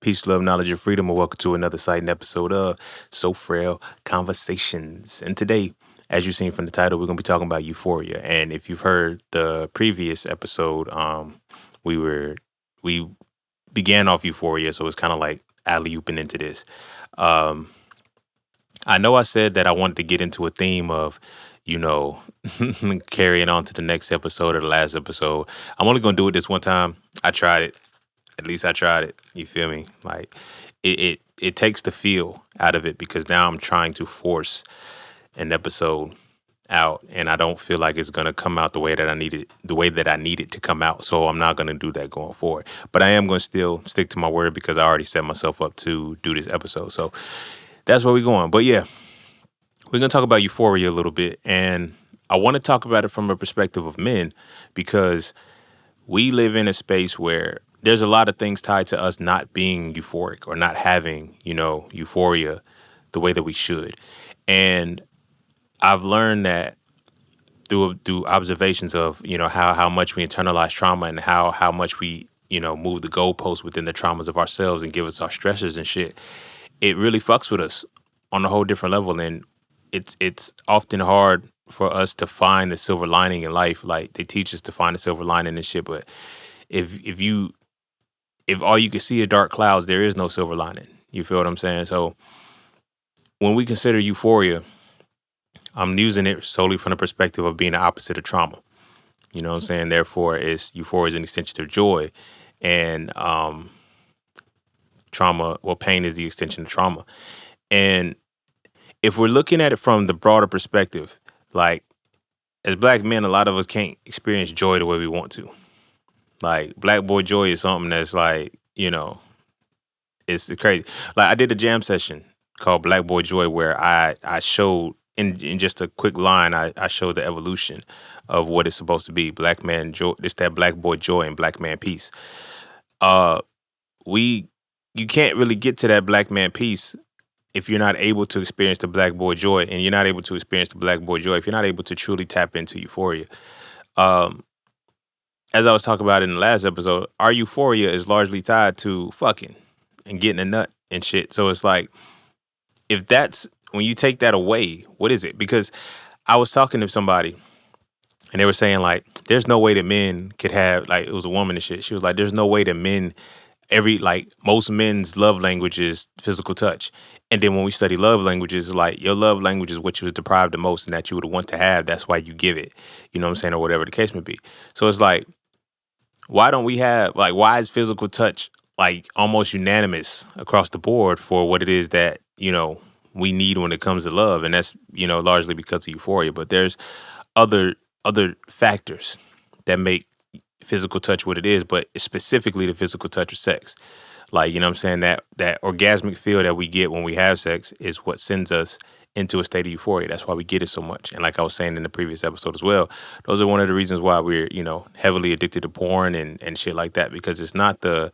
Peace, love, knowledge, and freedom, and welcome to another exciting episode of So Frail Conversations. And today, as you've seen from the title, we're going to be talking about Euphoria. And if you've heard the previous episode, we were we began off Euphoria, so it's kind of like alley ooping into this. Um, I know I said that I wanted to get into a theme of, you know, carrying on to the next episode or the last episode. I'm only going to do it this one time. I tried it. At least I tried it. You feel me? Like it takes the feel out of it because now I'm trying to force an episode out and I don't feel like it's gonna come out the way that I need it to come out. So I'm not gonna do that going forward. But I am gonna still stick to my word because I already set myself up to do this episode. So that's where we're going. But yeah, we're gonna talk about Euphoria a little bit. And I want to talk about it from a perspective of men because we live in a space where there's a lot of things tied to us not being euphoric or not having, euphoria the way that we should. And I've learned that through observations of, how much we internalize trauma and how much we, move the goalposts within the traumas of ourselves and give us our stressors and shit. It really fucks with us on a whole different level. And it's often hard for us to find the silver lining in life. Like they teach us to find the silver lining and shit, but if all you can see are dark clouds, there is no silver lining. You feel what I'm saying? So when we consider euphoria, I'm using it solely from the perspective of being the opposite of trauma. You know what I'm saying? Therefore, euphoria is an extension of joy, and pain is the extension of trauma. And if we're looking at it from the broader perspective, like as black men, a lot of us can't experience joy the way we want to. Like black boy joy is something that's like, it's crazy. Like I did a jam session called Black Boy Joy where I showed in just a quick line, I showed the evolution of what it's supposed to be. Black man joy, it's that black boy joy and black man peace. Uh we you can't really get to that black man peace if you're not able to experience the black boy joy, and you're not able to experience the black boy joy if you're not able to truly tap into euphoria. Um as I was talking about in the last episode, our euphoria is largely tied to fucking and getting a nut and shit. So it's like, if that's when you take that away, what is it? Because I was talking to somebody and they were saying like, there's no way that men could have, like, it was a woman and shit. She was like, there's no way that men, most men's love language is physical touch. And then when we study love languages, like your love language is what you was deprived the most and that you would want to have. That's why you give it, you know what I'm saying? Or whatever the case may be. So it's like, why don't we have, like, why is physical touch like almost unanimous across the board for what it is that, we need when it comes to love? And that's, largely because of euphoria. But there's other factors that make physical touch what it is, but specifically the physical touch of sex. Like, you know what I'm saying? That orgasmic feel that we get when we have sex is what sends us into a state of euphoria. That's why we get it so much. And like I was saying in the previous episode as well, those are one of the reasons why we're, heavily addicted to porn and shit like that, because it's not the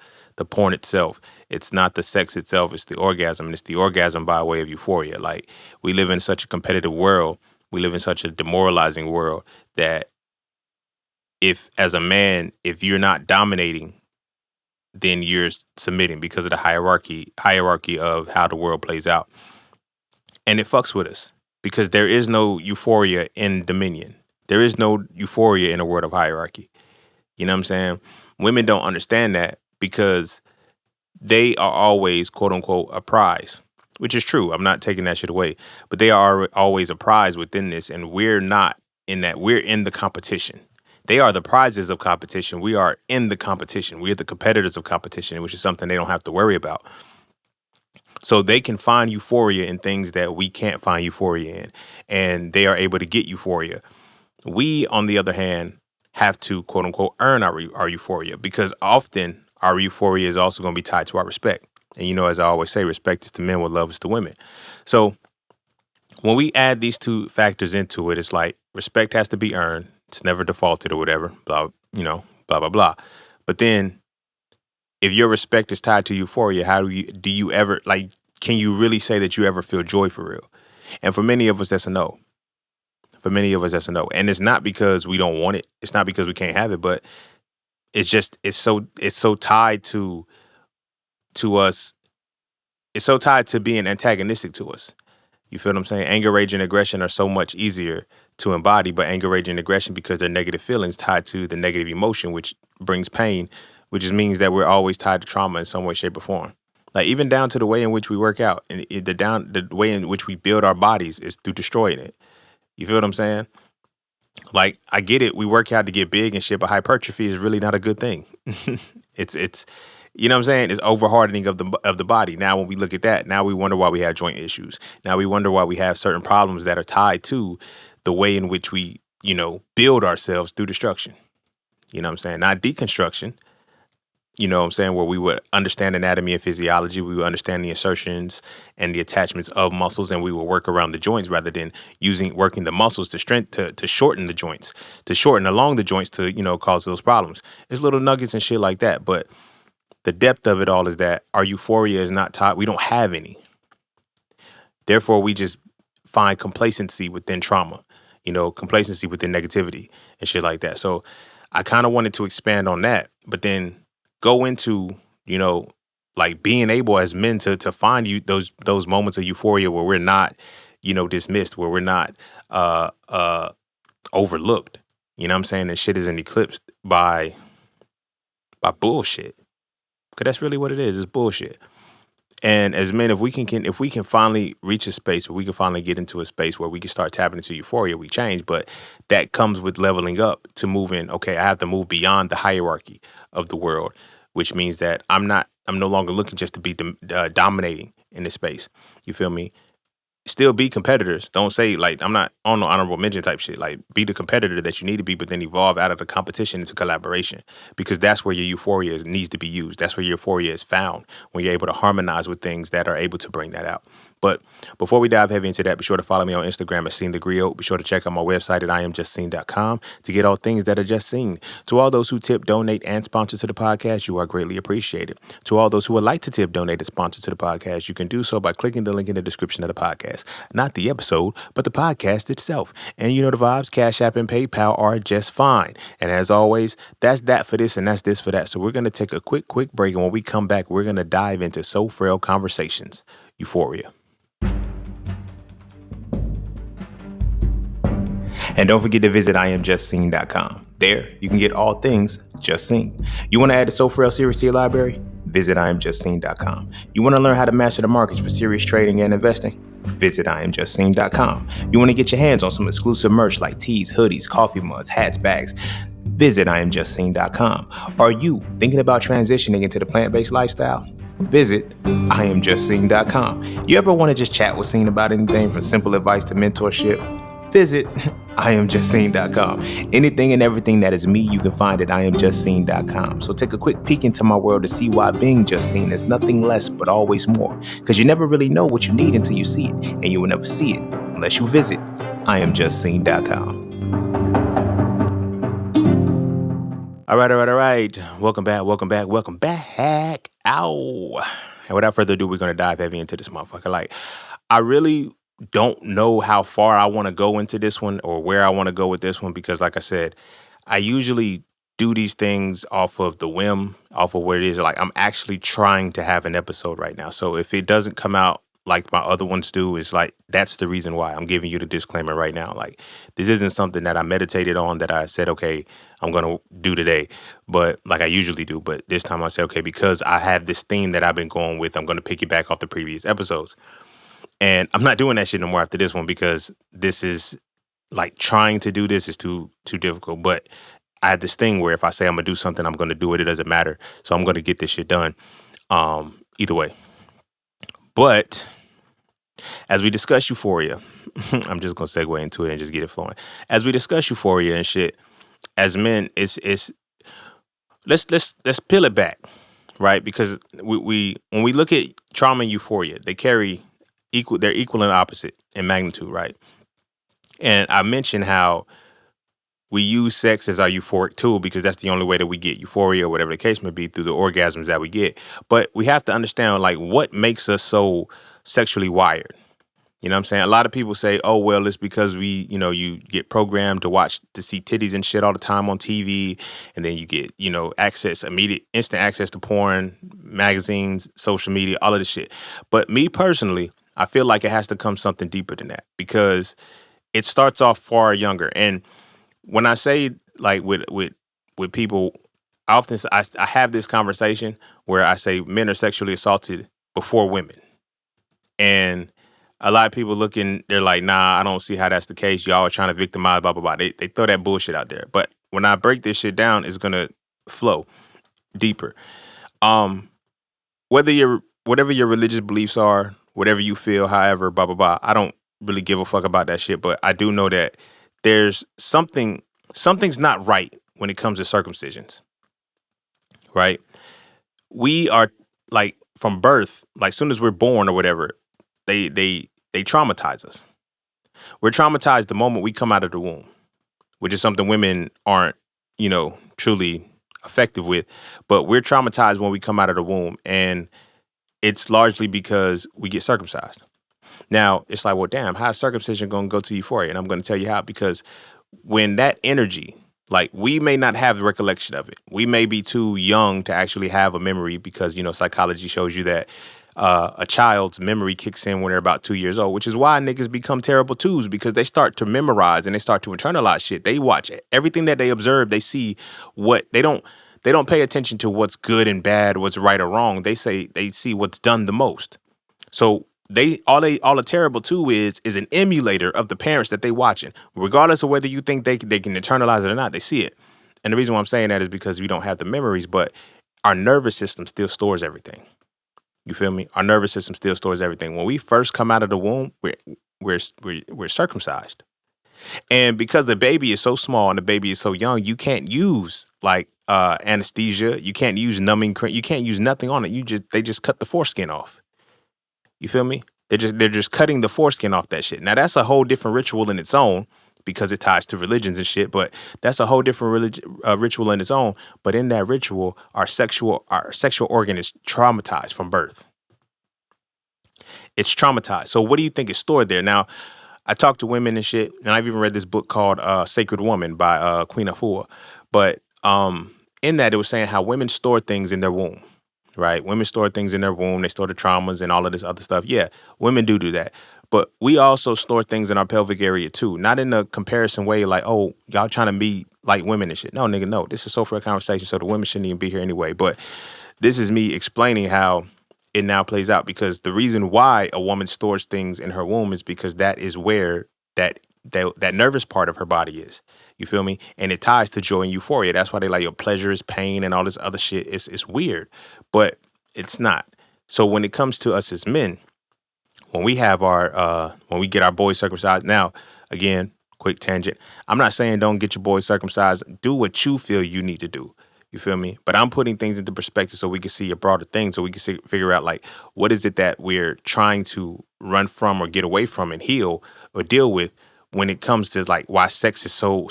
porn itself. It's not the sex itself. It's the orgasm. And it's the orgasm by way of euphoria. Like, we live in such a competitive world. We live in such a demoralizing world that if, as a man, if you're not dominating, then you're submitting because of the hierarchy of how the world plays out. And it fucks with us because there is no euphoria in dominion. There is no euphoria in a world of hierarchy. You know what I'm saying? Women don't understand that because they are always, quote unquote, a prize, which is true. I'm not taking that shit away, but they are always a prize within this. And we're not in that. We're in the competition. They are the prizes of competition. We are in the competition. We are the competitors of competition, which is something they don't have to worry about. So they can find euphoria in things that we can't find euphoria in, and they are able to get euphoria. We, on the other hand, have to, quote unquote, earn our euphoria, because often our euphoria is also going to be tied to our respect. And, as I always say, respect is to men what love is to women. So when we add these two factors into it, it's like respect has to be earned. It's never defaulted or whatever, blah, blah, blah, blah. But then if your respect is tied to euphoria, how do you ever, like, can you really say that you ever feel joy for real? And for many of us, that's a no. For many of us, that's a no. And it's not because we don't want it. It's not because we can't have it, but it's so tied to to us, it's so tied to being antagonistic to us. You feel what I'm saying? Anger, rage, and aggression are so much easier to embody, but anger, rage, and aggression, because they're negative feelings tied to the negative emotion, which brings pain, which just means that we're always tied to trauma in some way, shape, or form. Like even down to the way in which we work out, and the way in which we build our bodies is through destroying it. You feel what I'm saying? Like I get it, we work out to get big and shit, but hypertrophy is really not a good thing. it's you know what I'm saying? It's overhardening of the body. Now when we look at that, now we wonder why we have joint issues. Now we wonder why we have certain problems that are tied to the way in which we, build ourselves through destruction. You know what I'm saying? Not deconstruction. You know what I'm saying? Where we would understand anatomy and physiology, we would understand the insertions and the attachments of muscles, and we would work around the joints rather than working the muscles to shorten the joints, to shorten along the joints to, cause those problems. There's little nuggets and shit like that. But the depth of it all is that our euphoria is not taught. We don't have any. Therefore, we just find complacency within trauma, complacency within negativity and shit like that. So I kind of wanted to expand on that, but then go into, like being able as men to find you those moments of euphoria where we're not, dismissed, where we're not overlooked. You know what I'm saying? And shit isn't eclipsed by bullshit. Because that's really what it is. It's bullshit. And as men, if we can finally reach a space where we can finally get into a space where we can start tapping into euphoria, we change. But that comes with leveling up to moving. Okay, I have to move beyond the hierarchy of the world, which means that I'm no longer looking just to be dominating in this space. You feel me? Still be competitors. Don't say like I'm not on no honorable mention type shit. Like be the competitor that you need to be, but then evolve out of the competition into collaboration, because that's where your euphoria needs to be used. That's where your euphoria is found, when you're able to harmonize with things that are able to bring that out. But before we dive heavy into that, be sure to follow me on Instagram at Seen the Griot. Be sure to check out my website at IamJustSeen.com to get all things that are just seen. To all those who tip, donate, and sponsor to the podcast, you are greatly appreciated. To all those who would like to tip, donate, and sponsor to the podcast, you can do so by clicking the link in the description of the podcast. Not the episode, but the podcast itself. And you know the vibes, Cash App and PayPal are just fine. And as always, that's that for this and that's this for that. So we're going to take a quick break. And when we come back, we're going to dive into So Frail Conversations, Euphoria. And don't forget to visit IamJustSeen.com. There, you can get all things Just Seen. You want to add the So Frail series to your library? Visit IamJustSeen.com. You want to learn how to master the markets for serious trading and investing? Visit IamJustSeen.com. You want to get your hands on some exclusive merch like tees, hoodies, coffee mugs, hats, bags? Visit IamJustSeen.com. Are you thinking about transitioning into the plant-based lifestyle? Visit IamJustSeen.com. You ever want to just chat with Seen about anything from simple advice to mentorship? Visit IamJustSeen.com. Anything and everything that is me, you can find at IamJustSeen.com. So take a quick peek into my world to see why being just seen is nothing less but always more. Because you never really know what you need until you see it, and you will never see it unless you visit IamJustSeen.com. All right. Welcome back. Ow. And without further ado, we're going to dive heavy into this motherfucker. Like, I really don't know how far I want to go into this one or where I want to go with this one, because like I said, I usually do these things off of the whim, off of what it is. Like, I'm actually trying to have an episode right now. So if it doesn't come out like my other ones do, it's like, that's the reason why I'm giving you the disclaimer right now. Like, this isn't something that I meditated on, that I said, okay, I'm going to do today, but like I usually do. But this time I said, okay, because I have this theme that I've been going with, I'm going to pick it back off the previous episodes. And I'm not doing that shit no more after this one, because this is like, trying to do this is too difficult. But I have this thing where if I say I'm gonna do something, I'm gonna do it. It doesn't matter. So I'm gonna get this shit done. Either way. But as we discuss Euphoria, I'm just gonna segue into it and just get it flowing. As we discuss Euphoria and shit, as men, it's let's peel it back, right? Because we when we look at trauma and euphoria, they're equal and opposite in magnitude, right? And I mentioned how we use sex as our euphoric tool because that's the only way that we get euphoria or whatever the case may be, through the orgasms that we get. But we have to understand, like, what makes us so sexually wired. You know what I'm saying? A lot of people say, oh, well, it's because you get programmed to see titties and shit all the time on TV. And then you get, instant access to porn, magazines, social media, all of this shit. But me personally, I feel like it has to come something deeper than that because it starts off far younger. And when I say like with people, I have this conversation where I say men are sexually assaulted before women. And a lot of people they're like, nah, I don't see how that's the case. Y'all are trying to victimize, blah, blah, blah. They throw that bullshit out there. But when I break this shit down, it's going to flow deeper. Um, whatever your religious beliefs are, whatever you feel, however, blah, blah, blah, I don't really give a fuck about that shit. But I do know that there's something's not right when it comes to circumcisions, right? We are like from birth, like soon as we're born or whatever, they traumatize us. We're traumatized the moment we come out of the womb, which is something women aren't, truly effective with. But we're traumatized when we come out of the womb, and it's largely because we get circumcised. Now, it's like, well, damn, how's circumcision going to go to Euphoria? And I'm going to tell you how, because when that energy, like we may not have the recollection of it. We may be too young to actually have a memory because, psychology shows you that a child's memory kicks in when they're about 2 years old, which is why niggas become terrible twos because they start to memorize and they start to internalize shit. They watch everything that they observe. They see what they don't pay attention to what's good and bad, what's right or wrong. They see what's done the most. So all a terrible two is an emulator of the parents that they watching, regardless of whether you think they can internalize it or not. They see it, and the reason why I'm saying that is because we don't have the memories, but our nervous system still stores everything. You feel me? Our nervous system still stores everything. When we first come out of the womb, we're circumcised, and because the baby is so small and the baby is so young, you can't use like anesthesia. You can't use numbing cream. You can't use nothing on it. They just cut the foreskin off. You feel me? They're just cutting the foreskin off that shit. Now that's a whole different ritual in its own because it ties to religions and shit. But that's a whole different ritual in its own. But in that ritual, our sexual organ is traumatized from birth. It's traumatized. So what do you think is stored there? Now, I talk to women and shit, and I've even read this book called Sacred Woman by Queen Afua. But in that, it was saying how women store things in their womb. Right? Women store things in their womb. They store the traumas and all of this other stuff. Yeah, women do that. But we also store things in our pelvic area too. Not in a comparison way like, oh, y'all trying to be like women and shit. No, nigga, no. This is so for a conversation, so the women shouldn't even be here anyway. But this is me explaining how it now plays out because the reason why a woman stores things in her womb is because that is where that nervous part of her body is. You feel me? And it ties to joy and euphoria. That's why they like your pleasure is pain and all this other shit. It's weird, but it's not. So when it comes to us as men, when we have when we get our boys circumcised, now, again, quick tangent. I'm not saying don't get your boys circumcised. Do what you feel you need to do. You feel me? But I'm putting things into perspective so we can see a broader thing, so we can figure out like what is it that we're trying to run from or get away from and heal or deal with when it comes to like why sex is so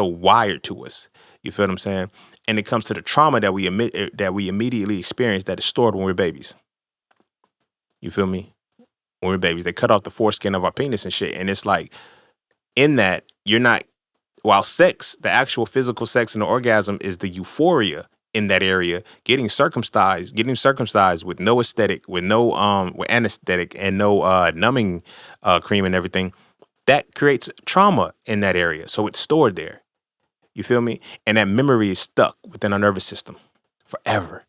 wired to us. You feel what I'm saying? And it comes to the trauma that we immediately experience that is stored when we're babies. You feel me? When we're babies, they cut off the foreskin of our penis and shit, and it's like in that you're not. While sex, the actual physical sex and the orgasm is the euphoria in that area. Getting circumcised with no aesthetic, with no with anesthetic and no numbing cream and everything, that creates trauma in that area. So it's stored there. You feel me? And that memory is stuck within our nervous system forever.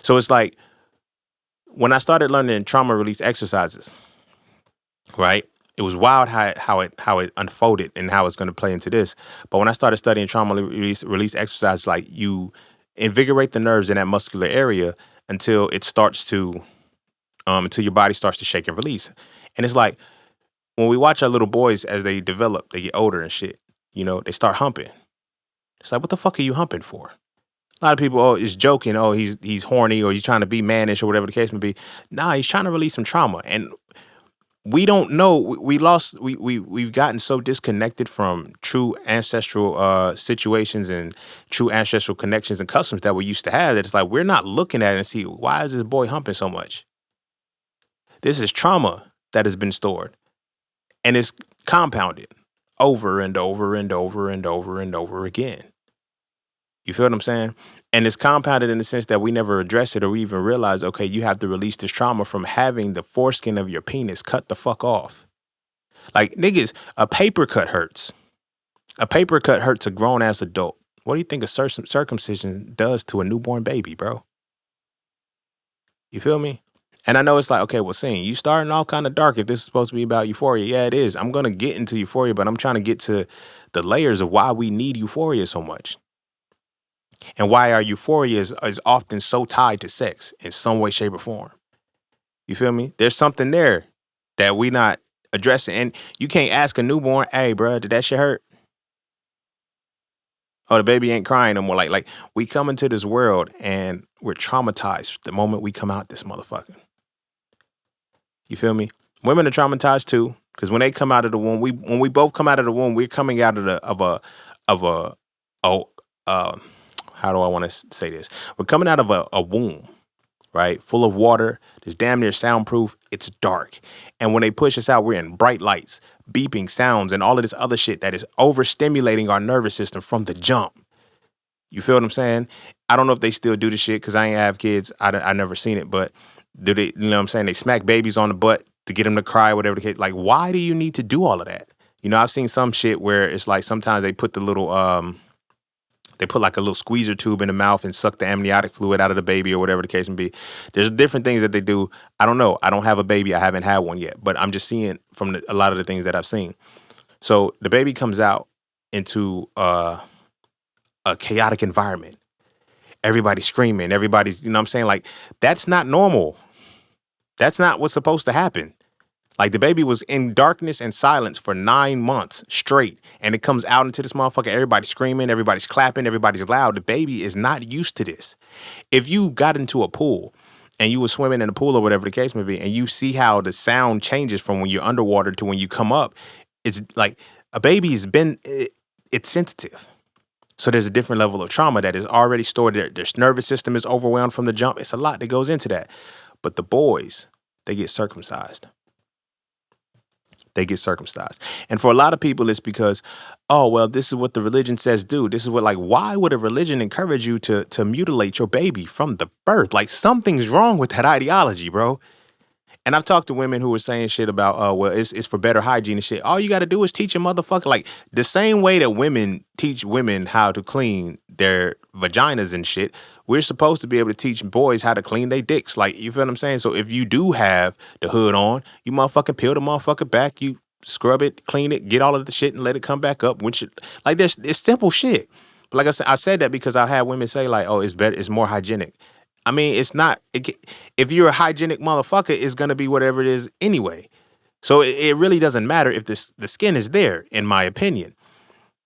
So it's like when I started learning trauma release exercises, right? It was wild how it unfolded and how it's going to play into this. But when I started studying trauma release exercises, like you invigorate the nerves in that muscular area until it starts to until your body starts to shake and release. And it's like when we watch our little boys as they develop, they get older and shit, they start humping. It's like, what the fuck are you humping for? A lot of people, is joking. Oh, he's horny or he's trying to be mannish or whatever the case may be. Nah, he's trying to release some trauma. And we don't know. We've gotten so disconnected from true ancestral situations and true ancestral connections and customs that we used to have that it's like we're not looking at it and see why is this boy humping so much. This is trauma that has been stored, and it's compounded over and over and over and over and over again. You feel what I'm saying? And it's compounded in the sense that we never address it or we even realize, okay, you have to release this trauma from having the foreskin of your penis cut the fuck off. Like, niggas, a paper cut hurts. A paper cut hurts a grown ass adult. What do you think a circumcision does to a newborn baby, bro? You feel me? And I know it's like, okay, well, Sing, you starting all kind of dark if this is supposed to be about Euphoria. Yeah, it is. I'm going to get into Euphoria, but I'm trying to get to the layers of why we need Euphoria so much. And why our Euphoria is often so tied to sex in some way, shape, or form. You feel me? There's something there that we not addressing. And you can't ask a newborn, hey, bro, did that shit hurt? Oh, the baby ain't crying no more. Like we come into this world and we're traumatized the moment we come out this motherfucker. You feel me? Women are traumatized too, because when they come out of the womb, when we both come out of the womb, we're coming out of a how do I want to say this? We're coming out of a womb, right? Full of water. It's damn near soundproof. It's dark. And when they push us out, we're in bright lights, beeping sounds, and all of this other shit that is overstimulating our nervous system from the jump. You feel what I'm saying? I don't know if they still do this shit because I ain't have kids. I never seen it, but do they, you know what I'm saying? They smack babies on the butt to get them to cry, whatever the case. Like, why do you need to do all of that? You know, I've seen some shit where it's like sometimes they put the little, they put like a little squeezer tube in the mouth and suck the amniotic fluid out of the baby or whatever the case may be. There's different things that they do. I don't know. I don't have a baby. I haven't had one yet, but I'm just seeing from a lot of the things that I've seen. So the baby comes out into a chaotic environment. Everybody's screaming. Everybody's, you know what I'm saying? Like, that's not normal. That's not what's supposed to happen. Like, the baby was in darkness and silence for 9 months straight. And it comes out into this motherfucker. Everybody's screaming. Everybody's clapping. Everybody's loud. The baby is not used to this. If you got into a pool and you were swimming in a pool or whatever the case may be, and you see how the sound changes from when you're underwater to when you come up, it's like a baby's it's sensitive. So there's a different level of trauma that is already stored there. Their nervous system is overwhelmed from the jump. It's a lot that goes into that. But the boys, they get circumcised. They get circumcised. And for a lot of people, it's because, oh, well, this is what the religion says do. This is what, like, why would a religion encourage you to mutilate your baby from the birth? Like, something's wrong with that ideology, bro. And I've talked to women who were saying shit about, well, it's for better hygiene and shit. All you got to do is teach a motherfucker, like, the same way that women teach women how to clean their vaginas and shit, we're supposed to be able to teach boys how to clean their dicks. Like, you feel what I'm saying? So if you do have the hood on, you motherfucking peel the motherfucker back, you scrub it, clean it, get all of the shit and let it come back up. Like, it's simple shit. But like I said that because I had women say, like, oh, it's better, it's more hygienic. I mean, it's not. If you're a hygienic motherfucker, it's going to be whatever it is anyway. So it really doesn't matter if the skin is there, in my opinion.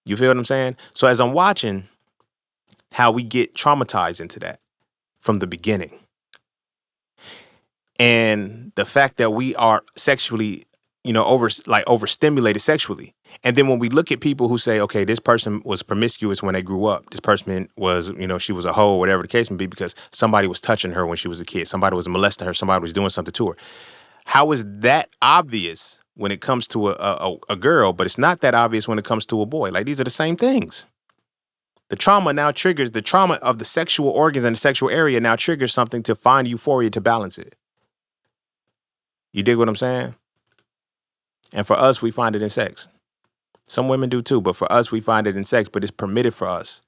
You feel what I'm saying? So as I'm watching how we get traumatized into that from the beginning, and the fact that we are sexually, you know, overstimulated sexually. And then when we look at people who say, okay, this person was promiscuous when they grew up. This person was, you know, she was a hoe, whatever the case may be, because somebody was touching her when she was a kid. Somebody was molesting her. Somebody was doing something to her. How is that obvious when it comes to a girl, but it's not that obvious when it comes to a boy? Like, these are the same things. The trauma now triggers, the trauma of the sexual organs and the sexual area now triggers something to find euphoria to balance it. You dig what I'm saying? And for us, we find it in sex. Some women do too, but for us, we find it in sex, but it's permitted for us.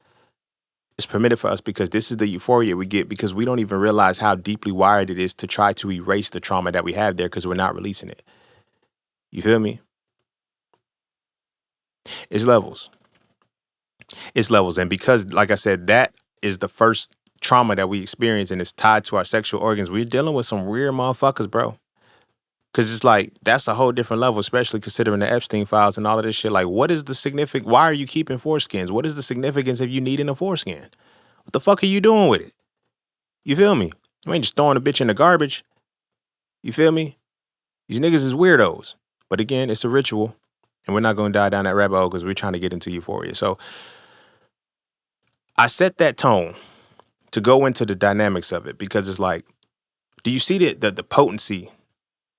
It's permitted for us because this is the euphoria we get because we don't even realize how deeply wired it is to try to erase the trauma that we have there because we're not releasing it. You feel me? It's levels. It's levels. And because, like I said, that is the first trauma that we experience and it's tied to our sexual organs, we're dealing with some weird motherfuckers, bro. Because it's like, that's a whole different level, especially considering the Epstein files and all of this shit. Like, what is the significance? Why are you keeping foreskins? What is the significance of you needing a foreskin? What the fuck are you doing with it? You feel me? You ain't just throwing a bitch in the garbage. You feel me? These niggas is weirdos. But again, it's a ritual. And we're not going to die down that rabbit hole because we're trying to get into euphoria. So I set that tone to go into the dynamics of it because it's like, do you see the potency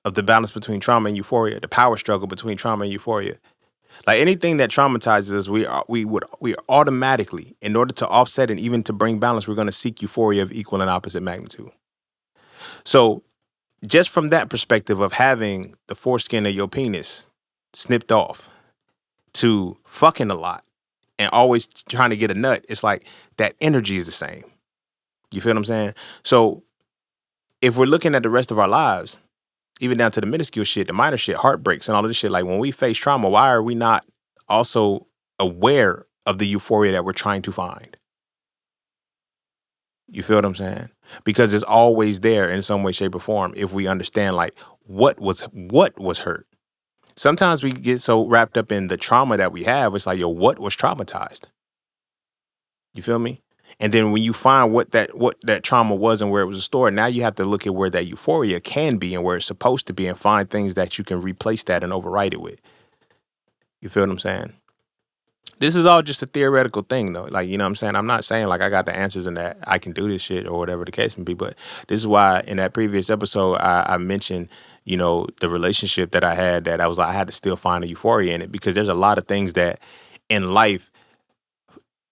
of the balance between trauma and euphoria, the power struggle between trauma and euphoria. Like anything that traumatizes us, we automatically, in order to offset and even to bring balance, we're going to seek euphoria of equal and opposite magnitude. So just from that perspective of having the foreskin of your penis snipped off to fucking a lot and always trying to get a nut, it's like that energy is the same. You feel what I'm saying? So if we're looking at the rest of our lives, even down to the minuscule shit, the minor shit, heartbreaks and all of this shit, like when we face trauma, why are we not also aware of the euphoria that we're trying to find? You feel what I'm saying? Because it's always there in some way, shape, or form if we understand like what was hurt. Sometimes we get so wrapped up in the trauma that we have, it's like, yo, what was traumatized? You feel me? And then when you find what that trauma was and where it was stored, now you have to look at where that euphoria can be and where it's supposed to be and find things that you can replace that and overwrite it with. You feel what I'm saying? This is all just a theoretical thing, though. Like, you know what I'm saying? I'm not saying like I got the answers and that I can do this shit or whatever the case may be. But this is why in that previous episode, I mentioned, you know, the relationship that I had that I was like, I had to still find a euphoria in it because there's a lot of things that in life,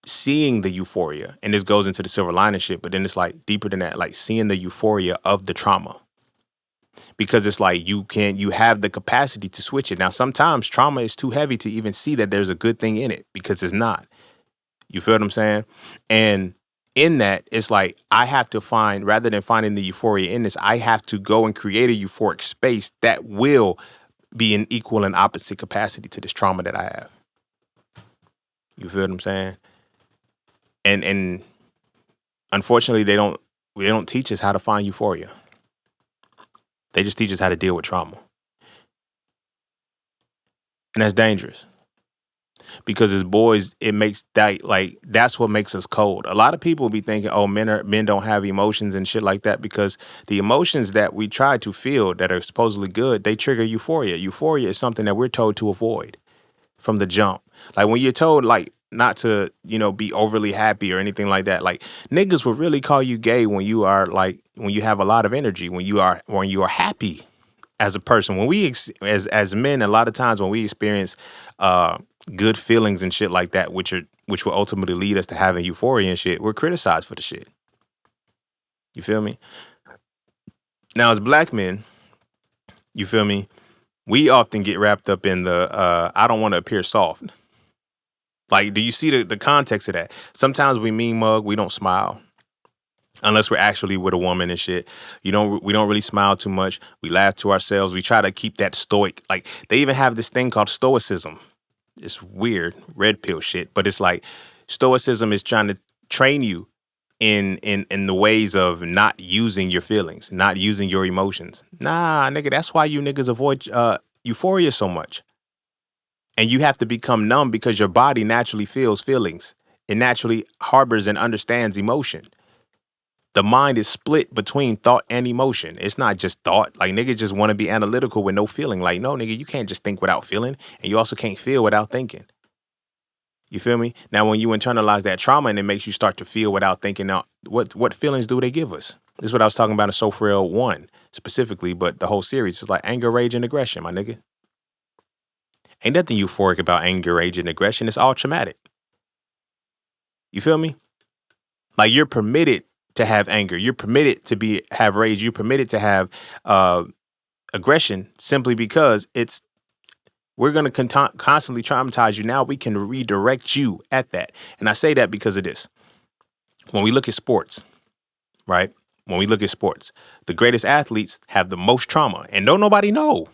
seeing the euphoria, and this goes into the silver lining shit, but then it's like deeper than that, like seeing the euphoria of the trauma. Because it's like you have the capacity to switch it. Now, sometimes trauma is too heavy to even see that there's a good thing in it because it's not. You feel what I'm saying? And in that, it's like I have to find, rather than finding the euphoria in this, I have to go and create a euphoric space that will be an equal and opposite capacity to this trauma that I have. You feel what I'm saying? And unfortunately, they don't teach us how to find euphoria. They just teach us how to deal with trauma. And that's dangerous. Because as boys, it makes that, like, that's what makes us cold. A lot of people be thinking, oh, men don't have emotions and shit like that, because the emotions that we try to feel that are supposedly good, they trigger euphoria. Euphoria is something that we're told to avoid from the jump. Like when you're told like not to, you know, be overly happy or anything like that. Like niggas will really call you gay when you are like, when you have a lot of energy, when you are happy as a person. When we as men, a lot of times when we experience good feelings and shit like that, which will ultimately lead us to having euphoria and shit, we're criticized for the shit. You feel me? Now as black men, you feel me? We often get wrapped up in the I don't want to appear soft. Like, do you see the context of that? Sometimes we mean mug, we don't smile. Unless we're actually with a woman and shit. We don't really smile too much. We laugh to ourselves. We try to keep that stoic. Like, they even have this thing called stoicism. It's weird, red pill shit. But it's like, stoicism is trying to train you in the ways of not using your feelings, not using your emotions. Nah, nigga, that's why you niggas avoid euphoria so much. And you have to become numb because your body naturally feels feelings. It naturally harbors and understands emotion. The mind is split between thought and emotion. It's not just thought. Like, niggas just want to be analytical with no feeling. Like, no, nigga, you can't just think without feeling. And you also can't feel without thinking. You feel me? Now, when you internalize that trauma and it makes you start to feel without thinking, now, what feelings do they give us? This is what I was talking about in So Frail 1 specifically, but the whole series is like anger, rage, and aggression, my nigga. Ain't nothing euphoric about anger, rage, and aggression. It's all traumatic. You feel me? Like, you're permitted to have anger. You're permitted to have rage. You're permitted to have aggression simply because we're going to constantly traumatize you. Now we can redirect you at that. And I say that because of this. When we look at sports, right? When we look at sports, the greatest athletes have the most trauma. And don't nobody know.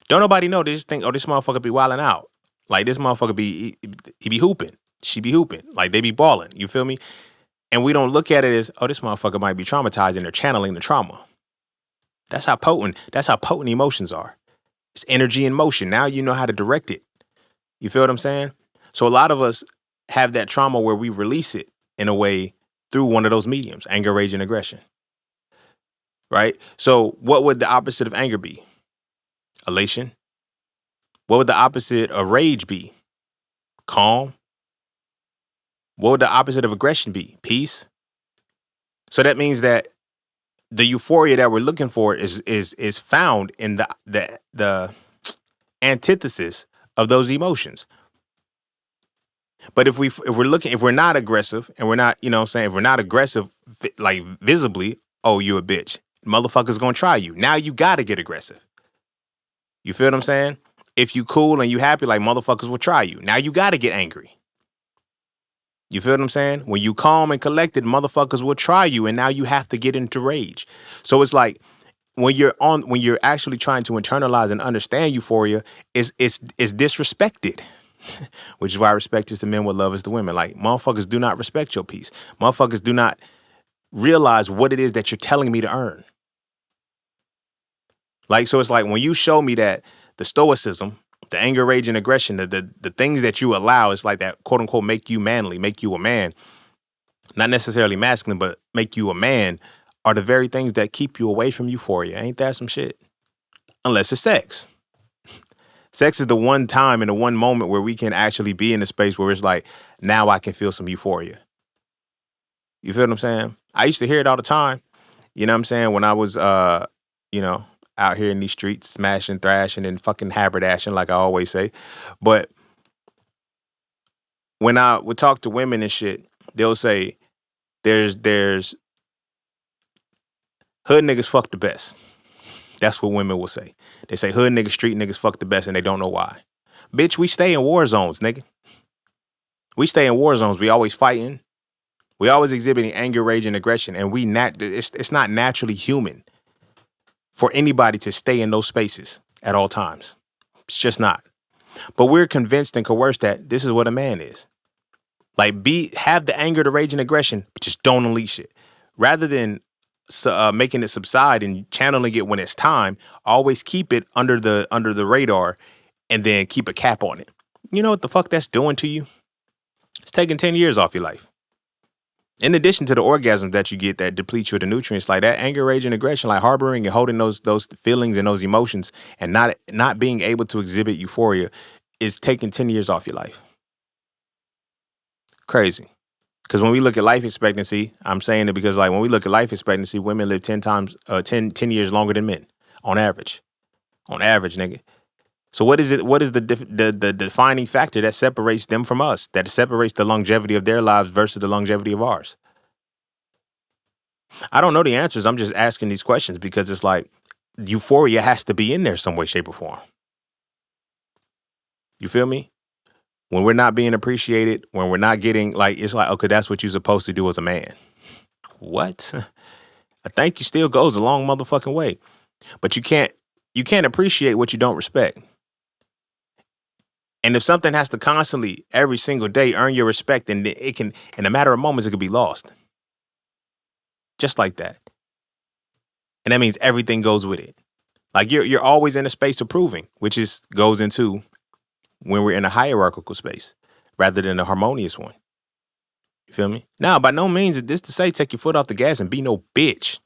Don't nobody know. They just think, oh, this motherfucker be wilding out. Like, this motherfucker he be hooping. She be hooping. Like, they be balling. You feel me? And we don't look at it as, oh, this motherfucker might be traumatized and they're channeling the trauma. That's how potent emotions are. It's energy in motion. Now you know how to direct it. You feel what I'm saying? So a lot of us have that trauma where we release it in a way through one of those mediums, anger, rage, and aggression. Right? So what would the opposite of anger be? Elation. What would the opposite of rage be? Calm. What would the opposite of aggression be? Peace. So that means that the euphoria that we're looking for is found in the antithesis of those emotions. But if we're looking, if we're not aggressive and we're not, you know what I'm saying, if we're not aggressive like visibly, oh, you a bitch. Motherfucker's gonna try you. Now you gotta get aggressive. You feel what I'm saying? If you cool and you happy, like motherfuckers will try you. Now you gotta get angry. You feel what I'm saying? When you calm and collected, motherfuckers will try you, and now you have to get into rage. So it's like when you're actually trying to internalize and understand euphoria, it's disrespected. Which is why respect is to men what love is to women. Like motherfuckers do not respect your peace. Motherfuckers do not realize what it is that you're telling me to earn. Like, so it's like when you show me that the stoicism, the anger, rage, and aggression, the things that you allow, is like that quote unquote make you manly, make you a man, not necessarily masculine, but make you a man, are the very things that keep you away from euphoria. Ain't that some shit? Unless it's sex. Sex is the one time and the one moment where we can actually be in a space where it's like, now I can feel some euphoria. You feel what I'm saying? I used to hear it all the time. You know what I'm saying? When I was, you know, out here in these streets, smashing, thrashing, and fucking haberdashing, like I always say. But when I would talk to women and shit, they'll say, there's hood niggas fuck the best. That's what women will say. They say hood niggas, street niggas fuck the best, and they don't know why. Bitch, we stay in war zones, nigga. We stay in war zones. We always fighting. We always exhibiting anger, rage, and aggression, and it's not naturally human for anybody to stay in those spaces at all times. It's just not. But we're convinced and coerced that this is what a man is. Like, have the anger, the rage, and aggression, but just don't unleash it. Rather than making it subside and channeling it when it's time, always keep it under the radar and then keep a cap on it. You know what the fuck that's doing to you? It's taking 10 years off your life. In addition to the orgasms that you get that deplete you of the nutrients, like that anger, rage, and aggression, like harboring and holding those feelings and those emotions and not being able to exhibit euphoria, is taking 10 years off your life. Crazy. Because when we look at life expectancy, I'm saying it because like when we look at life expectancy, women live 10 years longer than men on average. On average, nigga. So what is it? What is the defining factor that separates them from us? That separates the longevity of their lives versus the longevity of ours? I don't know the answers. I'm just asking these questions because it's like euphoria has to be in there some way, shape, or form. You feel me? When we're not being appreciated, when we're not getting, like, it's like, okay, that's what you're supposed to do as a man. What? A thank you still goes a long motherfucking way. But you can't appreciate what you don't respect. And if something has to constantly, every single day, earn your respect, and it can, in a matter of moments, it could be lost. Just like that. And that means everything goes with it. Like you're always in a space of proving, which goes into when we're in a hierarchical space rather than a harmonious one. You feel me? Now, by no means is this to say take your foot off the gas and be no bitch.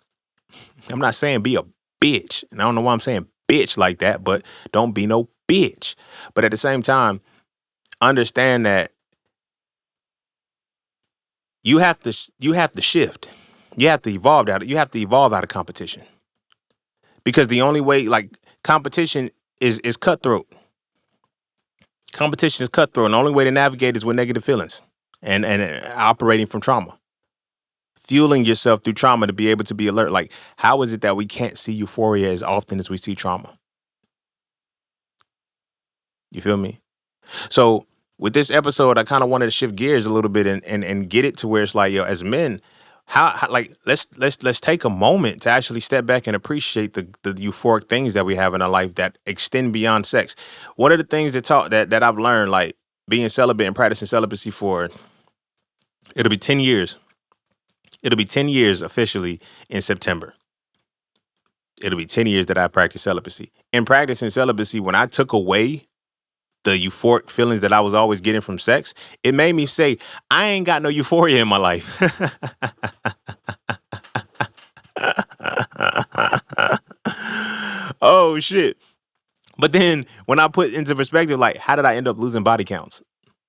I'm not saying be a bitch. And I don't know why I'm saying bitch like that, but don't be no bitch. But at the same time, understand that you have to shift. You have to evolve out of competition. Because the only way, like, competition is cutthroat. Competition is cutthroat, and the only way to navigate is with negative feelings and operating from trauma. Fueling yourself through trauma to be able to be alert. Like, how is it that we can't see euphoria as often as we see trauma? You feel me? So with this episode, I kind of wanted to shift gears a little bit and get it to where it's like, yo, as men, how like let's take a moment to actually step back and appreciate the euphoric things that we have in our life that extend beyond sex. One of the things that I've learned, like being celibate and practicing celibacy for, it'll be 10 years. It'll be 10 years officially in September. It'll be 10 years that I practice celibacy. In practicing celibacy, when I took away the euphoric feelings that I was always getting from sex, it made me say, I ain't got no euphoria in my life. Oh, shit. But then when I put into perspective, like, how did I end up losing body counts?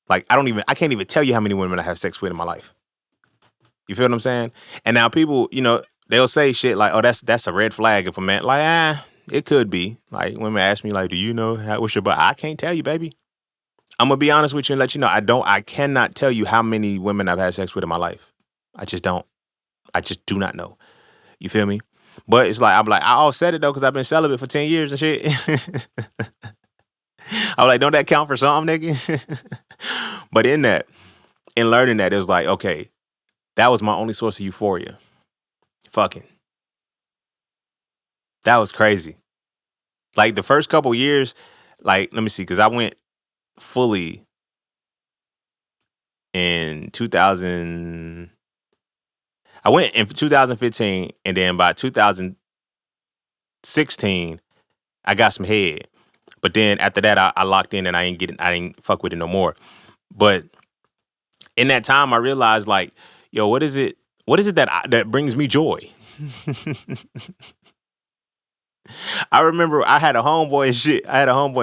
Like, I can't even tell you how many women I have sex with in my life. You feel what I'm saying? And now people, they'll say shit like, "Oh, that's a red flag if a man like it could be." Like women ask me like, "Do you know what's your butt?" I can't tell you, baby. I'm gonna be honest with you and let you know I cannot tell you how many women I've had sex with in my life. I just don't. I just do not know. You feel me? But it's like I'm like I all said it though because I've been celibate for 10 years and shit. I'm like, don't that count for something, nigga? But in learning that, it was like, okay, that was my only source of euphoria. Fucking. That was crazy. Like the first couple years, like, let me see, because I went fully in 2000. I went in 2015, and then by 2016, I got some head. But then after that, I locked in and I didn't fuck with it no more. But in that time, I realized like, yo, what is it? What is it that brings me joy? I remember I had a homeboy and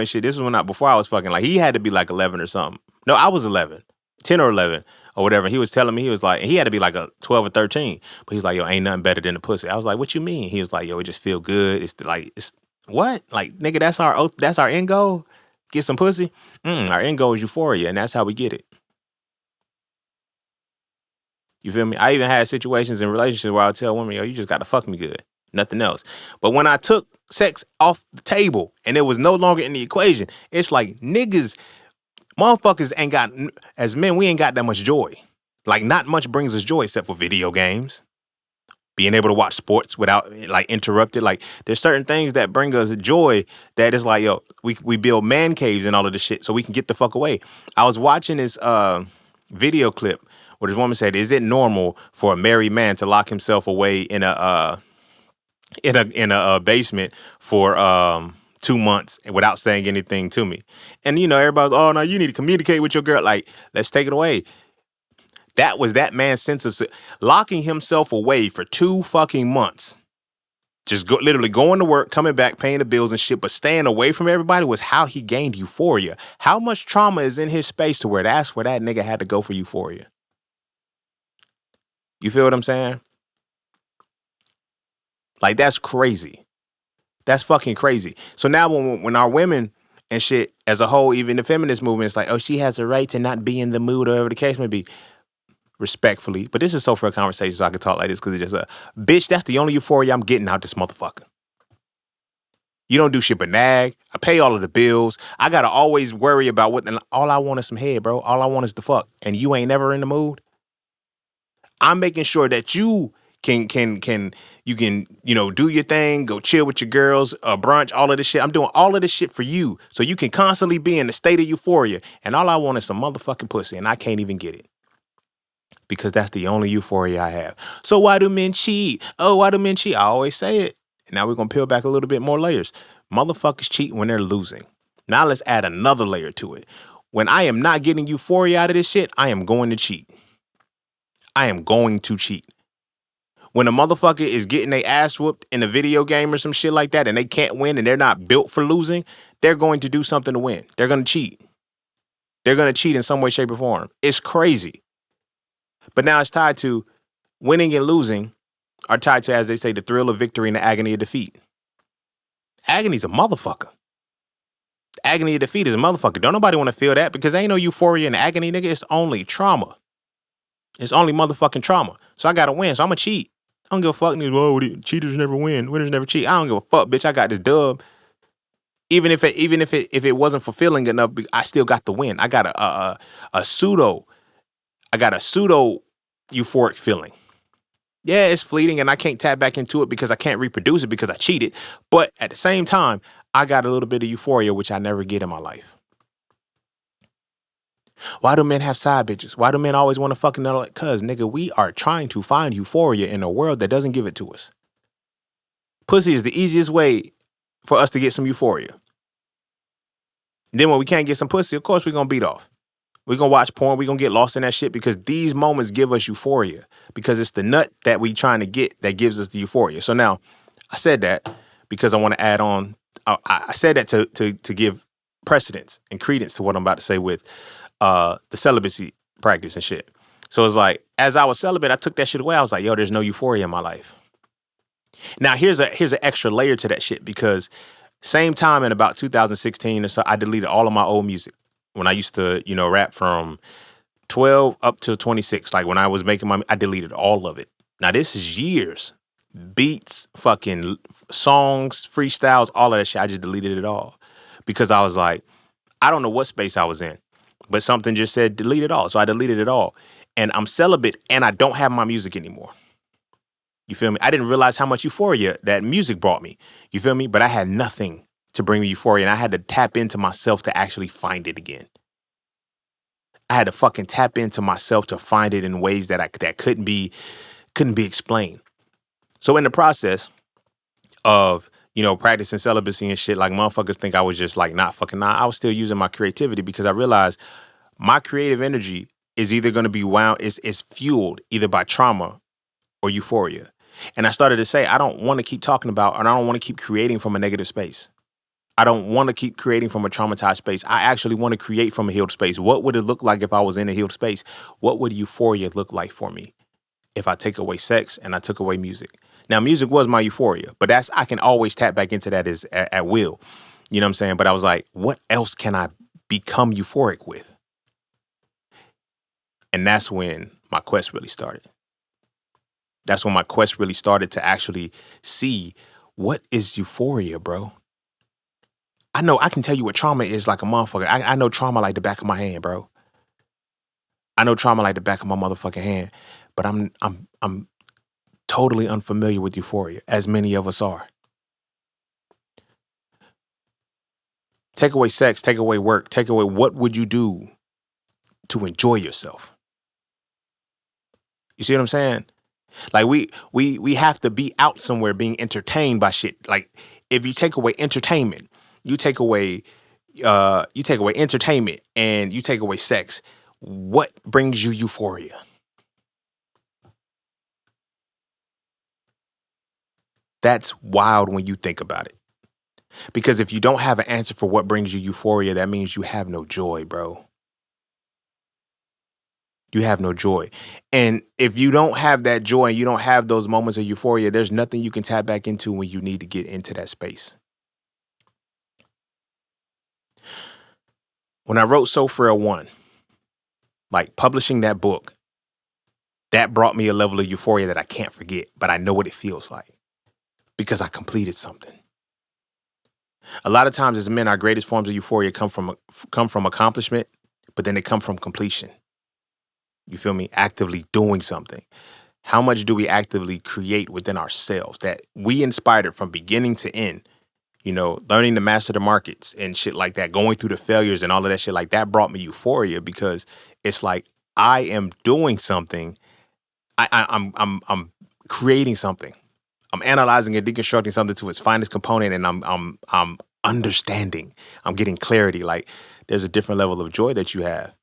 shit. This was before I was fucking. Like he had to be like 11 or something. No, I was 11, 10 or 11 or whatever. He was telling me, he was like, and he had to be like a 12 or 13. But he's like, yo, ain't nothing better than the pussy. I was like, what you mean? He was like, yo, it just feel good. It's what? Like nigga, that's our end goal. Get some pussy. Our end goal is euphoria, and that's how we get it. You feel me? I even had situations in relationships where I'll tell women, yo, you just got to fuck me good. Nothing else. But when I took sex off the table and it was no longer in the equation, it's like niggas, motherfuckers ain't got, as men, we ain't got that much joy. Like not much brings us joy except for video games. Being able to watch sports without like interrupted. Like there's certain things that bring us joy that is like, yo, we build man caves and all of this shit so we can get the fuck away. I was watching this video clip where this woman said, is it normal for a married man to lock himself away in a basement for 2 months without saying anything to me? And you know, everybody's, oh no, you need to communicate with your girl. Like, let's take it away. That was that man's sense of locking himself away for 2 fucking months. Just literally going to work, coming back, paying the bills and shit, but staying away from everybody was how he gained euphoria. How much trauma is in his space to where that's where that nigga had to go for euphoria? You feel what I'm saying? Like, that's crazy. That's fucking crazy. So now when our women and shit as a whole, even the feminist movement, it's like, oh, she has a right to not be in the mood or whatever the case may be. Respectfully. But this is so for a conversation so I can talk like this because it's just a bitch, that's the only euphoria I'm getting out this motherfucker. You don't do shit but nag. I pay all of the bills. I gotta always worry about what, and all I want is some head, bro. All I want is the fuck. And you ain't never in the mood. I'm making sure that you can you know, do your thing, go chill with your girls, brunch, all of this shit. I'm doing all of this shit for you so you can constantly be in the state of euphoria. And all I want is some motherfucking pussy, and I can't even get it. Because that's the only euphoria I have. So why do men cheat? Oh, why do men cheat? I always say it. And now we're going to peel back a little bit more layers. Motherfuckers cheat when they're losing. Now let's add another layer to it. When I am not getting euphoria out of this shit, I am going to cheat. I am going to cheat. When a motherfucker is getting their ass whooped in a video game or some shit like that and they can't win and they're not built for losing, they're going to do something to win. They're going to cheat. They're going to cheat in some way, shape, or form. It's crazy. But now it's tied to winning and losing are tied to, as they say, the thrill of victory and the agony of defeat. Agony's a motherfucker. The agony of defeat is a motherfucker. Don't nobody want to feel that because ain't no euphoria in agony, nigga. It's only trauma. It's only motherfucking trauma. So I gotta win. So I'm gonna cheat. I don't give a fuck. Niggas, cheaters never win. Winners never cheat. I don't give a fuck, bitch. I got this dub. Even if it wasn't fulfilling enough, I still got the win. I got a pseudo euphoric feeling. Yeah, it's fleeting and I can't tap back into it because I can't reproduce it because I cheated. But at the same time, I got a little bit of euphoria, which I never get in my life. Why do men have side bitches? Why do men always want to fucking know? Like, cuz, nigga, we are trying to find euphoria in a world that doesn't give it to us. Pussy is the easiest way for us to get some euphoria. Then when we can't get some pussy, of course we're going to beat off. We're going to watch porn. We're going to get lost in that shit because these moments give us euphoria because it's the nut that we trying to get that gives us the euphoria. So now I said that because I want to add on. I said that to give precedence and credence to what I'm about to say with the celibacy practice and shit. So it's like, as I was celibate, I took that shit away. I was like, yo, there's no euphoria in my life. Now here's an extra layer to that shit because same time in about 2016 or so, I deleted all of my old music when I used to, rap from 12 up to 26. Like when I was making I deleted all of it. Now this is years, beats, fucking songs, freestyles, all of that shit. I just deleted it all because I was like, I don't know what space I was in, but something just said delete it all. So I deleted it all. And I'm celibate and I don't have my music anymore. You feel me? I didn't realize how much euphoria that music brought me. You feel me? But I had nothing to bring me euphoria and I had to tap into myself to actually find it again. I had to fucking tap into myself to find it in ways that couldn't be explained. So in the process of, practicing celibacy and shit, like motherfuckers think I was just like not fucking not. I was still using my creativity because I realized my creative energy is either going to be wound, is fueled either by trauma or euphoria. And I started to say, I don't want to keep talking about, and I don't want to keep creating from a negative space. I don't want to keep creating from a traumatized space. I actually want to create from a healed space. What would it look like if I was in a healed space? What would euphoria look like for me if I take away sex and I took away music? Now, music was my euphoria, but I can always tap back into that at will. You know what I'm saying? But I was like, what else can I become euphoric with? And that's when my quest really started. That's when my quest really started to actually see what is euphoria, bro. I know I can tell you what trauma is like a motherfucker. I know trauma like the back of my hand, bro. I know trauma like the back of my motherfucking hand, but I'm totally unfamiliar with euphoria, as many of us are. Take away sex, take away work, take away what would you do to enjoy yourself? You see what I'm saying? Like we have to be out somewhere being entertained by shit. Like if you take away entertainment, you take away entertainment and you take away sex, what brings you euphoria? That's wild when you think about it. Because if you don't have an answer for what brings you euphoria, that means you have no joy, bro. You have no joy. And if you don't have that joy and you don't have those moments of euphoria, there's nothing you can tap back into when you need to get into that space. When I wrote So Frail 1, like publishing that book, that brought me a level of euphoria that I can't forget, but I know what it feels like because I completed something. A lot of times as men, our greatest forms of euphoria come from accomplishment, but then they come from completion. You feel me? Actively doing something. How much do we actively create within ourselves that we inspired it from beginning to end? Learning to master the markets and shit like that, going through the failures and all of that shit like that brought me euphoria because it's like I am doing something. I'm creating something. I'm analyzing and deconstructing something to its finest component, and I'm understanding. I'm getting clarity. Like there's a different level of joy that you have.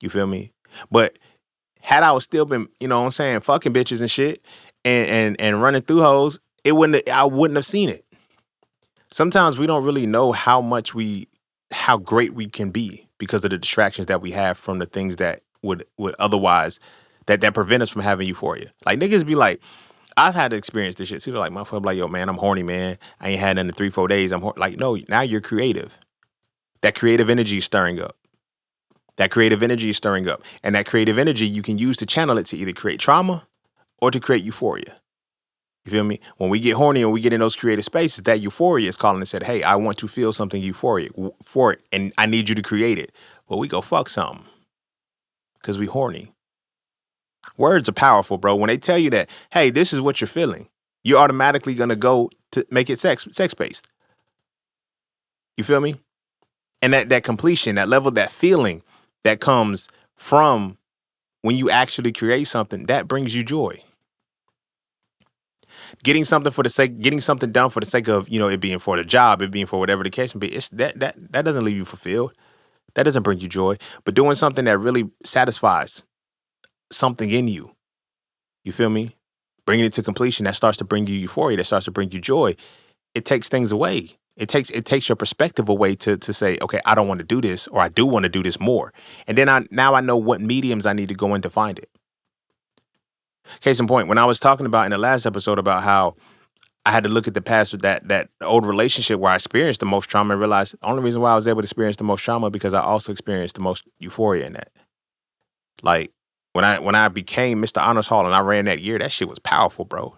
You feel me? But had I was still been, fucking bitches and shit and running through hoes, I wouldn't have seen it. Sometimes we don't really know how great we can be because of the distractions that we have from the things that would otherwise that prevent us from having euphoria. Like niggas be like, I've had to experience this shit too. They're like, motherfucker, like, yo, man, I'm horny, man. I ain't had nothing in 3-4 days. I'm like, no, now you're creative. That creative energy is stirring up. And that creative energy you can use to channel it to either create trauma or to create euphoria. You feel me? When we get horny and we get in those creative spaces, that euphoria is calling and said, hey, I want to feel something euphoric for it, and I need you to create it. Well, we go fuck something because we horny. Words are powerful, bro. When they tell you that, hey, this is what you're feeling, you're automatically going to go to make it sex-based. You feel me? And that completion, that level, that feeling that comes from when you actually create something, that brings you joy. Getting something done for the sake of, it being for the job, it being for whatever the case may be, it's that doesn't leave you fulfilled. That doesn't bring you joy. But doing something that really satisfies something in you, you feel me? Bringing it to completion, that starts to bring you euphoria, that starts to bring you joy. It takes things away. It takes your perspective away to say, okay, I don't want to do this, or I do want to do this more. And then I know what mediums I need to go in to find it. Case in point, when I was talking about in the last episode about how I had to look at the past with that old relationship where I experienced the most trauma and realized the only reason why I was able to experience the most trauma because I also experienced the most euphoria in that. Like when I became Mr. Honors Hall and I ran that year, that shit was powerful, bro.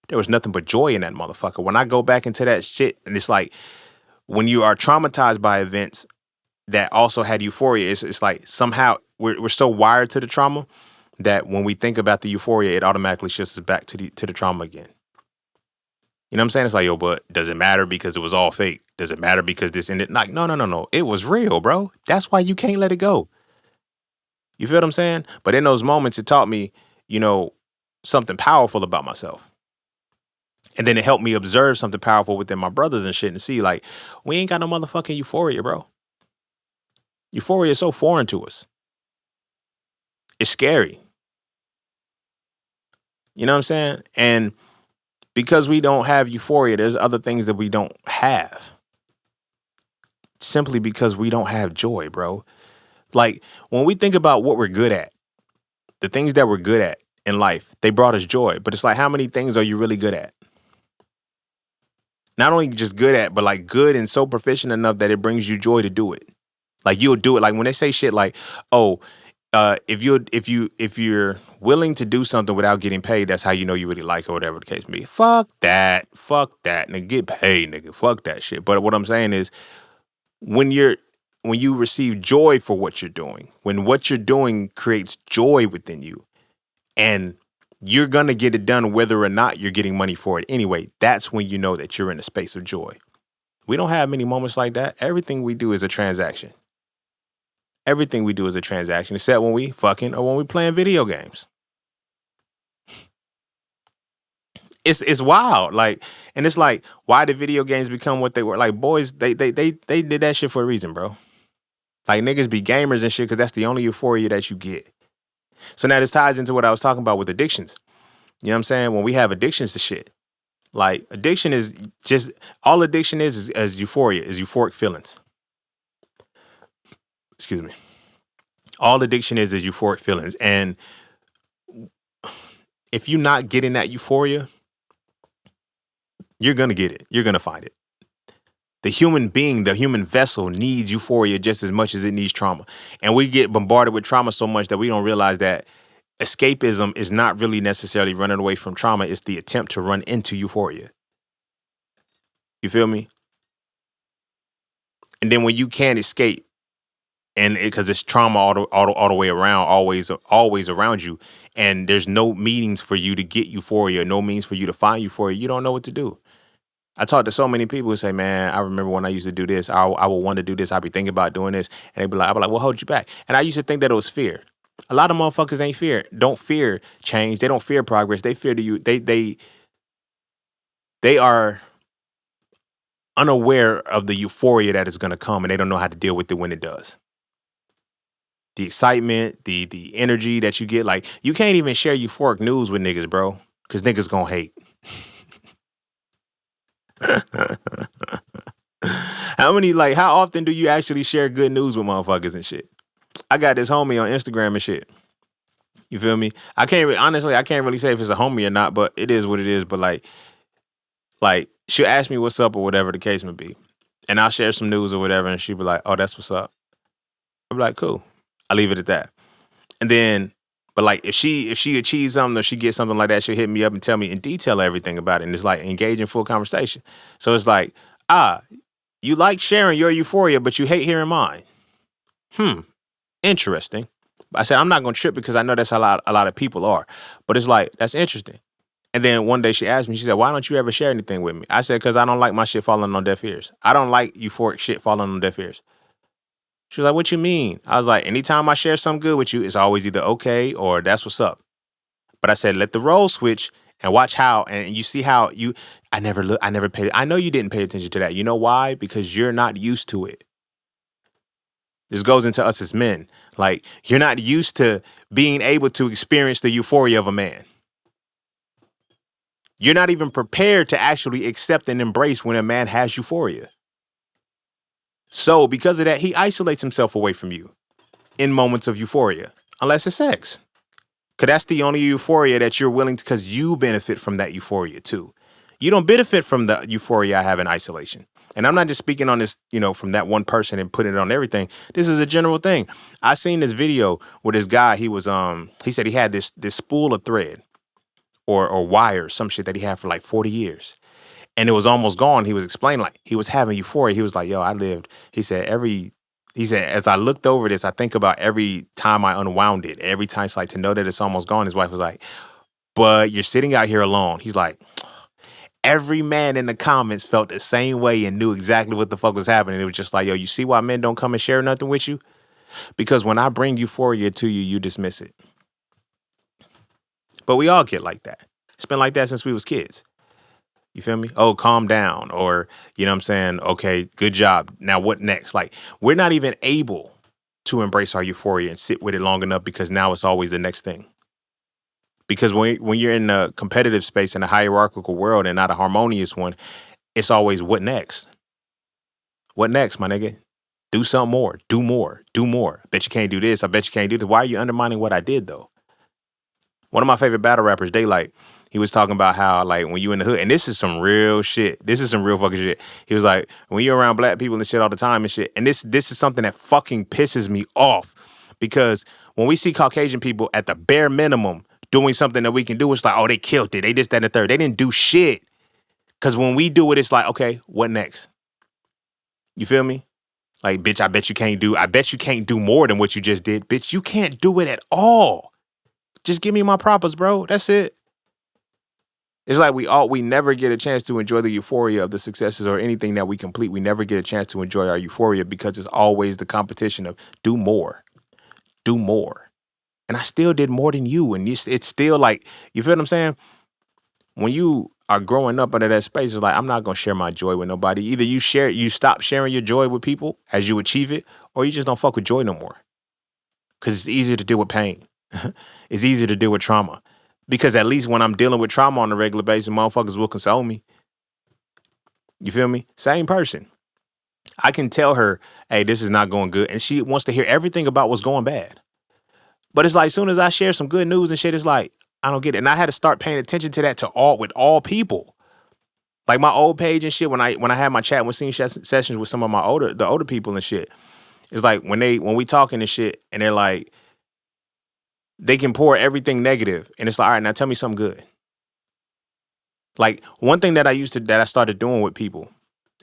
There was nothing but joy in that motherfucker. When I go back into that shit, and it's like when you are traumatized by events that also had euphoria, it's like somehow we're so wired to the trauma that when we think about the euphoria, it automatically shifts us back to the trauma again. You know what I'm saying? It's like, yo, but does it matter because it was all fake? Does it matter because this ended? Like, no. It was real, bro. That's why you can't let it go. You feel what I'm saying? But in those moments, it taught me, you know, something powerful about myself. And then it helped me observe something powerful within my brothers and shit and see, like, we ain't got no motherfucking euphoria, bro. Euphoria is so foreign to us. It's scary. You know what I'm saying? And because we don't have euphoria, there's other things that we don't have. Simply because we don't have joy, bro. Like, when we think about what we're good at, the things that we're good at in life, they brought us joy. But it's like, how many things are you really good at? Not only just good at, but like good and so proficient enough that it brings you joy to do it. Like you'll do it. Like when they say shit like, oh, if you're willing to do something without getting paid, that's how you know you really like it or whatever the case may be. Fuck that. Nigga, get paid, nigga. Fuck that shit. But what I'm saying is when you receive joy for what you're doing, when what you're doing creates joy within you, and you're gonna get it done whether or not you're getting money for it anyway, that's when you know that you're in a space of joy. We don't have many moments like that. Everything we do is a transaction. Everything we do is a transaction, except when we fucking or when we playing video games. It's wild. Like, and it's like, why did video games become what they were? Like, boys, they did that shit for a reason, bro. Like, niggas be gamers and shit because that's the only euphoria that you get. So now this ties into what I was talking about with addictions. You know what I'm saying? When we have addictions to shit. Like, addiction is just, all addiction is euphoria, is euphoric feelings. Excuse me. All addiction is euphoric feelings. And if you're not getting that euphoria, you're going to get it. You're going to find it. The human being, the human vessel needs euphoria just as much as it needs trauma. And we get bombarded with trauma so much that we don't realize that escapism is not really necessarily running away from trauma. It's the attempt to run into euphoria. You feel me? And then when you can't escape, and because it's trauma all the way around, always around you, and there's no means for you to get euphoria, no means for you to find euphoria, you don't know what to do. I talk to so many people who say, man, I remember when I used to do this, I would want to do this, I'd be thinking about doing this, and I'd be like, what hold you back? And I used to think that it was fear. A lot of motherfuckers don't fear change, they don't fear progress, they fear they are unaware of the euphoria that is going to come, and they don't know how to deal with it when it does. The excitement, the energy that you get, like, you can't even share euphoric news with niggas, bro, because niggas gonna hate. How often do you actually share good news with motherfuckers and shit? I got this homie on Instagram and shit. You feel me? I can't really say if it's a homie or not, but it is what it is. But like she'll ask me what's up or whatever the case may be, and I'll share some news or whatever, and she'll be like, "Oh, that's what's up." I'll be like, "Cool." I leave it at that. And then, but like if she achieves something or she gets something like that, she'll hit me up and tell me in detail everything about it. And it's like engage in full conversation. So it's like, you like sharing your euphoria, but you hate hearing mine. Interesting. I said, I'm not gonna trip because I know that's a lot of people are. But it's like, that's interesting. And then one day she asked me, she said, why don't you ever share anything with me? I said, because I don't like my shit falling on deaf ears. I don't like euphoric shit falling on deaf ears. She was like, what you mean? I was like, anytime I share something good with you, it's always either okay or that's what's up. But I said, let the role switch and watch how, and you see how I never paid, I know you didn't pay attention to that. You know why? Because you're not used to it. This goes into us as men. Like, you're not used to being able to experience the euphoria of a man. You're not even prepared to actually accept and embrace when a man has euphoria. So because of that, he isolates himself away from you in moments of euphoria, unless it's sex. Because that's the only euphoria that you're willing to, because you benefit from that euphoria too. You don't benefit from the euphoria I have in isolation. And I'm not just speaking on this, from that one person and putting it on everything. This is a general thing. I seen this video where this guy, he said he had this spool of thread or wire, some shit that he had for like 40 years. And it was almost gone. He was explaining like he was having euphoria. He was like, yo, he said, as I looked over this, I think about every time I unwound it, every time it's like to know that it's almost gone. His wife was like, but you're sitting out here alone. He's like, every man in the comments felt the same way and knew exactly what the fuck was happening. It was just like, yo, you see why men don't come and share nothing with you? Because when I bring euphoria to you, you dismiss it. But we all get like that. It's been like that since we was kids. You feel me? Oh, calm down. Or, you know what I'm saying? Okay, good job. Now what next? Like, we're not even able to embrace our euphoria and sit with it long enough because now it's always the next thing. Because when you're in a competitive space in a hierarchical world and not a harmonious one, it's always what next? What next, my nigga? Do something more. Do more. Do more. Bet you can't do this. I bet you can't do this. Why are you undermining what I did, though? One of my favorite battle rappers, Daylight, he was talking about how, like, when you in the hood, and this is some real shit. This is some real fucking shit. He was like, when you're around black people and shit all the time and shit, and this is something that fucking pisses me off. Because when we see Caucasian people at the bare minimum doing something that we can do, it's like, oh, they killed it. They this, that, and the third. They didn't do shit. Because when we do it, it's like, okay, what next? You feel me? Like, bitch, I bet you can't do more than what you just did. Bitch, you can't do it at all. Just give me my propers, bro. That's it. It's like we never get a chance to enjoy the euphoria of the successes or anything that we complete. We never get a chance to enjoy our euphoria because it's always the competition of do more. Do more. And I still did more than you. And it's still like, you feel what I'm saying? When you are growing up under that space, it's like, I'm not going to share my joy with nobody. Either you stop sharing your joy with people as you achieve it, or you just don't fuck with joy no more. Because it's easier to deal with pain. It's easier to deal with trauma. Because at least when I'm dealing with trauma on a regular basis, motherfuckers will console me. You feel me? Same person. I can tell her, hey, this is not going good. And she wants to hear everything about what's going bad. But it's like, as soon as I share some good news and shit, it's like, I don't get it. And I had to start paying attention to that with all people. Like my old page and shit, when I had my chat with scene sessions with some of the older people and shit, it's like when we talking and shit, and they're like, they can pour everything negative, and it's like, all right, now tell me something good. Like one thing that I started doing with people,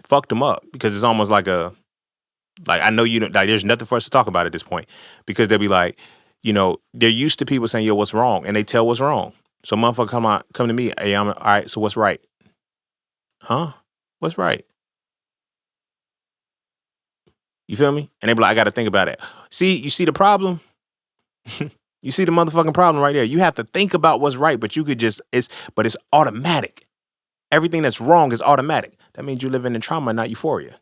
fucked them up because it's almost like I know you don't, like there's nothing for us to talk about at this point because they'll be like, they're used to people saying, yo, what's wrong? And they tell what's wrong. So motherfucker come to me, hey, all right, so what's right? Huh? What's right? You feel me? And they be like, I got to think about it. See, you see the problem? You see the motherfucking problem right there. You have to think about what's right, but you could it's automatic. Everything that's wrong is automatic. That means you're living in trauma, not euphoria.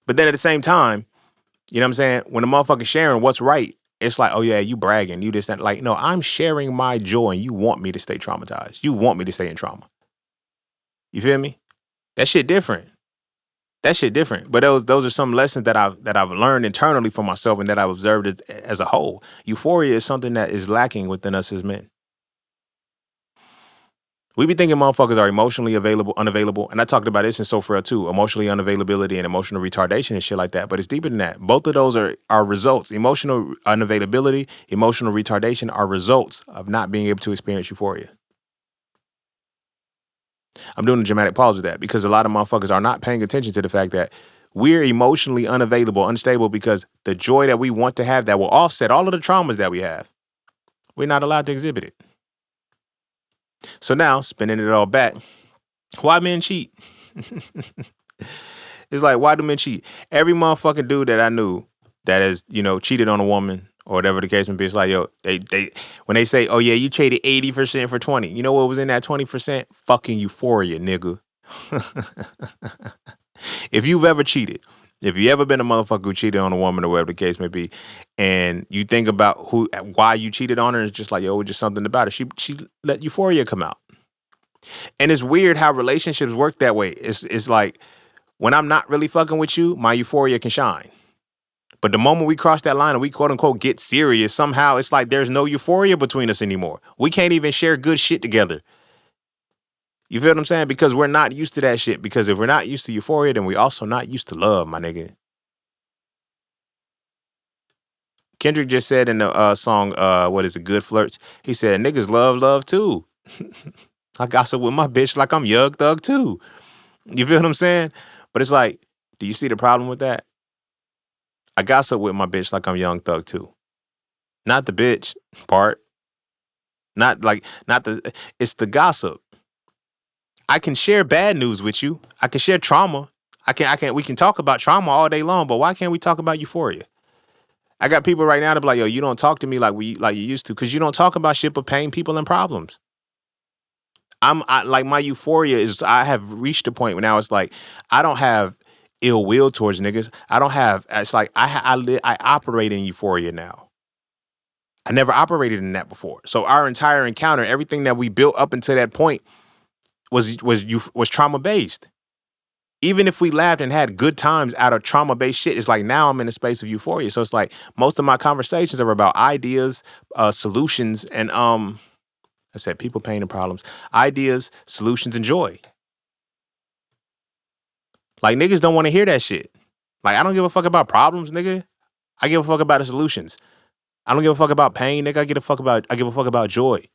But then at the same time, you know what I'm saying? When the motherfucker's sharing what's right, it's like, oh yeah, you bragging, you this, that. Like, no, I'm sharing my joy and you want me to stay traumatized. You want me to stay in trauma. You feel me? That shit different. But those are some lessons that I've learned internally for myself and that I've observed as a whole. Euphoria is something that is lacking within us as men. We be thinking motherfuckers are emotionally unavailable, and I talked about this in So Frail too, emotionally unavailability and emotional retardation and shit like that, but it's deeper than that. Both of those are results. Emotional unavailability, emotional retardation are results of not being able to experience euphoria. I'm doing a dramatic pause with that because a lot of motherfuckers are not paying attention to the fact that we're emotionally unavailable, unstable because the joy that we want to have that will offset all of the traumas that we have, we're not allowed to exhibit it. So now, spinning it all back, why men cheat? It's like, why do men cheat? Every motherfucking dude that I knew that has, cheated on a woman or whatever the case may be, it's like, yo, they when they say, oh yeah, you traded 80% for 20. You know what was in that 20%? Fucking euphoria, nigga. If you've ever cheated, if you ever been a motherfucker who cheated on a woman or whatever the case may be, and you think about why you cheated on her, it's just like, yo, it was just something about it. She let euphoria come out. And it's weird how relationships work that way. It's like, when I'm not really fucking with you, my euphoria can shine. But the moment we cross that line and we quote unquote get serious, somehow it's like there's no euphoria between us anymore. We can't even share good shit together. You feel what I'm saying? Because we're not used to that shit. Because if we're not used to euphoria, then we also not used to love, my nigga. Kendrick just said in the song, what is it, Good Flirts? He said, niggas love love too. I gossip with my bitch like I'm Young Thug too. You feel what I'm saying? But it's like, do you see the problem with that? I gossip with my bitch like I'm Young Thug too. Not the bitch part. Not the, it's the gossip. I can share bad news with you. I can share trauma. We can talk about trauma all day long, but why can't we talk about euphoria? I got people right now that be like, yo, you don't talk to me like you used to, because you don't talk about shit but pain, people, and problems. Like my euphoria is, I have reached a point where now it's like I don't have ill will towards niggas. I don't have. It's like I operate in euphoria now. I never operated in that before. So our entire encounter, everything that we built up until that point, was trauma based. Even if we laughed and had good times out of trauma based shit, it's like now I'm in a space of euphoria. So it's like most of my conversations are about ideas, solutions, and I said people, pain, and problems, ideas, solutions, and joy. Like niggas don't want to hear that shit. Like I don't give a fuck about problems, nigga. I give a fuck about the solutions. I don't give a fuck about pain, nigga. I give a fuck about joy.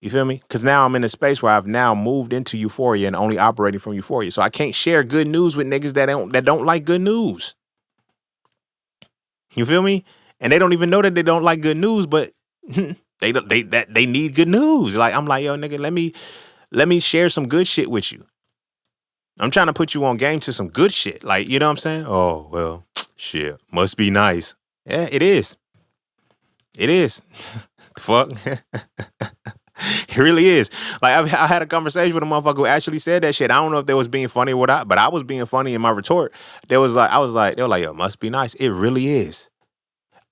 You feel me? Because now I'm in a space where I've now moved into euphoria and only operating from euphoria. So I can't share good news with niggas that don't like good news. You feel me? And they don't even know that they don't like good news, but they need good news. Like I'm like, yo, nigga, let me share some good shit with you. I'm trying to put you on game to some good shit. Like, you know what I'm saying? Oh, well, shit. Must be nice. Yeah, it is. It is. The fuck? It really is. Like I had a conversation with a motherfucker who actually said that shit. I don't know if they was being funny or what, but I was being funny in my retort. They were like, yo, must be nice. It really is.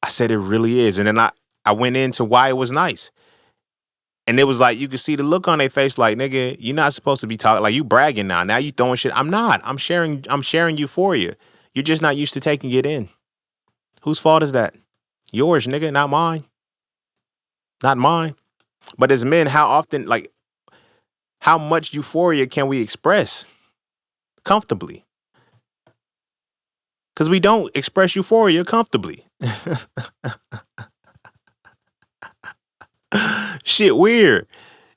I said it really is. And then I went into why it was nice. And it was like, you could see the look on their face like, nigga, you're not supposed to be talking, like you bragging now. Now you throwing shit. I'm not. I'm sharing euphoria. You're just not used to taking it in. Whose fault is that? Yours, nigga, not mine. Not mine. But as men, how often, like, how much euphoria can we express comfortably? Because we don't express euphoria comfortably. Shit weird.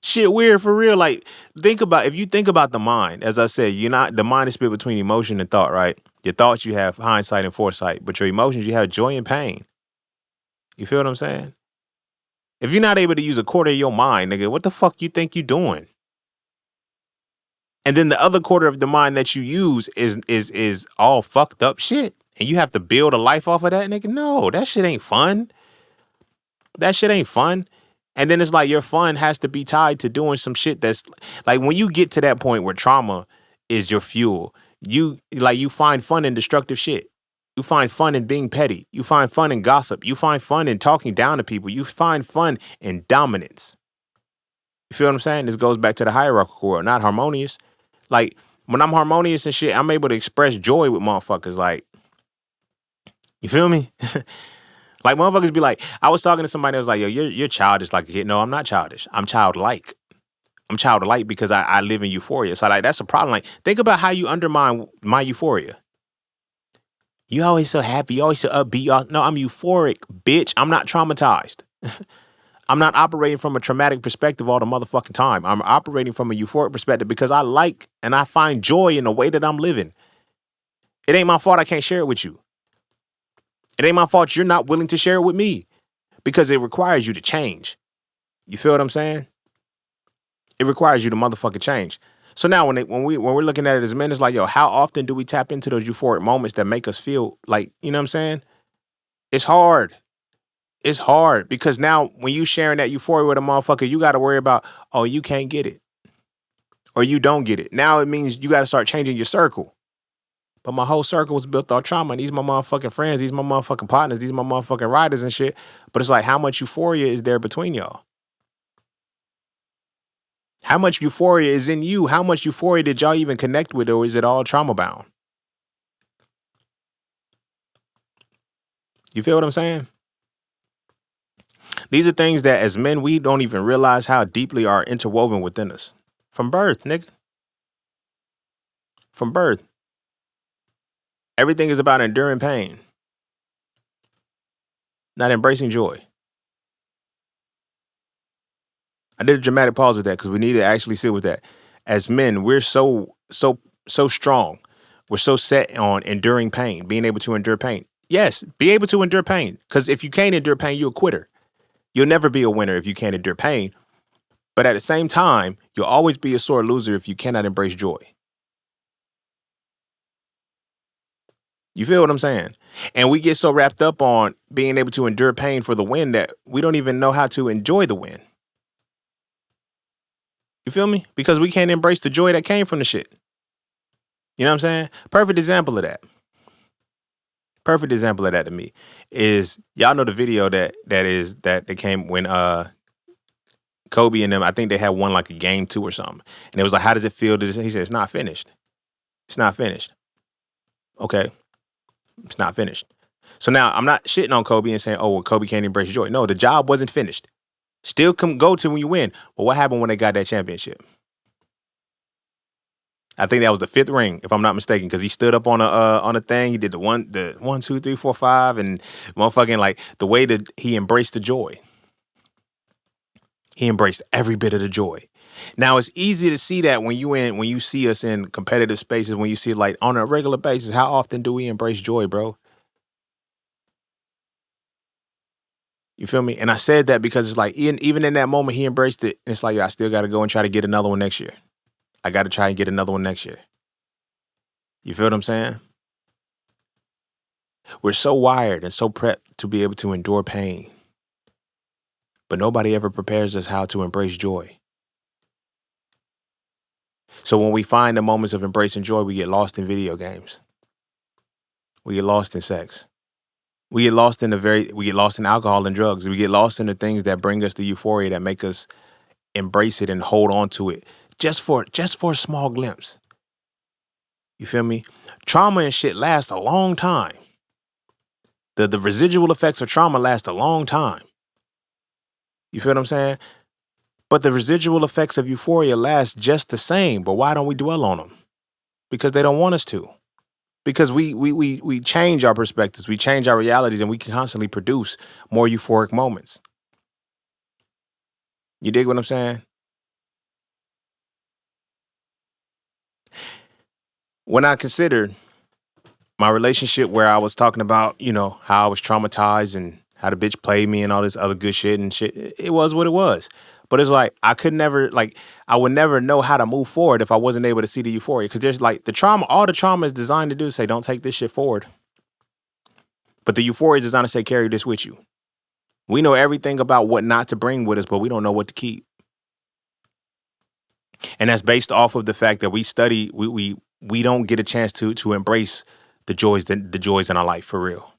Shit weird for real. Like, if you think about the mind, as I said, the mind is split between emotion and thought, right? Your thoughts, you have hindsight and foresight, but your emotions, you have joy and pain. You feel what I'm saying? If you're not able to use a quarter of your mind, nigga, what the fuck you think you doing? And then the other quarter of the mind that you use is all fucked up shit. And you have to build a life off of that, nigga. No, that shit ain't fun. That shit ain't fun. And then it's like your fun has to be tied to doing some shit that's like when you get to that point where trauma is your fuel, you find fun in destructive shit. You find fun in being petty. You find fun in gossip. You find fun in talking down to people. You find fun in dominance. You feel what I'm saying? This goes back to the hierarchical world, not harmonious. Like when I'm harmonious and shit, I'm able to express joy with motherfuckers. Like, you feel me? Like motherfuckers be like, I was talking to somebody that was like, yo, you're childish like a kid. No, I'm not childish. I'm childlike. I'm childlike because I live in euphoria. So like that's a problem. Like, think about how you undermine my euphoria. You always so happy. You always so upbeat. No, I'm euphoric, bitch. I'm not traumatized. I'm not operating from a traumatic perspective all the motherfucking time. I'm operating from a euphoric perspective because I like and I find joy in the way that I'm living. It ain't my fault I can't share it with you. It ain't my fault you're not willing to share it with me because it requires you to change. You feel what I'm saying? It requires you to motherfucking change. So now when we're looking at it as men, it's like, yo, how often do we tap into those euphoric moments that make us feel like, you know what I'm saying? It's hard. It's hard because now when you sharing that euphoria with a motherfucker, you got to worry about, oh, you can't get it or you don't get it. Now it means you got to start changing your circle. But my whole circle was built off trauma. And these my motherfucking friends. These my motherfucking partners. These my motherfucking riders and shit. But it's like, how much euphoria is there between y'all? How much euphoria is in you? How much euphoria did y'all even connect with, or is it all trauma bound? You feel what I'm saying? These are things that as men, we don't even realize how deeply are interwoven within us. From birth, nigga. From birth. Everything is about enduring pain, not embracing joy. I did a dramatic pause with that because we need to actually sit with that. As men, we're so strong. We're so set on enduring pain, being able to endure pain. Yes, be able to endure pain. Because if you can't endure pain, you're a quitter. You'll never be a winner if you can't endure pain. But at the same time, you'll always be a sore loser if you cannot embrace joy. You feel what I'm saying? And we get so wrapped up on being able to endure pain for the win that we don't even know how to enjoy the win. You feel me? Because we can't embrace the joy that came from the shit. You know what I'm saying? Perfect example of that. Perfect example of that to me is y'all know the video that came when Kobe and them, I think they had won like a game 2 or something. And it was like, how does it feel? He said, it's not finished. It's not finished. Okay. It's not finished. So now I'm not shitting on Kobe and saying, oh, well, Kobe can't embrace joy. No, the job wasn't finished. Still go to when you win. But what happened when they got that championship? I think that was the 5th ring, if I'm not mistaken, because he stood up on a thing. He did the 1, 2, 3, 4, 5, and motherfucking like the way that he embraced the joy. He embraced every bit of the joy. Now it's easy to see that when you see us in competitive spaces, when you see like on a regular basis. How often do we embrace joy, bro? You feel me? And I said that because it's like even in that moment he embraced it. And it's like, I still got to go and try to get another one next year. I got to try and get another one next year. You feel what I'm saying? We're so wired and so prepped to be able to endure pain. But nobody ever prepares us how to embrace joy. So when we find the moments of embracing joy, we get lost in video games. We get lost in sex. We get lost in alcohol and drugs. We get lost in the things that bring us the euphoria that make us embrace it and hold on to it just for a small glimpse. You feel me? Trauma and shit lasts a long time. The residual effects of trauma last a long time. You feel what I'm saying? But the residual effects of euphoria last just the same. But why don't we dwell on them? Because they don't want us to. Because we change our perspectives, we change our realities, and we can constantly produce more euphoric moments. You dig what I'm saying? When I considered my relationship where I was talking about, how I was traumatized and how the bitch played me and all this other good shit and shit, it was what it was. But it's like, I would never know how to move forward if I wasn't able to see the euphoria. Because there's like all the trauma is designed to do is say, don't take this shit forward. But the euphoria is designed to say, carry this with you. We know everything about what not to bring with us, but we don't know what to keep. And that's based off of the fact that we study, we don't get a chance to embrace the joys in our life for real.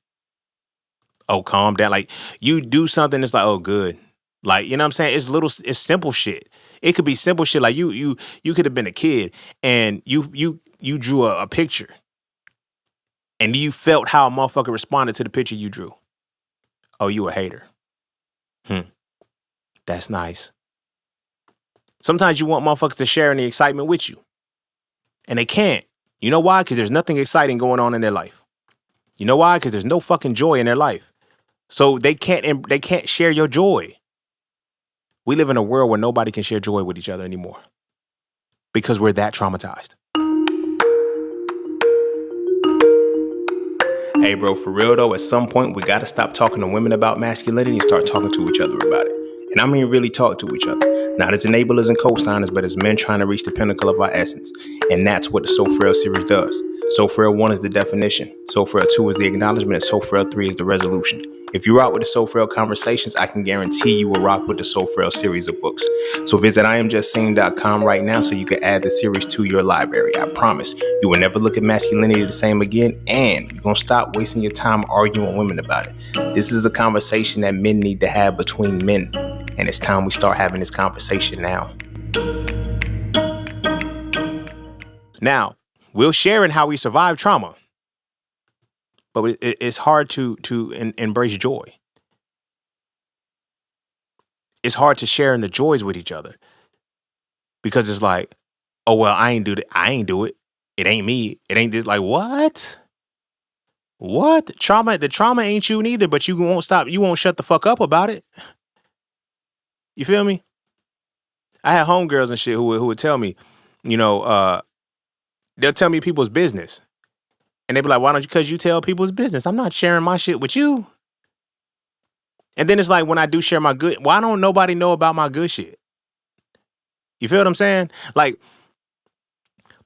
Oh, calm down. Like you do something, it's like, oh, good. Like, you know what I'm saying? It's simple shit. It could be simple shit. Like you could have been a kid and you drew a picture and you felt how a motherfucker responded to the picture you drew. Oh, you a hater. That's nice. Sometimes you want motherfuckers to share in the excitement with you. And they can't. You know why? Because there's nothing exciting going on in their life. You know why? Because there's no fucking joy in their life. So they can't share your joy. We live in a world where nobody can share joy with each other anymore. Because we're that traumatized. Hey bro, for real though, at some point we gotta stop talking to women about masculinity and start talking to each other about it. And I mean really talk to each other. Not as enablers and co-signers, but as men trying to reach the pinnacle of our essence. And that's what the So Frail series does. So Frail 1 is the definition. So Frail 2 is the acknowledgement. And So Frail 3 is the resolution. If you rock with the So Frail conversations, I can guarantee you will rock with the So Frail series of books. So visit IamJustSeeing.com right now so you can add the series to your library. I promise you will never look at masculinity the same again, and you're going to stop wasting your time arguing with women about it. This is a conversation that men need to have between men, and it's time we start having this conversation now. Now, we'll share in how we survive trauma. But it's hard to embrace joy. It's hard to share in the joys with each other. because it's like, oh well, I ain't do that. I ain't do it. It ain't me. It ain't this. Like what? What trauma? The trauma ain't you neither. But you won't stop. You won't shut the fuck up about it. You feel me? I had homegirls and shit who would tell me, you know, they'll tell me people's business, and they be like, why don't you? Because you tell people's business. I'm not sharing my shit with you. And then it's like when I do share my good, why don't nobody know about my good shit? You feel what I'm saying? Like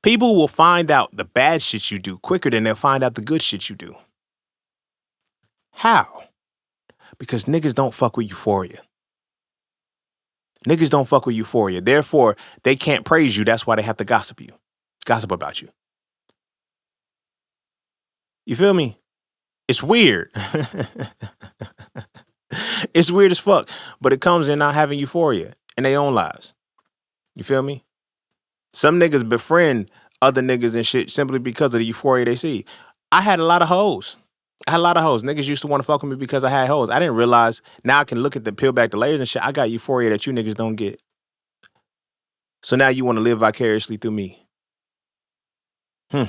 people will find out the bad shit you do quicker than they'll find out the good shit you do. How? Because niggas don't fuck with Euphoria. Niggas don't fuck with Euphoria. Therefore, they can't praise you. That's why they have to gossip about you. You feel me? It's weird. It's weird as fuck. But it comes in not having Euphoria in their own lives. You feel me? Some niggas befriend other niggas and shit simply because of the Euphoria they see. I had a lot of hoes. Niggas used to want to fuck with me because I had hoes. I didn't realize. Now I can look at the peel back the layers and shit. I got Euphoria that you niggas don't get. So now you want to live vicariously through me. Hmm.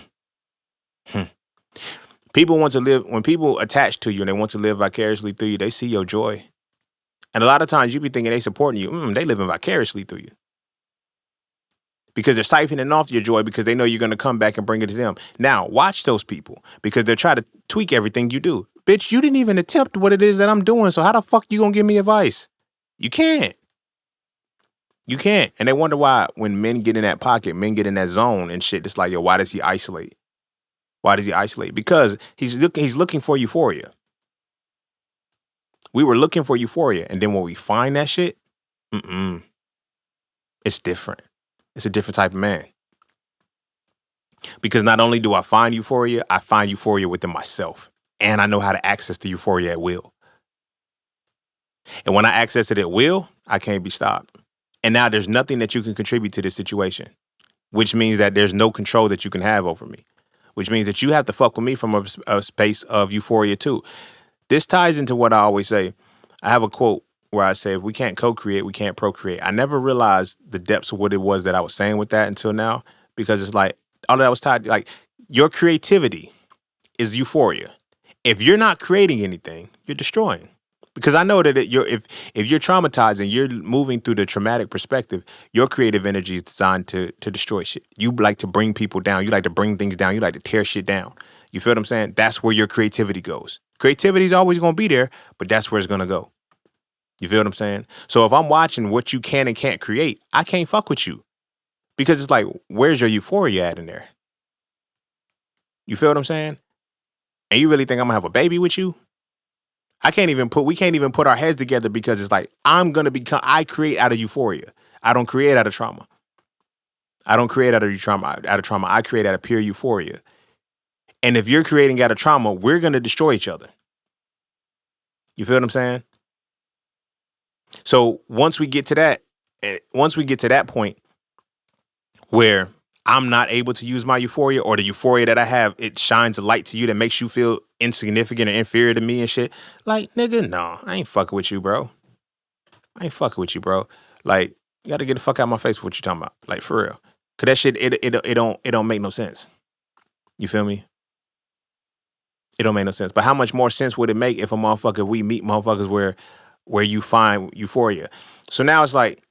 People want to live, when people attach to you and they want to live vicariously through you, they see your joy. And a lot of times you be thinking they supporting you. They living vicariously through you. Because they're siphoning off your joy because they know you're going to come back and bring it to them. Now, watch those people because they're trying to tweak everything you do. Bitch, you didn't even attempt what it is that I'm doing, so how the fuck you going to give me advice? You can't. You can't. And they wonder why when men get in that pocket, men get in that zone and shit, it's like, yo, why does he isolate? Why does he isolate? Because he's looking for Euphoria. We were looking for Euphoria, and then when we find that shit, it's different. It's a different type of man. Because not only do I find Euphoria within myself. And I know how to access the Euphoria at will. And when I access it at will, I can't be stopped. And now there's nothing that you can contribute to this situation. Which means that there's no control that you can have over me. Which means that you have to fuck with me from a space of Euphoria too. This ties into what I always say. I have a quote where I say, if we can't co-create, we can't procreate. I never realized the depths of what it was that I was saying with that until now. Because it's like, all that was tied, like, your creativity is Euphoria. If you're not creating anything, you're destroying. Because I know that if you're traumatized and you're moving through the traumatic perspective, your creative energy is designed to destroy shit. You like to bring people down. You like to bring things down. You like to tear shit down. You feel what I'm saying? That's where your creativity goes. Creativity is always going to be there, but that's where it's going to go. You feel what I'm saying? So if I'm watching what you can and can't create, I can't fuck with you. Because it's like, where's your Euphoria at in there? You feel what I'm saying? And you really think I'm going to have a baby with you? We can't even put our heads together because it's like, I create out of Euphoria. I don't create out of trauma. I create out of pure Euphoria. And if you're creating out of trauma, we're going to destroy each other. You feel what I'm saying? So once we get to that point where I'm not able to use my Euphoria, or the Euphoria that I have, it shines a light to you that makes you feel insignificant or inferior to me and shit. Like, nigga, no, I ain't fucking with you, bro. Like, you gotta get the fuck out of my face with what you talking about. Like, for real. Cause that shit, it don't make no sense. You feel me? It don't make no sense. But how much more sense would it make if we meet motherfuckers where you find Euphoria? So now it's like,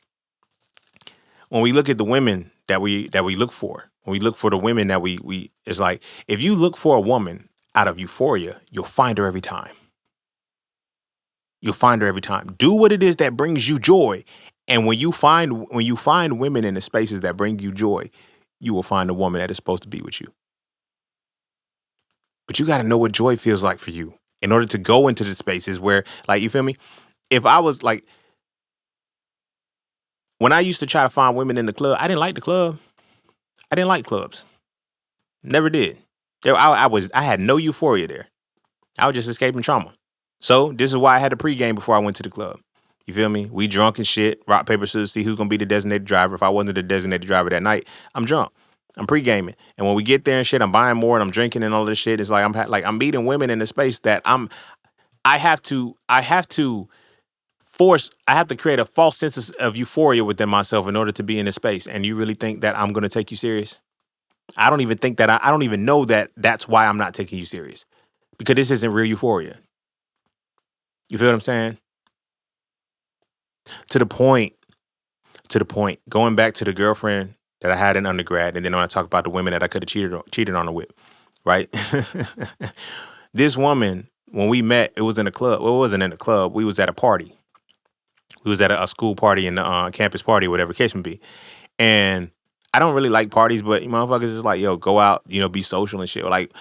when we look at the women that we look for, when we look for the women that we it's like, if you look for a woman out of Euphoria, you'll find her every time. Do what it is that brings you joy. And when you find women in the spaces that bring you joy, you will find a woman that is supposed to be with you. But you got to know what joy feels like for you in order to go into the spaces where, like, you feel me? If I was like, when I used to try to find women in the club, I didn't like the club. I didn't like clubs. Never did. I had no Euphoria there. I was just escaping trauma. So this is why I had a pregame before I went to the club. You feel me? We drunk and shit. Rock, paper, scissors, see who's going to be the designated driver. If I wasn't the designated driver that night, I'm drunk. I'm pre-gaming. And when we get there and shit, I'm buying more and I'm drinking and all this shit. It's like I'm meeting women in a space that I have to I have to create a false sense of euphoria within myself in order to be in this space. And you really think that I'm going to take you serious? I don't even think that I don't even know that that's why I'm not taking you serious, because this isn't real euphoria. You feel what I'm saying? To the point, going back to the girlfriend that I had in undergrad, and then when I talk about the women that I could have cheated on her with, right? This woman, when we met, it was in a club. Well, it wasn't in a club. We was at a party. We was at a school party in the campus party, whatever the case may be. And I don't really like parties, but you motherfuckers is like, yo, go out, be social and shit. Like,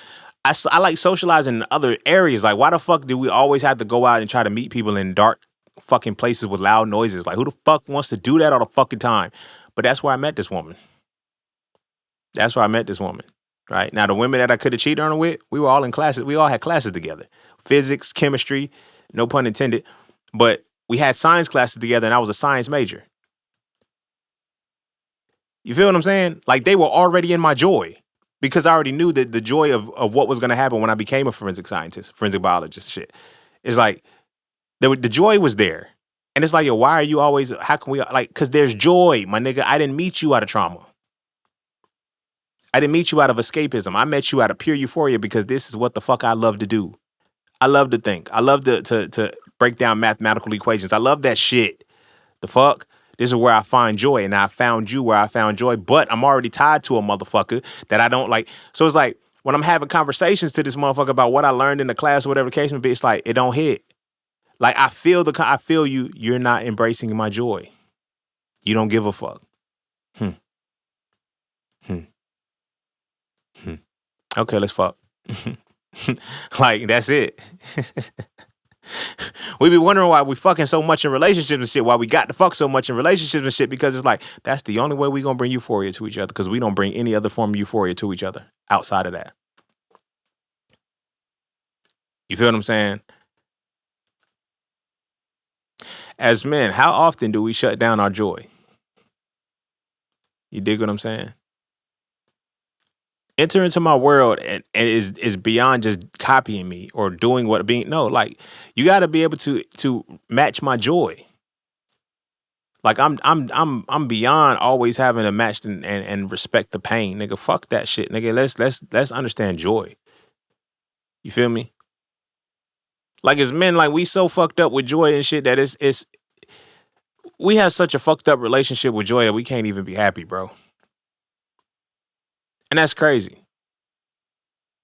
I like socializing in other areas. Like, why the fuck do we always have to go out and try to meet people in dark fucking places with loud noises? Like, who the fuck wants to do that all the fucking time? But that's where I met this woman. Right? Now, the women that I could have cheated on her with, we were all in classes. We all had classes together. Physics, chemistry, no pun intended. But we had science classes together, and I was a science major. You feel what I'm saying? Like, they were already in my joy, because I already knew that the joy of what was going to happen when I became a forensic scientist, forensic biologist shit. It's like, the joy was there. And it's like, yo, why are you always, how can we, like, because there's joy, my nigga. I didn't meet you out of trauma. I didn't meet you out of escapism. I met you out of pure euphoria, because this is what the fuck I love to do. I love to think. I love to break down mathematical equations. I love that shit. The fuck? This is where I find joy, and I found you where I found joy, but I'm already tied to a motherfucker that I don't like. So it's like, when I'm having conversations to this motherfucker about what I learned in the class or whatever the case may be, it's like, it don't hit. Like, I feel you're not embracing my joy. You don't give a fuck. Okay, let's fuck. Like, that's it. We be wondering why we fucking so much in relationships and shit, why we got to fuck so much in relationships and shit, because it's like, that's the only way we gonna bring euphoria to each other, because we don't bring any other form of euphoria to each other outside of that. You feel what I'm saying? As men, how often do we shut down our joy? You dig what I'm saying? Enter into my world and is beyond just copying me or doing what being. No, like, you got to be able to match my joy. Like, I'm beyond always having to match and respect the pain, nigga. Fuck that shit, nigga. Let's understand joy. You feel me? Like, as men, like, we so fucked up with joy and shit that it's we have such a fucked up relationship with joy that we can't even be happy, bro. And that's crazy.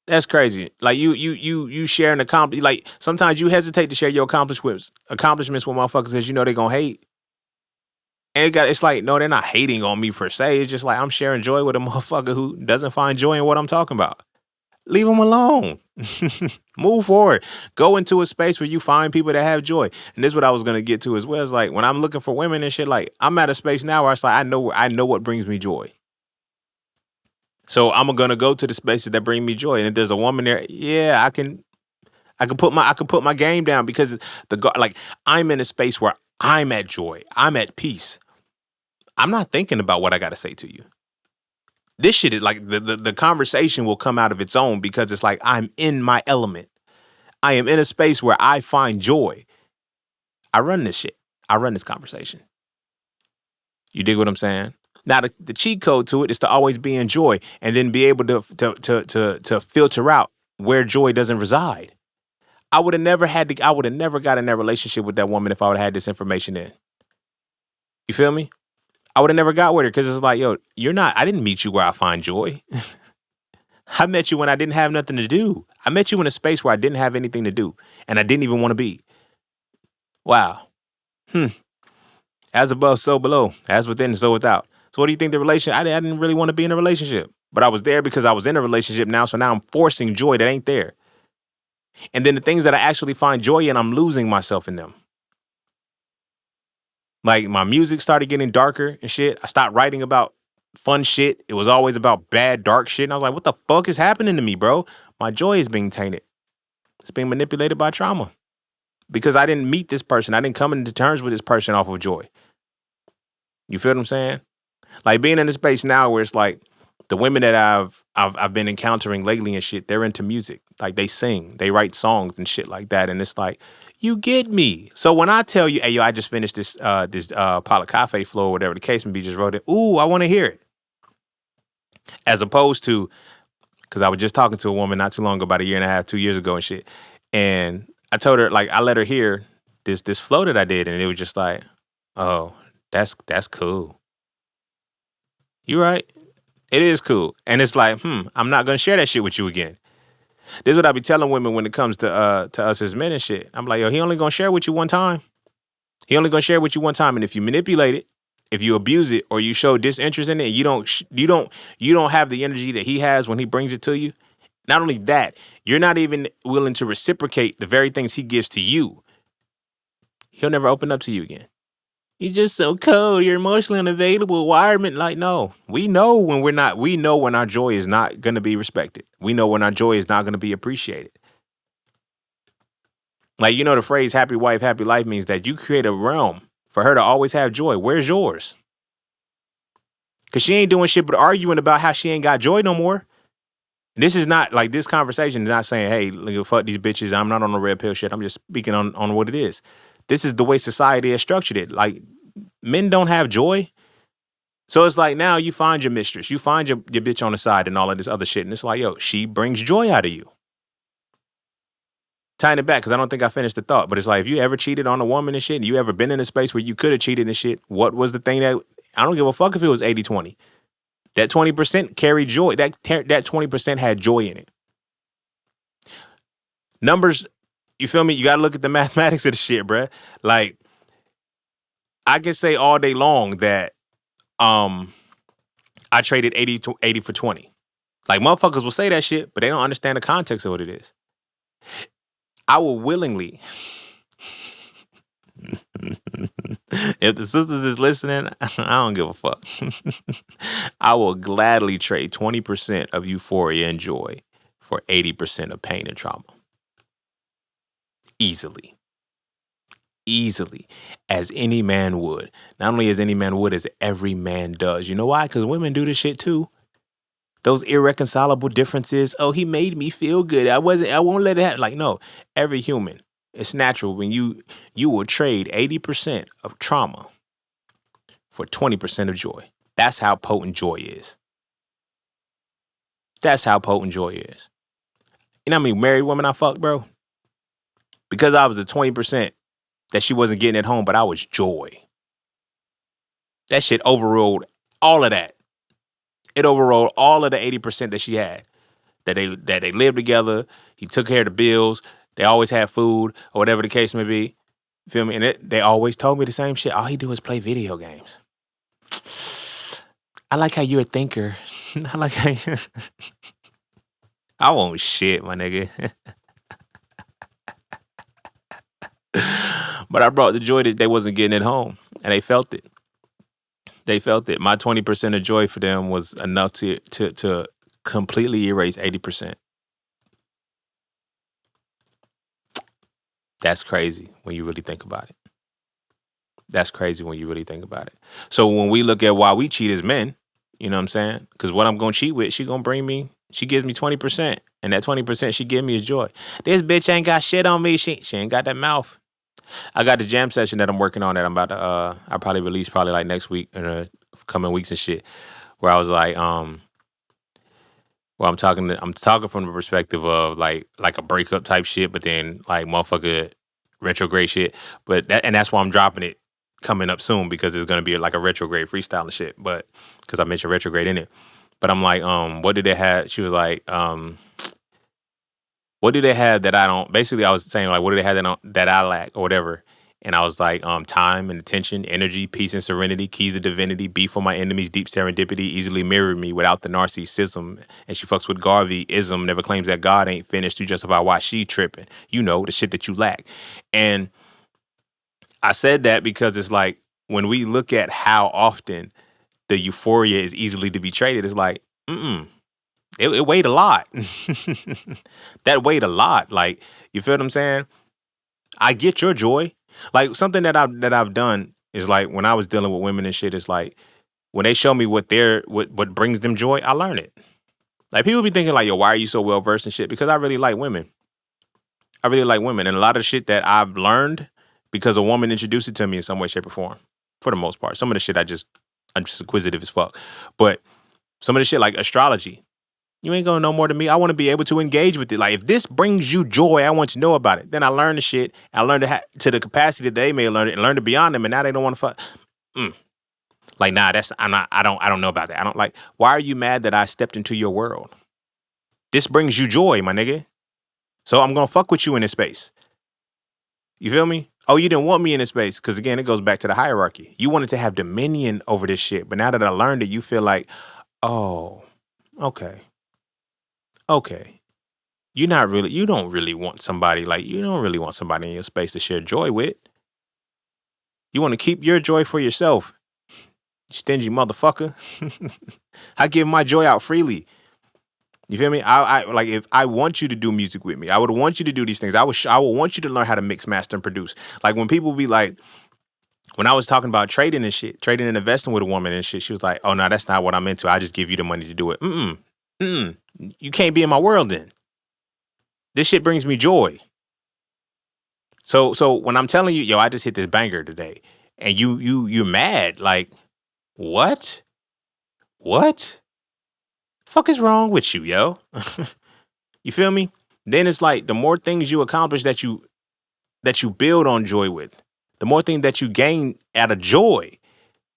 That's crazy. Like, you sharing accomplishments. Like, sometimes you hesitate to share your accomplishments with motherfuckers because you know they're gonna hate. And it's like, no, they're not hating on me per se. It's just like, I'm sharing joy with a motherfucker who doesn't find joy in what I'm talking about. Leave them alone. Move forward. Go into a space where you find people that have joy. And this is what I was gonna get to as well. It's like, when I'm looking for women and shit, like, I'm at a space now where it's like, I know what brings me joy. So I'm gonna go to the spaces that bring me joy. And if there's a woman there, yeah, I can put my game down, because I'm in a space where I'm at joy. I'm at peace. I'm not thinking about what I gotta say to you. This shit is like, the conversation will come out of its own, because it's like, I'm in my element. I am in a space where I find joy. I run this shit. I run this conversation. You dig what I'm saying? Now, the cheat code to it is to always be in joy, and then be able to filter out where joy doesn't reside. I would have never got in that relationship with that woman if I would have had this information in. You feel me? I would have never got with her, because it's like, yo, I didn't meet you where I find joy. I met you when I didn't have nothing to do. I met you in a space where I didn't have anything to do, and I didn't even want to be. Wow. As above, so below. As within, so without. So what do you think the relationship? I didn't really want to be in a relationship, but I was there because I was in a relationship now. So now I'm forcing joy that ain't there. And then the things that I actually find joy in, I'm losing myself in them. Like, my music started getting darker and shit. I stopped writing about fun shit. It was always about bad, dark shit. And I was like, what the fuck is happening to me, bro? My joy is being tainted. It's being manipulated by trauma. Because I didn't meet this person. I didn't come into terms with this person off of joy. You feel what I'm saying? Like, being in a space now where it's like, the women that I've been encountering lately and shit, they're into music. Like, they sing, they write songs and shit like that. And it's like, You get me. So when I tell you, hey yo, I just finished this Pilot Cafe flow or whatever the case may be, just wrote it. Ooh, I want to hear it. As opposed to, because I was just talking to a woman not too long ago, about a year and a half, 2 years ago and shit. And I told her, like, I let her hear this flow that I did, and it was just like, oh, that's cool. You right. It is cool. And it's like, I'm not gonna share that shit with you again. This is what I be telling women when it comes to us as men and shit. I'm like, yo, he only gonna share with you one time. He only gonna share with you one time, and if you manipulate it, if you abuse it, or you show disinterest in it, and you don't have the energy that he has when he brings it to you. Not only that, you're not even willing to reciprocate the very things he gives to you. He'll never open up to you again. You're just so cold. You're emotionally unavailable. Why are men like, no? We know when we're not. We know when our joy is not gonna be respected. We know when our joy is not gonna be appreciated. Like, the phrase happy wife, happy life means that you create a realm for her to always have joy. Where's yours? Because she ain't doing shit but arguing about how she ain't got joy no more. This is not, like, this conversation is not saying, hey, look, fuck these bitches. I'm not on the red pill shit. I'm just speaking on what it is. This is the way society has structured it. Like, men don't have joy. So it's like, now you find your mistress. You find your bitch on the side and all of this other shit. And it's like, yo, she brings joy out of you. Tying it back, because I don't think I finished the thought, but it's like, if you ever cheated on a woman and shit, and you ever been in a space where you could have cheated and shit, what was the thing that, I don't give a fuck if it was 80-20. That 20% carried joy. That 20% had joy in it. Numbers, you feel me? You got to look at the mathematics of the shit, bruh. Like, I can say all day long that I traded 80 for 20. Like, motherfuckers will say that shit, but they don't understand the context of what it is. I will willingly, if the sisters is listening, I don't give a fuck. I will gladly trade 20% of euphoria and joy for 80% of pain and trauma. Easily. As any man would. Not only as any man would, as every man does. You know why? Because women do this shit too. Those irreconcilable differences. Oh, he made me feel good. I won't let it happen. Like, no, every human, it's natural when you will trade 80% of trauma for 20% of joy. That's how potent joy is. That's how potent joy is. You know how many married women I fucked, bro? Because I was the 20% that she wasn't getting at home, but I was joy. That shit overruled all of that. It overrode all of the 80% that she had. That they lived together. He took care of the bills. They always had food or whatever the case may be. Feel me? And they always told me the same shit. All he do is play video games. I like how you're a thinker. I like how you... I won't shit, my nigga. But I brought the joy that they wasn't getting at home. And they felt it. My 20% of joy for them was enough to completely erase 80%. That's crazy when you really think about it. So when we look at why we cheat as men, you know what I'm saying? Because what I'm going to cheat with, she gives me 20%. And that 20% she give me is joy. This bitch ain't got shit on me. She ain't got that mouth. I got the jam session that I'm working on that I'm about to, I'll probably release like next week in the coming weeks and shit. Where I was like, I'm talking from the perspective of like a breakup type shit, but then like motherfucker retrograde shit. But that's why I'm dropping it coming up soon, because it's gonna be like a retrograde freestyle and shit. But because I mentioned retrograde in it. But I'm like, what did they have? She was like, what do they have that I don't? Basically, I was saying, like, what do they have that I lack or whatever? And I was like, time and attention, energy, peace and serenity, keys of divinity, beef for my enemies, deep serendipity, easily mirror me without the narcissism. And she fucks with Garvey-ism, never claims that God ain't finished to justify why she tripping. You know, the shit that you lack. And I said that because it's like, when we look at how often the euphoria is easily to be traded, it's like, It weighed a lot. That weighed a lot. Like, you feel what I'm saying? I get your joy. Like, something that I've done is like, when I was dealing with women and shit, it's like, when they show me what brings them joy, I learn it. Like, people be thinking like, yo, why are you so well versed and shit? Because I really like women. I really like women, and a lot of shit that I've learned because a woman introduced it to me in some way, shape, or form. For the most part, some of the shit I'm just inquisitive as fuck. But some of the shit like astrology, you ain't gonna know more than me. I want to be able to engage with it. Like if this brings you joy, I want to know about it. Then I learn the shit. I learned to the capacity that they may learn it and learn it beyond them, and now they don't want to fuck. Mm. Like nah, that's I'm not. I don't know about that. I don't like. Why are you mad that I stepped into your world? This brings you joy, my nigga. So I'm gonna fuck with you in this space. You feel me? Oh, you didn't want me in this space. Because again, it goes back to the hierarchy. You wanted to have dominion over this shit. But now that I learned it, you feel like, oh, okay. Okay. You don't really want somebody you don't really want somebody in your space to share joy with. You want to keep your joy for yourself. You stingy motherfucker. I give my joy out freely. You feel me? I like if I want you to do music with me, I would want you to do these things. I would want you to learn how to mix, master, and produce. Like when people be like, when I was talking about trading and shit, trading and investing with a woman and shit, she was like, "Oh no, that's not what I'm into. I just give you the money to do it." You can't be in my world then. This shit brings me joy. So when I'm telling you, yo, I just hit this banger today, and you're mad, like, what? What? Fuck is wrong with you, yo? You feel me? Then it's like the more things you accomplish that you build on joy with, the more things that you gain out of joy,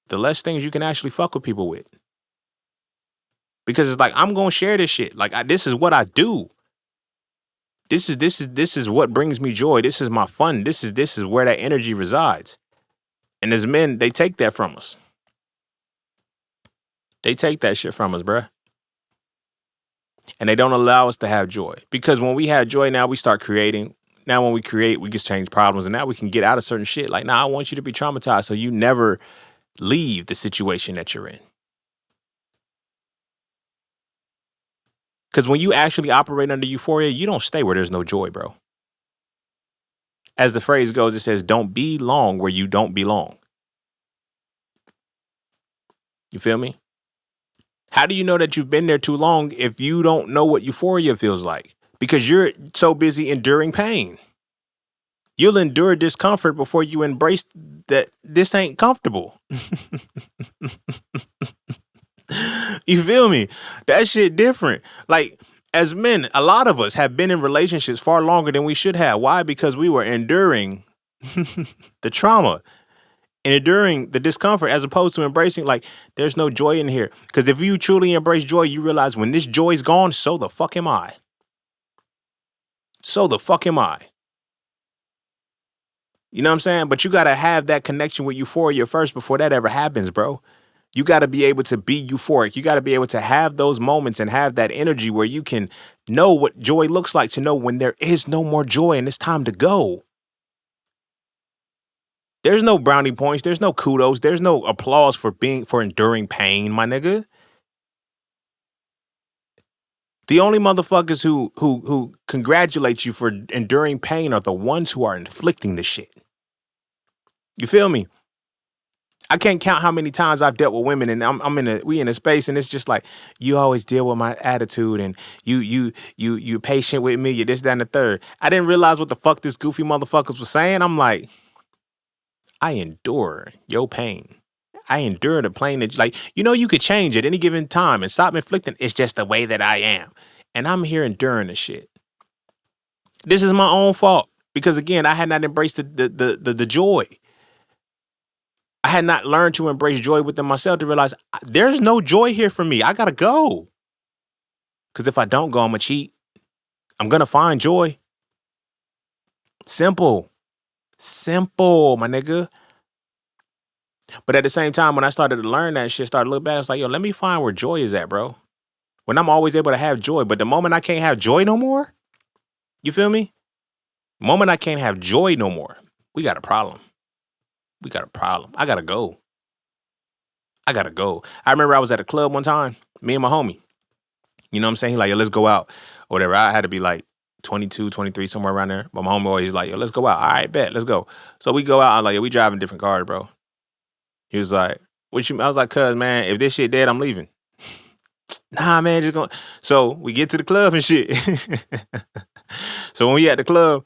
the less things you can actually fuck with people with. Because it's like I'm gonna share this shit. Like this is what I do. This is what brings me joy. This is my fun. This is where that energy resides. And as men, they take that from us. They take that shit from us, bruh. And they don't allow us to have joy. Because when we have joy, now we start creating. Now when we create, we just change problems. And now we can get out of certain shit. Like, nah, I want you to be traumatized so you never leave the situation that you're in. Because when you actually operate under euphoria, you don't stay where there's no joy, bro. As the phrase goes, it says, don't be long where you don't belong. You feel me? How do you know that you've been there too long if you don't know what euphoria feels like? Because you're so busy enduring pain. You'll endure discomfort before you embrace that this ain't comfortable. You feel me? That shit different. Like, as men, a lot of us have been in relationships far longer than we should have. Why? Because we were enduring the trauma and enduring the discomfort as opposed to embracing, like, there's no joy in here. Because if you truly embrace joy, you realize when this joy's gone, so the fuck am I. So the fuck am I. You know what I'm saying? But you got to have that connection with euphoria first before that ever happens, bro. You got to be able to be euphoric. You got to be able to have those moments and have that energy where you can know what joy looks like, to know when there is no more joy and it's time to go. There's no brownie points. There's no kudos. There's no applause for enduring pain, my nigga. The only motherfuckers who congratulate you for enduring pain are the ones who are inflicting the shit. You feel me? I can't count how many times I've dealt with women, and we in a space, and it's just like, you always deal with my attitude, and you patient with me, you this, that, and the third. I didn't realize what the fuck this goofy motherfuckers was saying. I'm like, I endure your pain. I endure the pain that, like, you could change at any given time and stop inflicting. It's just the way that I am, and I'm here enduring the shit. This is my own fault because again, I had not embraced the joy. I had not learned to embrace joy within myself to realize there's no joy here for me. I gotta go. Because if I don't go, I'm gonna cheat. I'm gonna find joy. Simple. Simple, my nigga. But at the same time, when I started to learn that shit, started to look back, it's like, yo, let me find where joy is at, bro. When I'm always able to have joy. But the moment I can't have joy no more, you feel me? The moment I can't have joy no more, we got a problem. We got a problem. I gotta go. I remember I was at a club one time, me and my homie. You know what I'm saying? He like, yo, let's go out. Or whatever. I had to be like 22, 23, somewhere around there. But my homie always like, yo, let's go out. All right, bet, let's go. So we go out. I'm like, yo, we driving different cars, bro. He was like, what you mean? I was like, cuz, man, if this shit dead, I'm leaving. Nah, man, just going. So we get to the club and shit. So when we at the club,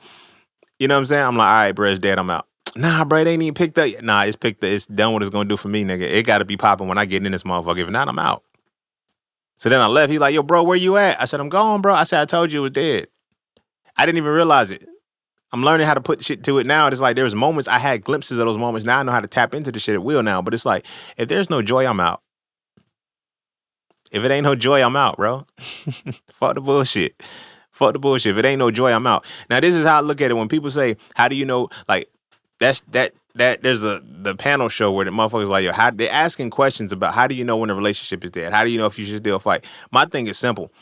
you know what I'm saying? I'm like, all right, bro, it's dead. I'm out. Nah, bro, it ain't even picked up yet. Nah, it's picked up. It's done what it's gonna do for me, nigga. It gotta be popping when I get in this motherfucker. If not, I'm out. So then I left. He like, yo, bro, where you at? I said, I'm gone, bro. I said, I told you it was dead. I didn't even realize it. I'm learning how to put shit to it now. It's like there's moments I had glimpses of those moments. Now I know how to tap into the shit at will now. But it's like if there's no joy, I'm out. If it ain't no joy, I'm out, bro. Fuck the bullshit. Fuck the bullshit. If it ain't no joy, I'm out. Now this is how I look at it. When people say, "How do you know?" Like that. There's the panel show where the motherfuckers like, yo, how they're asking questions about how do you know when a relationship is dead? How do you know if you should still fight? My thing is simple.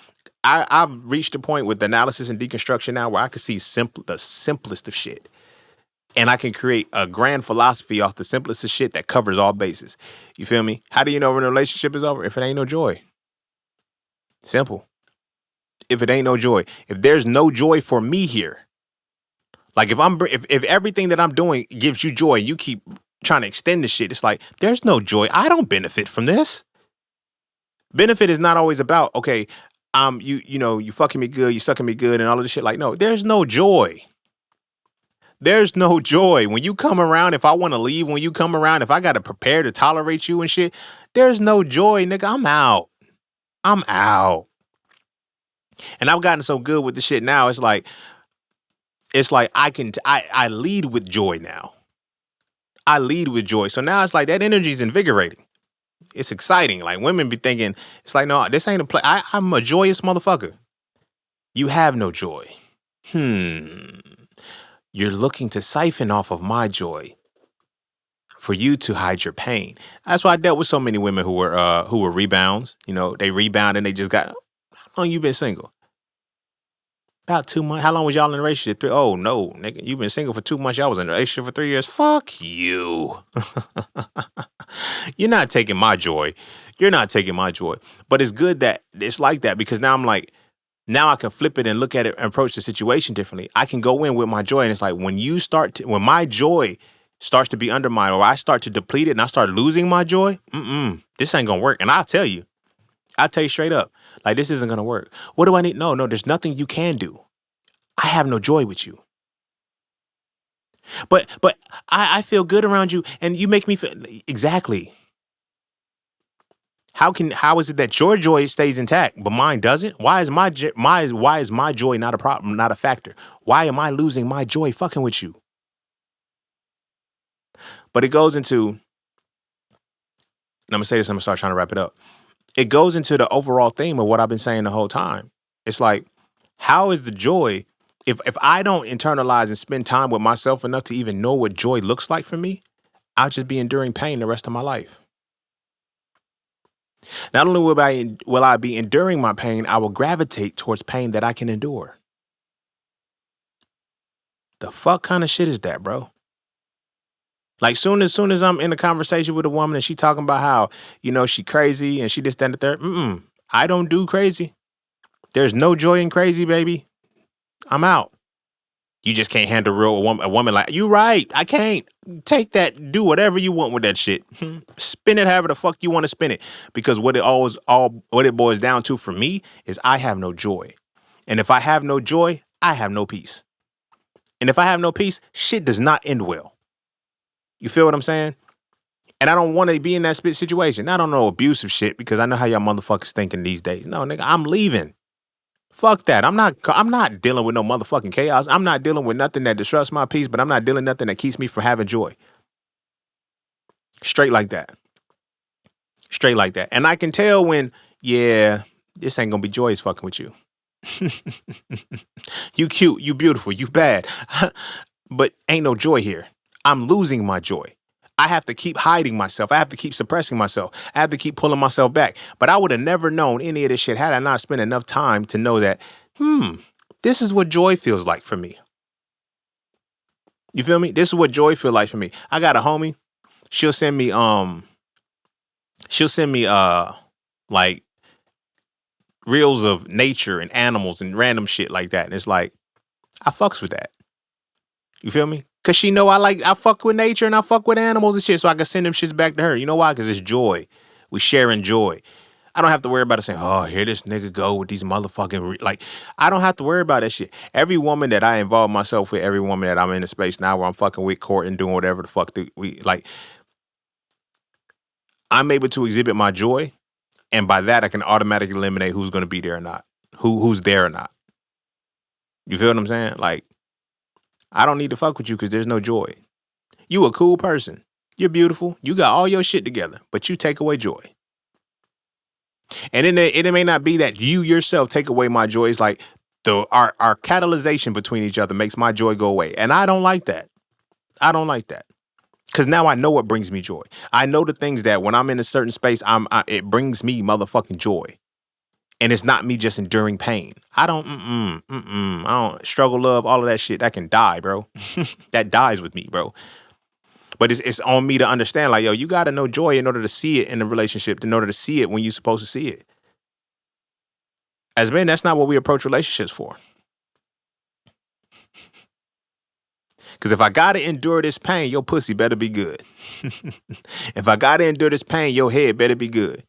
I've reached a point with analysis and deconstruction now where I can see the simplest of shit. And I can create a grand philosophy off the simplest of shit that covers all bases. You feel me? How do you know when a relationship is over? If it ain't no joy. Simple. If it ain't no joy. If there's no joy for me here. Like if everything that I'm doing gives you joy, you keep trying to extend the shit. It's like, there's no joy. I don't benefit from this. Benefit is not always about, okay, you fucking me good, you sucking me good and all of this shit. Like, no, there's no joy. There's no joy. When you come around, if I want to leave, when you come around, if I got to prepare to tolerate you and shit, there's no joy, nigga. I'm out. I'm out. And I've gotten so good with the shit now. It's like I lead with joy now. I lead with joy. So now it's like that energy is invigorating. It's exciting. Like women be thinking, it's like, no, this ain't a play. I'm a joyous motherfucker. You have no joy. You're looking to siphon off of my joy for you to hide your pain. That's why I dealt with so many women who were rebounds. You know, they rebound and they just got. How long you been single? About 2 months. How long was y'all in a relationship? 3. Oh no, nigga, you been single for 2 months. Y'all was in a relationship for 3 years. Fuck you. You're not taking my joy. You're not taking my joy. But it's good that it's like that because now I'm like. Now I can flip it and look at it and approach the situation differently. I can go in with my joy, and it's like when my joy starts to be undermined, or I start to deplete it, and I start losing my joy. This ain't gonna work. And I'll tell you straight up, like this isn't gonna work. What do I need? No, there's nothing you can do. I have no joy with you. But I feel good around you, and you make me feel exactly. How is it that your joy stays intact but mine doesn't? Why is my joy not a problem, not a factor? Why am I losing my joy fucking with you? But it goes into, and I'm gonna say this, I'm gonna start trying to wrap it up. It goes into the overall theme of what I've been saying the whole time. It's like, how is the joy if I don't internalize and spend time with myself enough to even know what joy looks like for me, I'll just be enduring pain the rest of my life. Not only will I be enduring my pain, I will gravitate towards pain that I can endure. The fuck kind of shit is that, bro? Like soon as I'm in a conversation with a woman and she talking about how, she crazy and she this, that, and the third. I don't do crazy. There's no joy in crazy, baby. I'm out. You just can't handle a woman like you. Right? I can't take that. Do whatever you want with that shit. Spin it however the fuck you want to spin it. Because what it boils down to for me is I have no joy, and if I have no joy, I have no peace. And if I have no peace, shit does not end well. You feel what I'm saying? And I don't want to be in that spit situation. I don't know abusive shit because I know how y'all motherfuckers thinking these days. No, nigga, I'm leaving. Fuck that. I'm not dealing with no motherfucking chaos. I'm not dealing with nothing that disrupts my peace, but I'm not dealing with nothing that keeps me from having joy. Straight like that. Straight like that. And I can tell when, this ain't gonna be joyous fucking with you. You cute, you beautiful, you bad. But ain't no joy here. I'm losing my joy. I have to keep hiding myself. I have to keep suppressing myself. I have to keep pulling myself back. But I would have never known any of this shit had I not spent enough time to know that, this is what joy feels like for me. You feel me? This is what joy feels like for me. I got a homie. She'll send me like reels of nature and animals and random shit like that. And it's like, I fucks with that. You feel me? Cause she know I fuck with nature and I fuck with animals and shit. So I can send them shits back to her. You know why? Cause it's joy. We sharing joy. I don't have to worry about it saying, oh, here this nigga go with these motherfucking like. I don't have to worry about that shit. Every woman that I involve myself with, every woman that I'm in a space now where I'm fucking with, court and doing whatever the fuck we like, I'm able to exhibit my joy, and by that I can automatically eliminate who's going to be there or not, who's there or not. You feel what I'm saying? Like, I don't need to fuck with you because there's no joy. You a cool person. You're beautiful. You got all your shit together, but you take away joy. And then it may not be that you yourself take away my joy. It's like our catalyzation between each other makes my joy go away. And I don't like that. I don't like that. Because now I know what brings me joy. I know the things that when I'm in a certain space, it brings me motherfucking joy. And it's not me just enduring pain. I don't struggle, love, all of that shit. That can die, bro. That dies with me, bro. But it's on me to understand, like, yo, you got to know joy in order to see it in a relationship, in order to see it when you're supposed to see it. As men, that's not what we approach relationships for. Because if I got to endure this pain, your pussy better be good. If I got to endure this pain, your head better be good.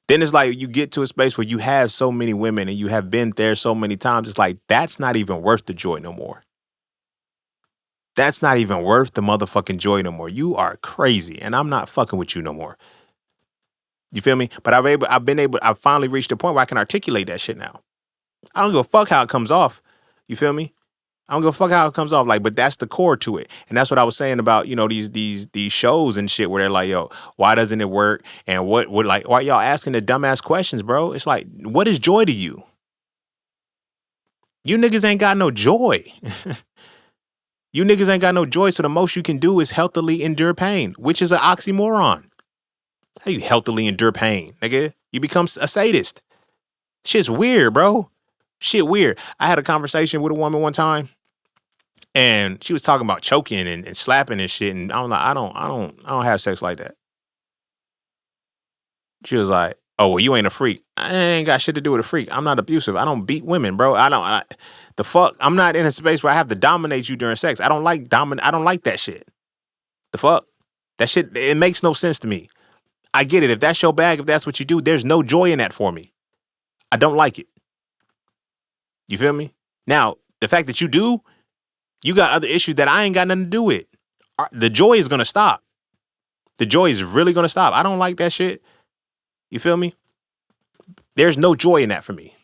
Then it's like you get to a space where you have so many women and you have been there so many times. It's like, that's not even worth the joy no more. That's not even worth the motherfucking joy no more. You are crazy, and I'm not fucking with you no more. You feel me? But I've finally reached a point where I can articulate that shit now. I don't give a fuck how it comes off. You feel me? I don't give a fuck how it comes off. Like, but that's the core to it. And that's what I was saying about, you know, these shows and shit where they're like, yo, why doesn't it work? And what like, why y'all asking the dumbass questions, bro? It's like, what is joy to you? You niggas ain't got no joy. You niggas ain't got no joy, so the most you can do is healthily endure pain, which is an oxymoron. How you healthily endure pain, nigga? You become a sadist. Shit's weird, bro. Shit weird. I had a conversation with a woman one time, and she was talking about choking and slapping and shit, and I'm like, I don't have sex like that. She was like, oh, well, you ain't a freak. I ain't got shit to do with a freak. I'm not abusive. I don't beat women, bro. The fuck? I'm not in a space where I have to dominate you during sex. I don't like that shit. The fuck? That shit, it makes no sense to me. I get it. If that's your bag, if that's what you do, there's no joy in that for me. I don't like it. You feel me? Now, the fact that you do, you got other issues that I ain't got nothing to do with. The joy is going to stop. The joy is really going to stop. I don't like that shit. You feel me? There's no joy in that for me.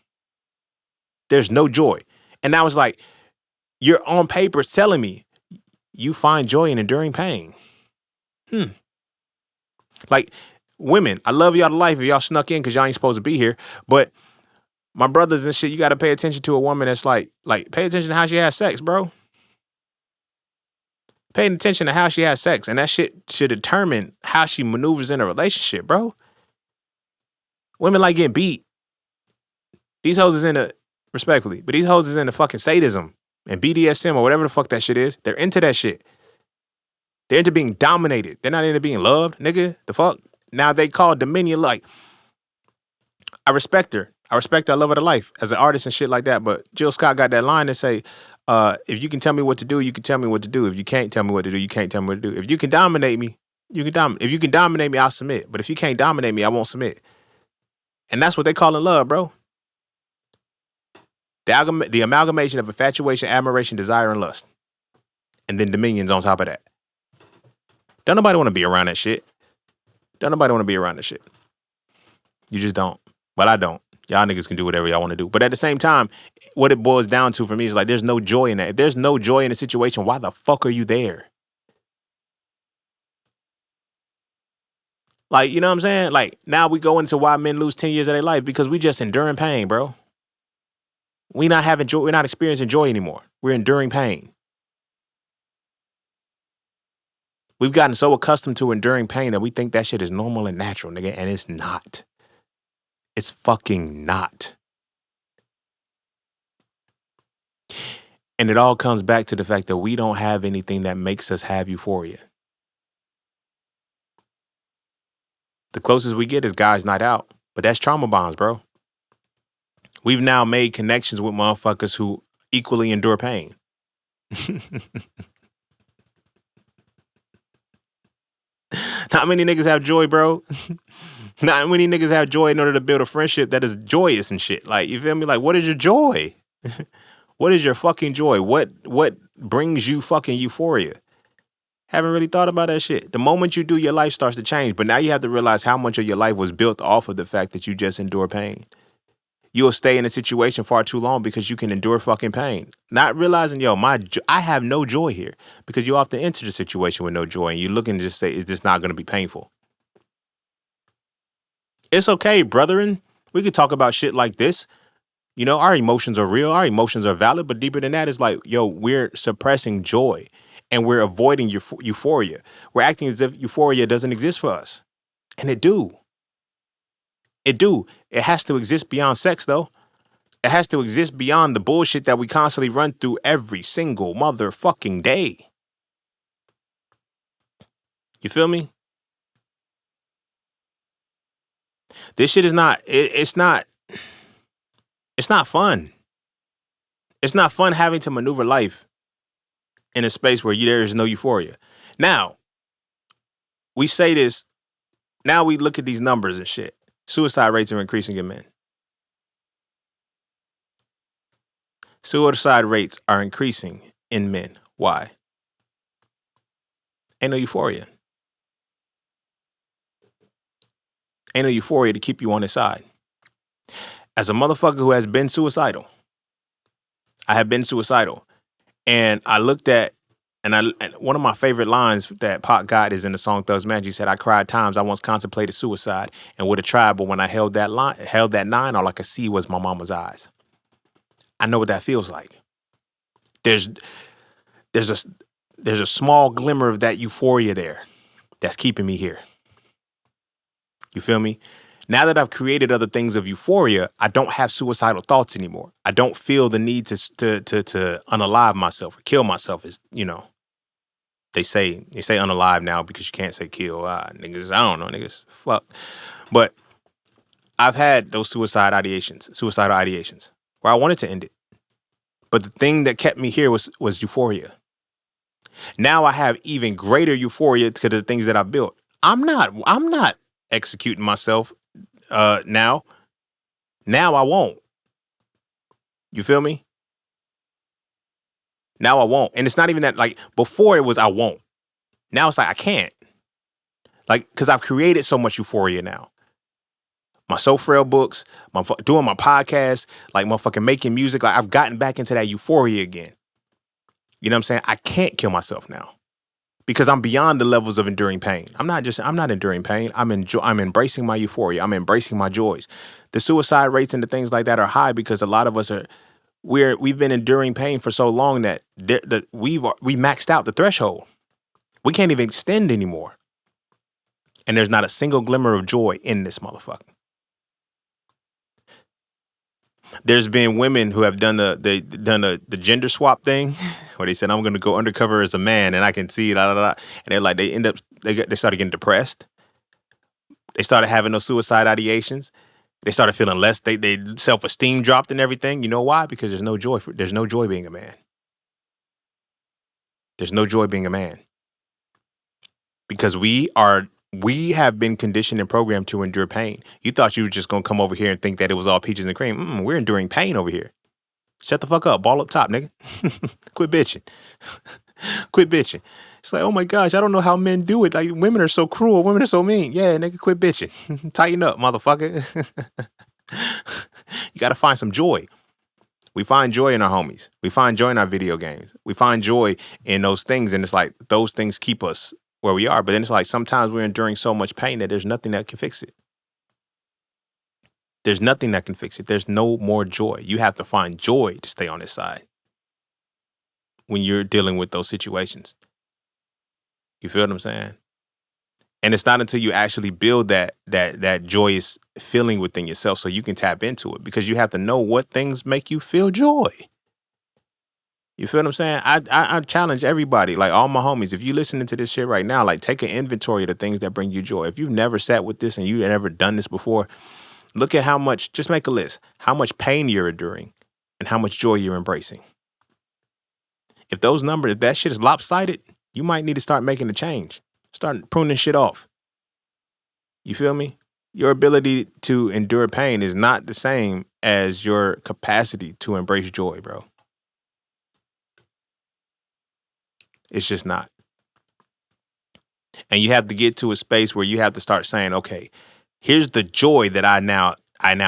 There's no joy. And I was like, you're on paper telling me you find joy in enduring pain. Like, women, I love y'all to life if y'all snuck in because y'all ain't supposed to be here. But my brothers and shit, you got to pay attention to a woman that's like, pay attention to how she has sex, bro. Paying attention to how she has sex. And that shit should determine how she maneuvers in a relationship, bro. Women like getting beat. These hoes is into, respectfully, but these hoes is into fucking sadism and BDSM or whatever the fuck that shit is. They're into that shit. They're into being dominated. They're not into being loved, nigga. The fuck? Now they call dominion, like, I respect her. I love her to life as an artist and shit like that. But Jill Scott got that line that say, if you can tell me what to do, you can tell me what to do. If you can't tell me what to do, you can't tell me what to do. If you can dominate me, you can dominate. If you can dominate me, I'll submit. But if you can't dominate me, I won't submit. And that's what they call in love, bro. The amalgamation of infatuation, admiration, desire, and lust. And then dominions on top of that. Don't nobody want to be around that shit. Don't nobody want to be around that shit. You just don't. Well, I don't. Y'all niggas can do whatever y'all want to do. But at the same time, what it boils down to for me is like, there's no joy in that. If there's no joy in the situation, why the fuck are you there? Like, you know what I'm saying? Like, now we go into why men lose 10 years of their life because we just enduring pain, bro. We not having joy. We're not experiencing joy anymore. We're enduring pain. We've gotten so accustomed to enduring pain that we think that shit is normal and natural, nigga, and it's not. It's fucking not. And it all comes back to the fact that we don't have anything that makes us have euphoria. The closest we get is guys' night out, but that's trauma bonds, bro. We've now made connections with motherfuckers who equally endure pain. Not many niggas have joy, bro. Not many niggas have joy in order to build a friendship that is joyous and shit. Like, you feel me? Like, what is your joy? What is your fucking joy? What brings you fucking euphoria? Haven't really thought about that shit. The moment you do, your life starts to change. But now you have to realize how much of your life was built off of the fact that you just endure pain. You'll stay in a situation far too long because you can endure fucking pain. Not realizing, yo, I have no joy here, because you often enter the situation with no joy and you're looking to just say, is this not going to be painful? It's okay, brethren. We could talk about shit like this. You know, our emotions are real. Our emotions are valid. But deeper than that is like, yo, we're suppressing joy and we're avoiding euphoria. We're acting as if euphoria doesn't exist for us. And it do. It do. It has to exist beyond sex, though. It has to exist beyond the bullshit that we constantly run through every single motherfucking day. You feel me? This shit is not, it's not fun. It's not fun having to maneuver life in a space where there is no euphoria. Now, we say this, now we look at these numbers and shit. Suicide rates are increasing in men. Suicide rates are increasing in men. Why? Ain't no euphoria. Ain't no euphoria to keep you on his side. As a motherfucker who has been suicidal, I have been suicidal. And I looked at, and one of my favorite lines that Pac got is in the song Thugs Magic. He said, I cried times I once contemplated suicide and would have tried, but when I held that 9, all I could see was my mama's eyes. I know what that feels like. There's a small glimmer of that euphoria there that's keeping me here. You feel me? Now that I've created other things of euphoria, I don't have suicidal thoughts anymore. I don't feel the need to unalive myself or kill myself. Is, you know, they say unalive now because you can't say kill. Niggas, I don't know, niggas, fuck. But I've had those suicidal ideations where I wanted to end it. But the thing that kept me here was euphoria. Now I have even greater euphoria to the things that I've built. I'm not executing myself now. Now I won't. You feel me? Now I won't. And it's not even that, like, before it was I won't. Now it's like I can't. Like, because I've created so much euphoria now. My So Frail books, doing my podcast, like motherfucking making music. Like, I've gotten back into that euphoria again. You know what I'm saying? I can't kill myself now because I'm beyond the levels of enduring pain. I'm not enduring pain. I'm embracing my euphoria. I'm embracing my joys. The suicide rates and the things like that are high because a lot of us we've been enduring pain for so long that we maxed out the threshold. We can't even extend anymore. And there's not a single glimmer of joy in this motherfucker. There's been women who have done the gender swap thing, where they said, I'm going to go undercover as a man and I can see, and they're like, they started getting depressed. They started having those suicide ideations. They started feeling less. They self-esteem dropped and everything. You know why? Because there's no joy being a man. There's no joy being a man. Because we have been conditioned and programmed to endure pain. You thought you were just going to come over here and think that it was all peaches and cream. We're enduring pain over here. Shut the fuck up. Ball up top, nigga. Quit bitching. Quit bitching. It's like, oh my gosh, I don't know how men do it. Like, women are so cruel. Women are so mean. Yeah, nigga, quit bitching. Tighten up, motherfucker. You got to find some joy. We find joy in our homies. We find joy in our video games. We find joy in those things. And it's like, those things keep us where we are. But then it's like, sometimes we're enduring so much pain that there's nothing that can fix it. There's nothing that can fix it. There's no more joy. You have to find joy to stay on this side when you're dealing with those situations. You feel what I'm saying? And it's not until you actually build that joyous feeling within yourself so you can tap into it, because you have to know what things make you feel joy. You feel what I'm saying? I challenge everybody, like all my homies, if you're listening to this shit right now, like, take an inventory of the things that bring you joy. If you've never sat with this and you've never done this before, look at just make a list, how much pain you're enduring and how much joy you're embracing. If that shit is lopsided, you might need to start making a change. Start pruning shit off. You feel me? Your ability to endure pain is not the same as your capacity to embrace joy, bro. It's just not. And you have to get to a space where you have to start saying, okay, here's the joy that I now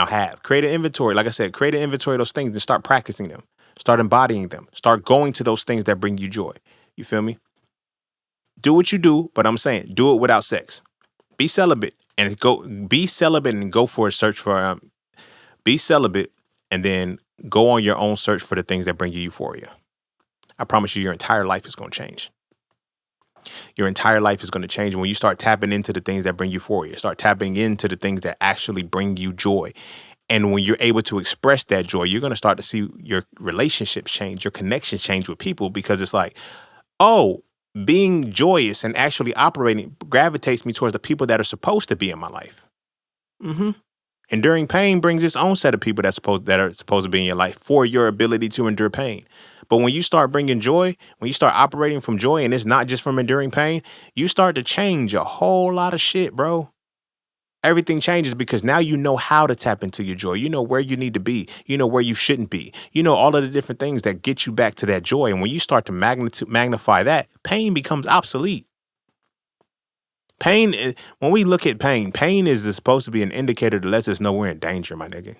have. Create an inventory. Like I said, create an inventory of those things and start practicing them. Start embodying them. Start going to those things that bring you joy. You feel me? Do what you do, but I'm saying do it without sex. Be celibate and go for a search for be celibate and then go on your own search for the things that bring you euphoria. I promise you your entire life is going to change. Your entire life is going to change when you start tapping into the things that bring euphoria. Start tapping into the things that actually bring you joy. And when you're able to express that joy, you're going to start to see your relationships change, your connections change with people because it's like, oh, being joyous and actually operating gravitates me towards the people that are supposed to be in my life. Mm-hmm. Enduring pain brings its own set of people that are supposed to be in your life for your ability to endure pain. But when you start bringing joy, when you start operating from joy, and it's not just from enduring pain, you start to change a whole lot of shit, bro. Everything changes because now you know how to tap into your joy. You know where you need to be. You know where you shouldn't be. You know all of the different things that get you back to that joy. And when you start to magnify that, pain becomes obsolete. When we look at pain is supposed to be an indicator that lets us know we're in danger, my nigga.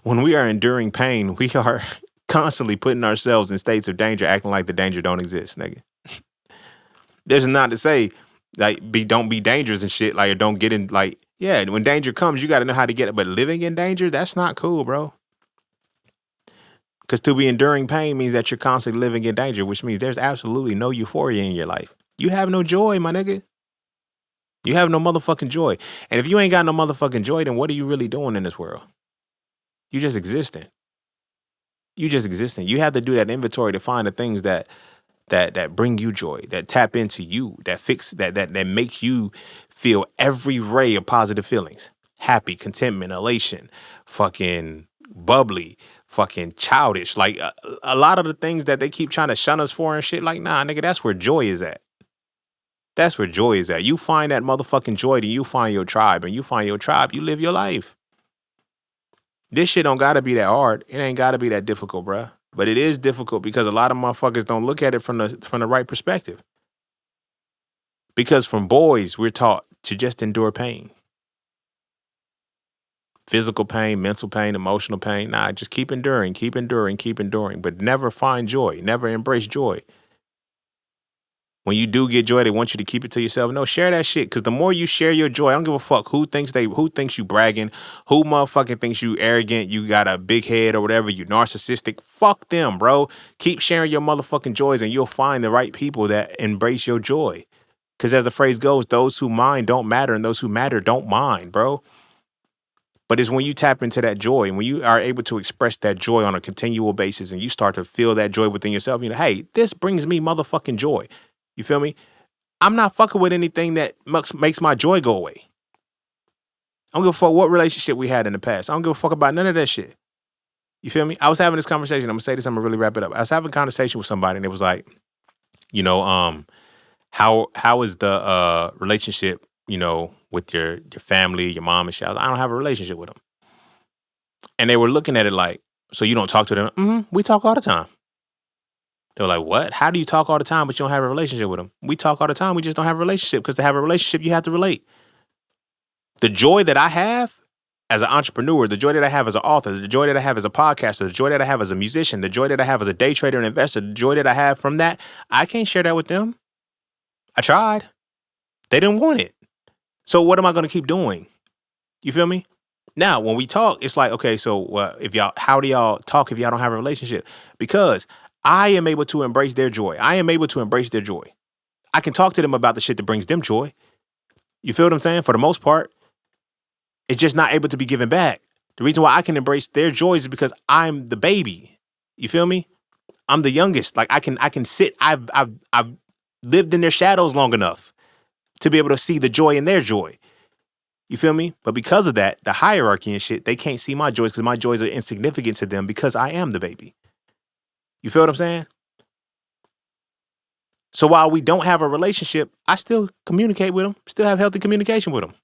When we are enduring pain, we are constantly putting ourselves in states of danger, acting like the danger don't exist, nigga. There's not to say like don't be dangerous and shit, like or don't get in like yeah, when danger comes, you gotta know how to get it. But living in danger, that's not cool, bro. Because to be enduring pain means that you're constantly living in danger, which means there's absolutely no euphoria in your life. You have no joy, my nigga. You have no motherfucking joy. And if you ain't got no motherfucking joy, then what are you really doing in this world? You just existing. You just existing. You have to do that inventory to find the things that bring you joy, that tap into you, that make you feel every ray of positive feelings. Happy, contentment, elation, fucking bubbly, fucking childish. Like a lot of the things that they keep trying to shun us for and shit, like, nah, nigga, that's where joy is at. That's where joy is at. You find that motherfucking joy, then you find your tribe. And you find your tribe, you live your life. This shit don't gotta be that hard. It ain't gotta be that difficult, bruh. But it is difficult because a lot of motherfuckers don't look at it from the right perspective. Because from boys, we're taught to just endure pain. Physical pain, mental pain, emotional pain. Nah, just keep enduring, keep enduring, keep enduring. But never find joy. Never embrace joy. When you do get joy, they want you to keep it to yourself. No, share that shit. Because the more you share your joy, I don't give a fuck who thinks you bragging, who motherfucking thinks you arrogant, you got a big head or whatever, you narcissistic. Fuck them, bro. Keep sharing your motherfucking joys and you'll find the right people that embrace your joy. Because as the phrase goes, those who mind don't matter and those who matter don't mind, bro. But it's when you tap into that joy and when you are able to express that joy on a continual basis and you start to feel that joy within yourself, you know, hey, this brings me motherfucking joy. You feel me? I'm not fucking with anything that makes my joy go away. I don't give a fuck what relationship we had in the past. I don't give a fuck about none of that shit. You feel me? I was having this conversation. I'm gonna say this. I'm gonna really wrap it up. I was having a conversation with somebody, and it was like, you know, how is the relationship, you know, with your family, your mom and shit? I don't have a relationship with them, and they were looking at it like, so you don't talk to them? Mm-hmm, we talk all the time. They were like, what? How do you talk all the time, but you don't have a relationship with them? We talk all the time. We just don't have a relationship because to have a relationship, you have to relate. The joy that I have as an entrepreneur, the joy that I have as an author, the joy that I have as a podcaster, the joy that I have as a musician, the joy that I have as a day trader and investor, the joy that I have from that, I can't share that with them. I tried. They didn't want it. So what am I going to keep doing? You feel me? Now, when we talk, it's like, okay, so how do y'all talk if y'all don't have a relationship? Because I am able to embrace their joy. I am able to embrace their joy. I can talk to them about the shit that brings them joy. You feel what I'm saying? For the most part, it's just not able to be given back. The reason why I can embrace their joys is because I'm the baby. You feel me? I'm the youngest. Like I can sit. I've lived in their shadows long enough to be able to see the joy in their joy. You feel me? But because of that, the hierarchy and shit, they can't see my joys because my joys are insignificant to them because I am the baby. You feel what I'm saying? So while we don't have a relationship, I still communicate with them, still have healthy communication with them.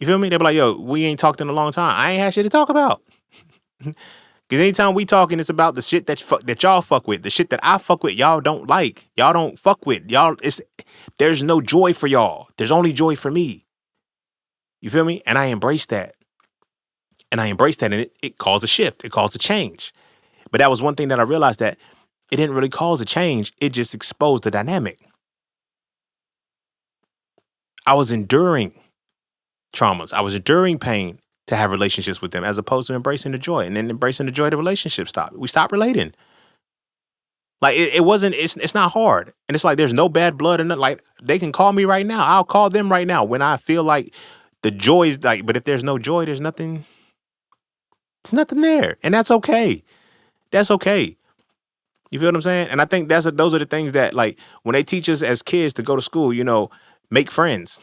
You feel me? They be like, yo, we ain't talked in a long time. I ain't had shit to talk about. Because anytime we talking, it's about the shit that y'all fuck with. The shit that I fuck with, y'all don't like. Y'all don't fuck with. There's no joy for y'all. There's only joy for me. You feel me? And I embrace that. And it caused a shift. It caused a change. But that was one thing that I realized, that it didn't really cause a change. It just exposed the dynamic. I was enduring traumas. I was enduring pain to have relationships with them, as opposed to embracing the joy. And then embracing the joy, the relationship stopped. We stopped relating. Like it's not hard. And it's like there's no bad blood in it. Like they can call me right now. I'll call them right now when I feel like the joy is like, but if there's no joy, there's nothing. It's nothing there. And that's okay. That's okay. You feel what I'm saying? And I think those are the things that, like, when they teach us as kids to go to school, make friends.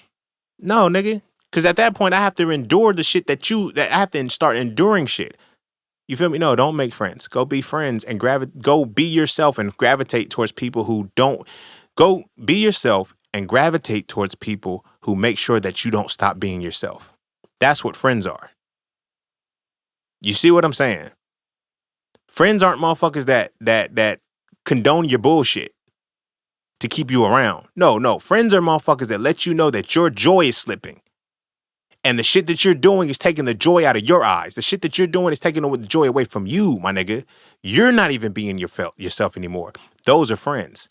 No, nigga. Because at that point, I have to endure the shit that I have to start enduring shit. You feel me? No, don't make friends. Go be friends and go be yourself and gravitate towards people who don't. Go be yourself and gravitate towards people who make sure that you don't stop being yourself. That's what friends are. You see what I'm saying? Friends aren't motherfuckers that condone your bullshit to keep you around. No. Friends are motherfuckers that let you know that your joy is slipping. And the shit that you're doing is taking the joy out of your eyes. The shit that you're doing is taking the joy away from you, my nigga. You're not even being yourself anymore. Those are friends.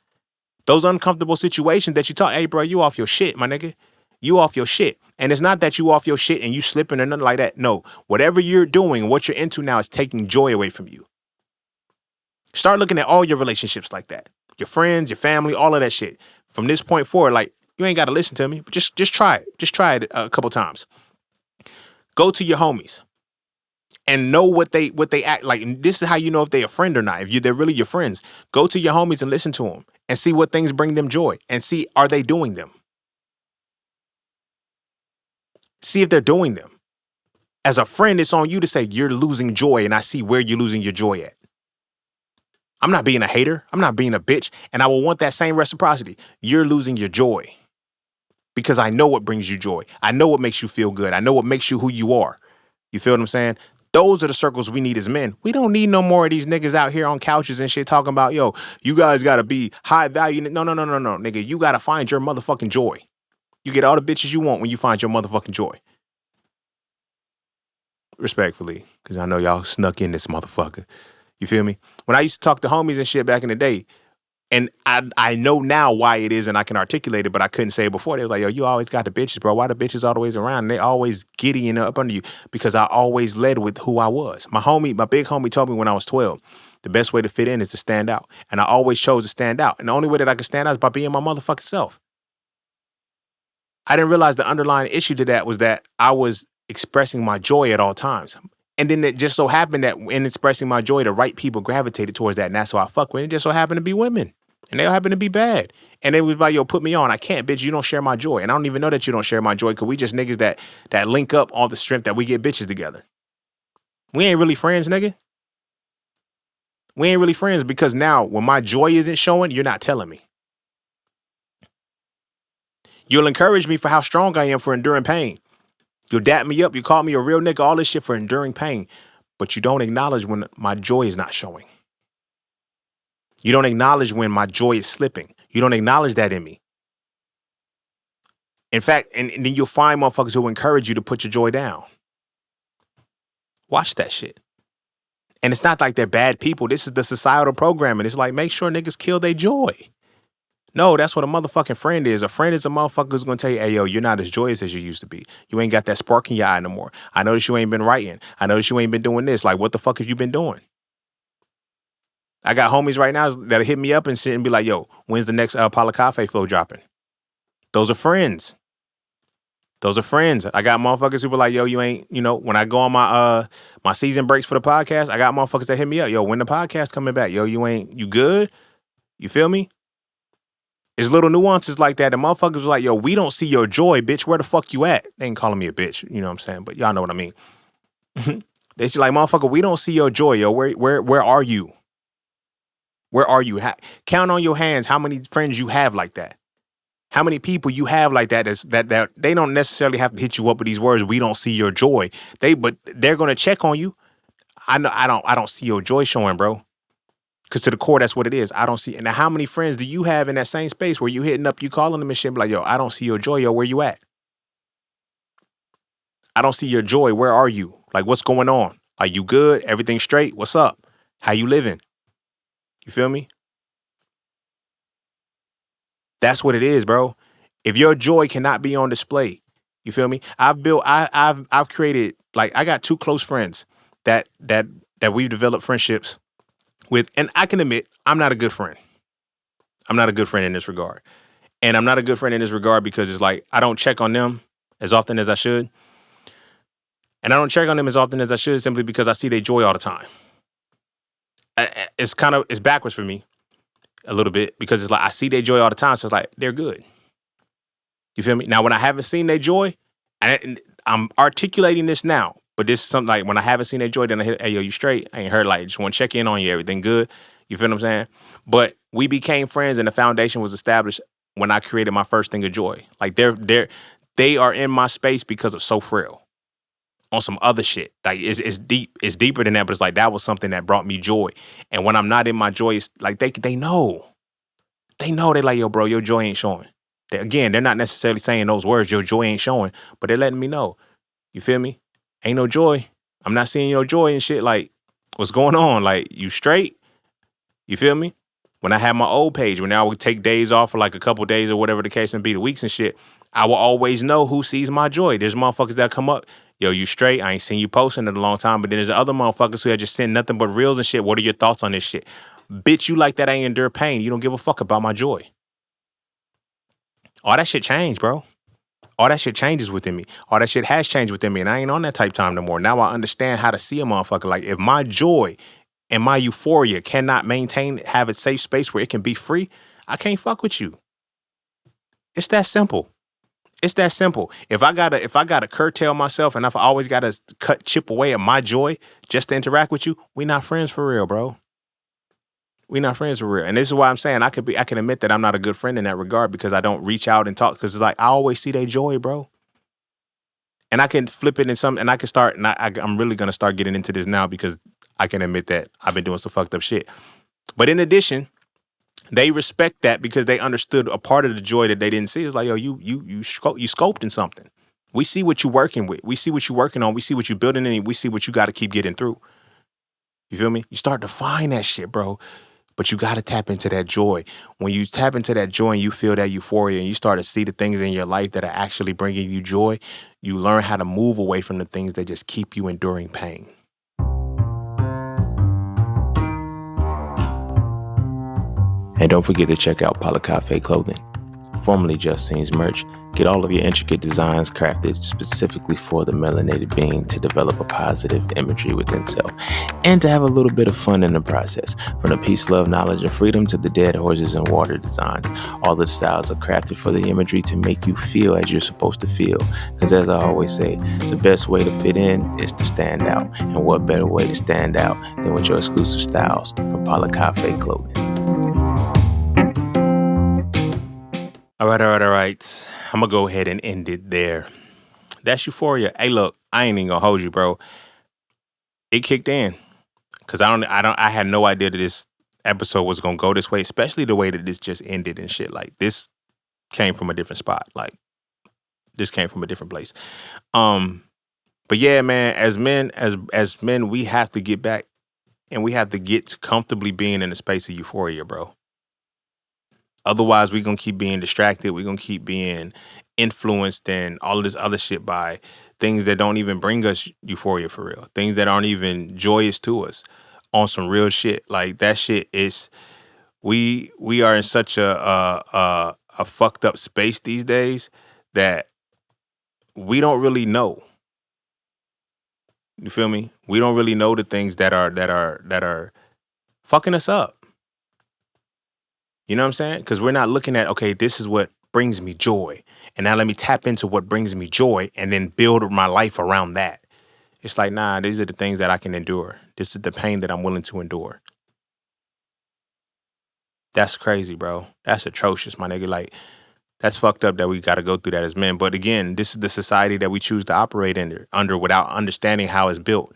Those uncomfortable situations that you talk, hey, bro, you off your shit, my nigga. You off your shit. And it's not that you off your shit and you slipping or nothing like that. No, whatever you're doing, what you're into now is taking joy away from you. Start looking at all your relationships like that. Your friends, your family, all of that shit. From this point forward, like, you ain't got to listen to me, but just try it. Just try it a couple times. Go to your homies and know what they act like. And this is how you know if they a friend or not. If they're really your friends, go to your homies and listen to them and see what things bring them joy and see, are they doing them? See if they're doing them. As a friend, it's on you to say you're losing joy, and I see where you're losing your joy at. I'm not being a hater. I'm not being a bitch. And I will want that same reciprocity. You're losing your joy because I know what brings you joy. I know what makes you feel good. I know what makes you who you are. You feel what I'm saying? Those are the circles we need as men. We don't need no more of these niggas out here on couches and shit talking about, yo, you guys got to be high value. No, nigga. You got to find your motherfucking joy. You get all the bitches you want when you find your motherfucking joy. Respectfully, because I know y'all snuck in this motherfucker. You feel me? When I used to talk to homies and shit back in the day, and I know now why it is and I can articulate it, but I couldn't say it before. They was like, yo, you always got the bitches, bro. Why the bitches always around? And they always giddying up under you, because I always led with who I was. My big homie told me when I was 12, the best way to fit in is to stand out. And I always chose to stand out. And the only way that I could stand out is by being my motherfucking self. I didn't realize the underlying issue to that was that I was expressing my joy at all times. And then it just so happened that in expressing my joy, the right people gravitated towards that. And that's who I fuck with. It just so happened to be women. And they all happen to be bad. And they was like, yo, put me on. I can't, bitch. You don't share my joy. And I don't even know that you don't share my joy, because we just niggas that link up all the strength that we get bitches together. We ain't really friends, nigga. We ain't really friends, because now when my joy isn't showing, you're not telling me. You'll encourage me for how strong I am for enduring pain. You'll dap me up. You call me a real nigga, all this shit for enduring pain. But you don't acknowledge when my joy is not showing. You don't acknowledge when my joy is slipping. You don't acknowledge that in me. In fact, and then you'll find motherfuckers who encourage you to put your joy down. Watch that shit. And it's not like they're bad people. This is the societal programming. It's like, make sure niggas kill their joy. No, that's what a motherfucking friend is. A friend is a motherfucker who's going to tell you, hey, yo, you're not as joyous as you used to be. You ain't got that spark in your eye no more. I notice you ain't been writing. I notice you ain't been doing this. Like, what the fuck have you been doing? I got homies right now that'll hit me up and sit and be like, yo, when's the next Paula Cafe flow dropping? Those are friends. Those are friends. I got motherfuckers who be like, yo, you ain't, when I go on my season breaks for the podcast, I got motherfuckers that hit me up. Yo, when the podcast coming back? Yo, you good? You feel me? It's little nuances like that. The motherfuckers was like, yo, we don't see your joy, bitch. Where the fuck you at? They ain't calling me a bitch. You know what I'm saying? But y'all know what I mean. They just like, motherfucker, we don't see your joy, yo. Where are you? Where are you? Count on your hands how many friends you have like that. How many people you have like that that they don't necessarily have to hit you up with these words. We don't see your joy. But they're gonna check on you. I know I don't see your joy showing, bro. Cause to the core, that's what it is. I don't see. Now, how many friends do you have in that same space where you hitting up, you calling them and shit, be like, yo, I don't see your joy, yo, where you at? I don't see your joy. Where are you? Like, what's going on? Are you good? Everything straight? What's up? How you living? You feel me? That's what it is, bro. If your joy cannot be on display, you feel me? I've created, like, I got two close friends that we've developed friendships with, and I can admit I'm not a good friend. I'm not a good friend in this regard. And I'm not a good friend in this regard because it's like I don't check on them as often as I should. And I don't check on them as often as I should simply because I see their joy all the time. It's backwards for me a little bit because it's like I see their joy all the time. So it's like they're good. You feel me? Now, when I haven't seen their joy, and I'm articulating this now, but this is something like when I haven't seen their joy, then I hit, hey, yo, you straight? I ain't heard, like, just want to check in on you. Everything good? You feel what I'm saying? But we became friends and the foundation was established when I created my first thing of joy. Like they are in my space because of So Frail on some other shit. Like it's deep. It's deeper than that, but it's like that was something that brought me joy. And when I'm not in my joy, it's like they know. They know. They like, yo, bro, your joy ain't showing. Again, they're not necessarily saying those words, your joy ain't showing, but they're letting me know. You feel me? Ain't no joy. I'm not seeing your joy and shit. Like, what's going on? Like, you straight? You feel me? When I had my old page, when I would take days off for like a couple days or whatever the case may be, the weeks and shit, I will always know who sees my joy. There's motherfuckers that come up, yo, you straight? I ain't seen you posting in a long time. But then there's other motherfuckers who have just sent nothing but reels and shit. What are your thoughts on this shit? Bitch, you like that I endure pain. You don't give a fuck about my joy. All that shit changed, bro. All that shit changes within me. All that shit has changed within me. And I ain't on that type time no more. Now I understand how to see a motherfucker. Like, if my joy and my euphoria cannot have a safe space where it can be free, I can't fuck with you. It's that simple. It's that simple. If I gotta curtail myself and if I always gotta chip away at my joy just to interact with you, we not friends for real, bro. We not friends for real. And this is why I'm saying I can admit that I'm not a good friend in that regard because I don't reach out and talk because it's like I always see their joy, bro. And I can flip it in some, and I can start, and I'm really gonna start getting into this now because I can admit that I've been doing some fucked up shit. But in addition, they respect that because they understood a part of the joy that they didn't see. It's like, yo, you scoped in something. We see what you're working with. We see what you're working on. We see what you're building in. We see what you got to keep getting through. You feel me? You start to find that shit, bro. But you got to tap into that joy. When you tap into that joy and you feel that euphoria and you start to see the things in your life that are actually bringing you joy, you learn how to move away from the things that just keep you enduring pain. And don't forget to check out Cafe Clothing, formerly Just Scenes merch. Get all of your intricate designs crafted specifically for the melanated being to develop a positive imagery within self and to have a little bit of fun in the process. From the peace, love, knowledge, and freedom to the dead horses and water designs, all the styles are crafted for the imagery to make you feel as you're supposed to feel. Because as I always say, the best way to fit in is to stand out. And what better way to stand out than with your exclusive styles from Cafe Clothing. All right. I'm going to go ahead and end it there. That's Euphoria. Hey, look, I ain't even going to hold you, bro. It kicked in. Because I had no idea that this episode was going to go this way, especially the way that this just ended and shit. Like, this came from a different spot. Like, this came from a different place. But yeah, man, as men, we have to get back and we have to get to comfortably being in the space of euphoria, bro. Otherwise, we're going to keep being distracted. We're going to keep being influenced and all of this other shit by things that don't even bring us euphoria for real. Things that aren't even joyous to us on some real shit. Like, that shit is, we are in such a fucked up space these days that we don't really know. You feel me? We don't really know the things that are fucking us up. You know what I'm saying? Because we're not looking at, okay, this is what brings me joy. And now let me tap into what brings me joy and then build my life around that. It's like, nah, these are the things that I can endure. This is the pain that I'm willing to endure. That's crazy, bro. That's atrocious, my nigga. Like, that's fucked up that we got to go through that as men. But again, this is the society that we choose to operate under without understanding how it's built.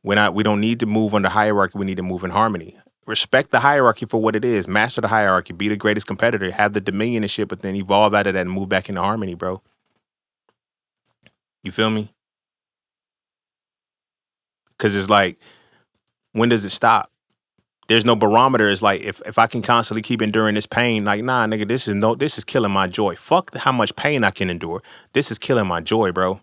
We don't need to move under hierarchy. We need to move in harmony. Respect the hierarchy for what it is. Master the hierarchy. Be the greatest competitor. Have the dominion and shit, but then evolve out of that and move back into harmony, bro. You feel me? Because it's like, when does it stop? There's no barometer. It's like, if I can constantly keep enduring this pain, like, nah, nigga, this is killing my joy. Fuck how much pain I can endure. This is killing my joy, bro.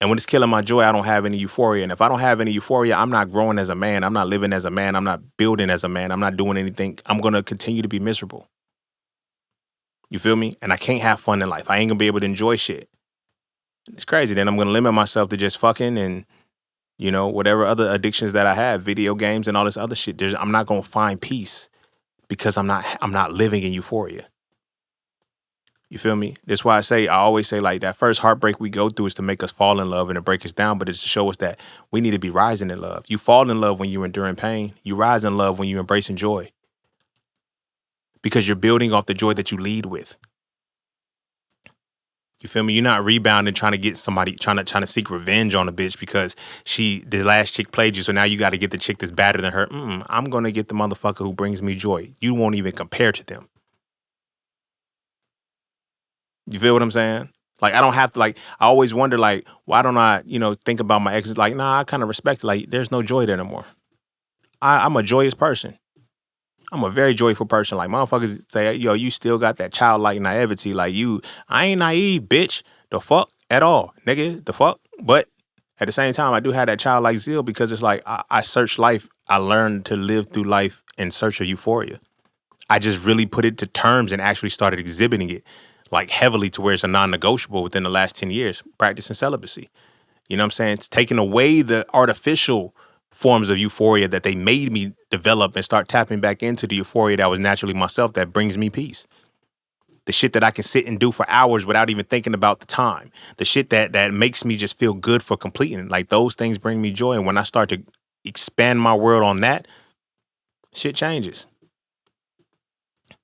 And when it's killing my joy, I don't have any euphoria. And if I don't have any euphoria, I'm not growing as a man. I'm not living as a man. I'm not building as a man. I'm not doing anything. I'm going to continue to be miserable. You feel me? And I can't have fun in life. I ain't going to be able to enjoy shit. It's crazy. Then I'm going to limit myself to just fucking and, whatever other addictions that I have, video games and all this other shit. I'm not going to find peace because I'm not living in euphoria. You feel me? That's why I always say, like, that first heartbreak we go through is to make us fall in love and to break us down, but it's to show us that we need to be rising in love. You fall in love when you're enduring pain. You rise in love when you're embracing joy. Because you're building off the joy that you lead with. You feel me? You're not rebounding trying to get somebody, trying to seek revenge on a bitch because the last chick played you, so now you got to get the chick that's better than her. I'm going to get the motherfucker who brings me joy. You won't even compare to them. You feel what I'm saying? Like, I don't have to, like, I always wonder, like, why don't I, think about my exes? Like, nah, I kind of respect it. Like, there's no joy there no more. I'm a joyous person. I'm a very joyful person. Like, motherfuckers say, yo, you still got that childlike naivety. Like, I ain't naive, bitch. The fuck at all, nigga. The fuck. But at the same time, I do have that childlike zeal because it's like, I search life. I learned to live through life in search of euphoria. I just really put it to terms and actually started exhibiting it, like, heavily to where it's a non-negotiable within the last 10 years, practicing celibacy. You know what I'm saying? It's taking away the artificial forms of euphoria that they made me develop and start tapping back into the euphoria that was naturally myself that brings me peace. The shit that I can sit and do for hours without even thinking about the time. The shit that makes me just feel good for completing. Like, those things bring me joy. And when I start to expand my world on that, shit changes.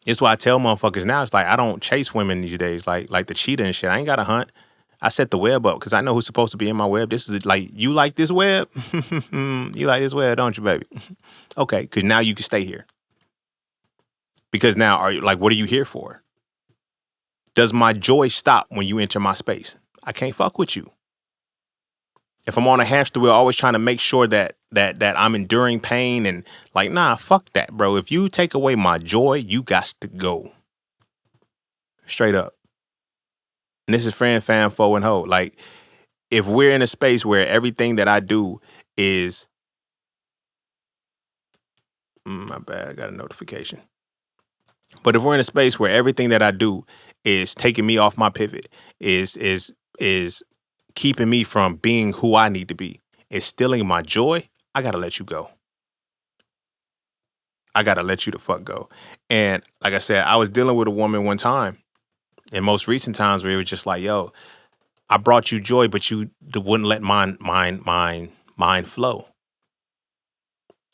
It's why I tell motherfuckers now, it's like, I don't chase women these days, like the cheetah and shit. I ain't got to hunt. I set the web up because I know who's supposed to be in my web. This is like, you like this web? You like this web, don't you, baby? Okay, because now you can stay here. Because now, what are you here for? Does my joy stop when you enter my space? I can't fuck with you. If I'm on a hamster wheel, always trying to make sure that I'm enduring pain and, like, nah, fuck that, bro. If you take away my joy, you got to go. Straight up. And this is friend, fam, foe, and hoe. Like, if we're in a space where everything that I do is, my bad, I got a notification. But if we're in a space where everything that I do is taking me off my pivot, is keeping me from being who I need to be, is stealing my joy, I gotta let you go. I gotta let you the fuck go. And like I said, I was dealing with a woman one time, in most recent times, where it was just like, yo, I brought you joy, but you wouldn't let mine flow.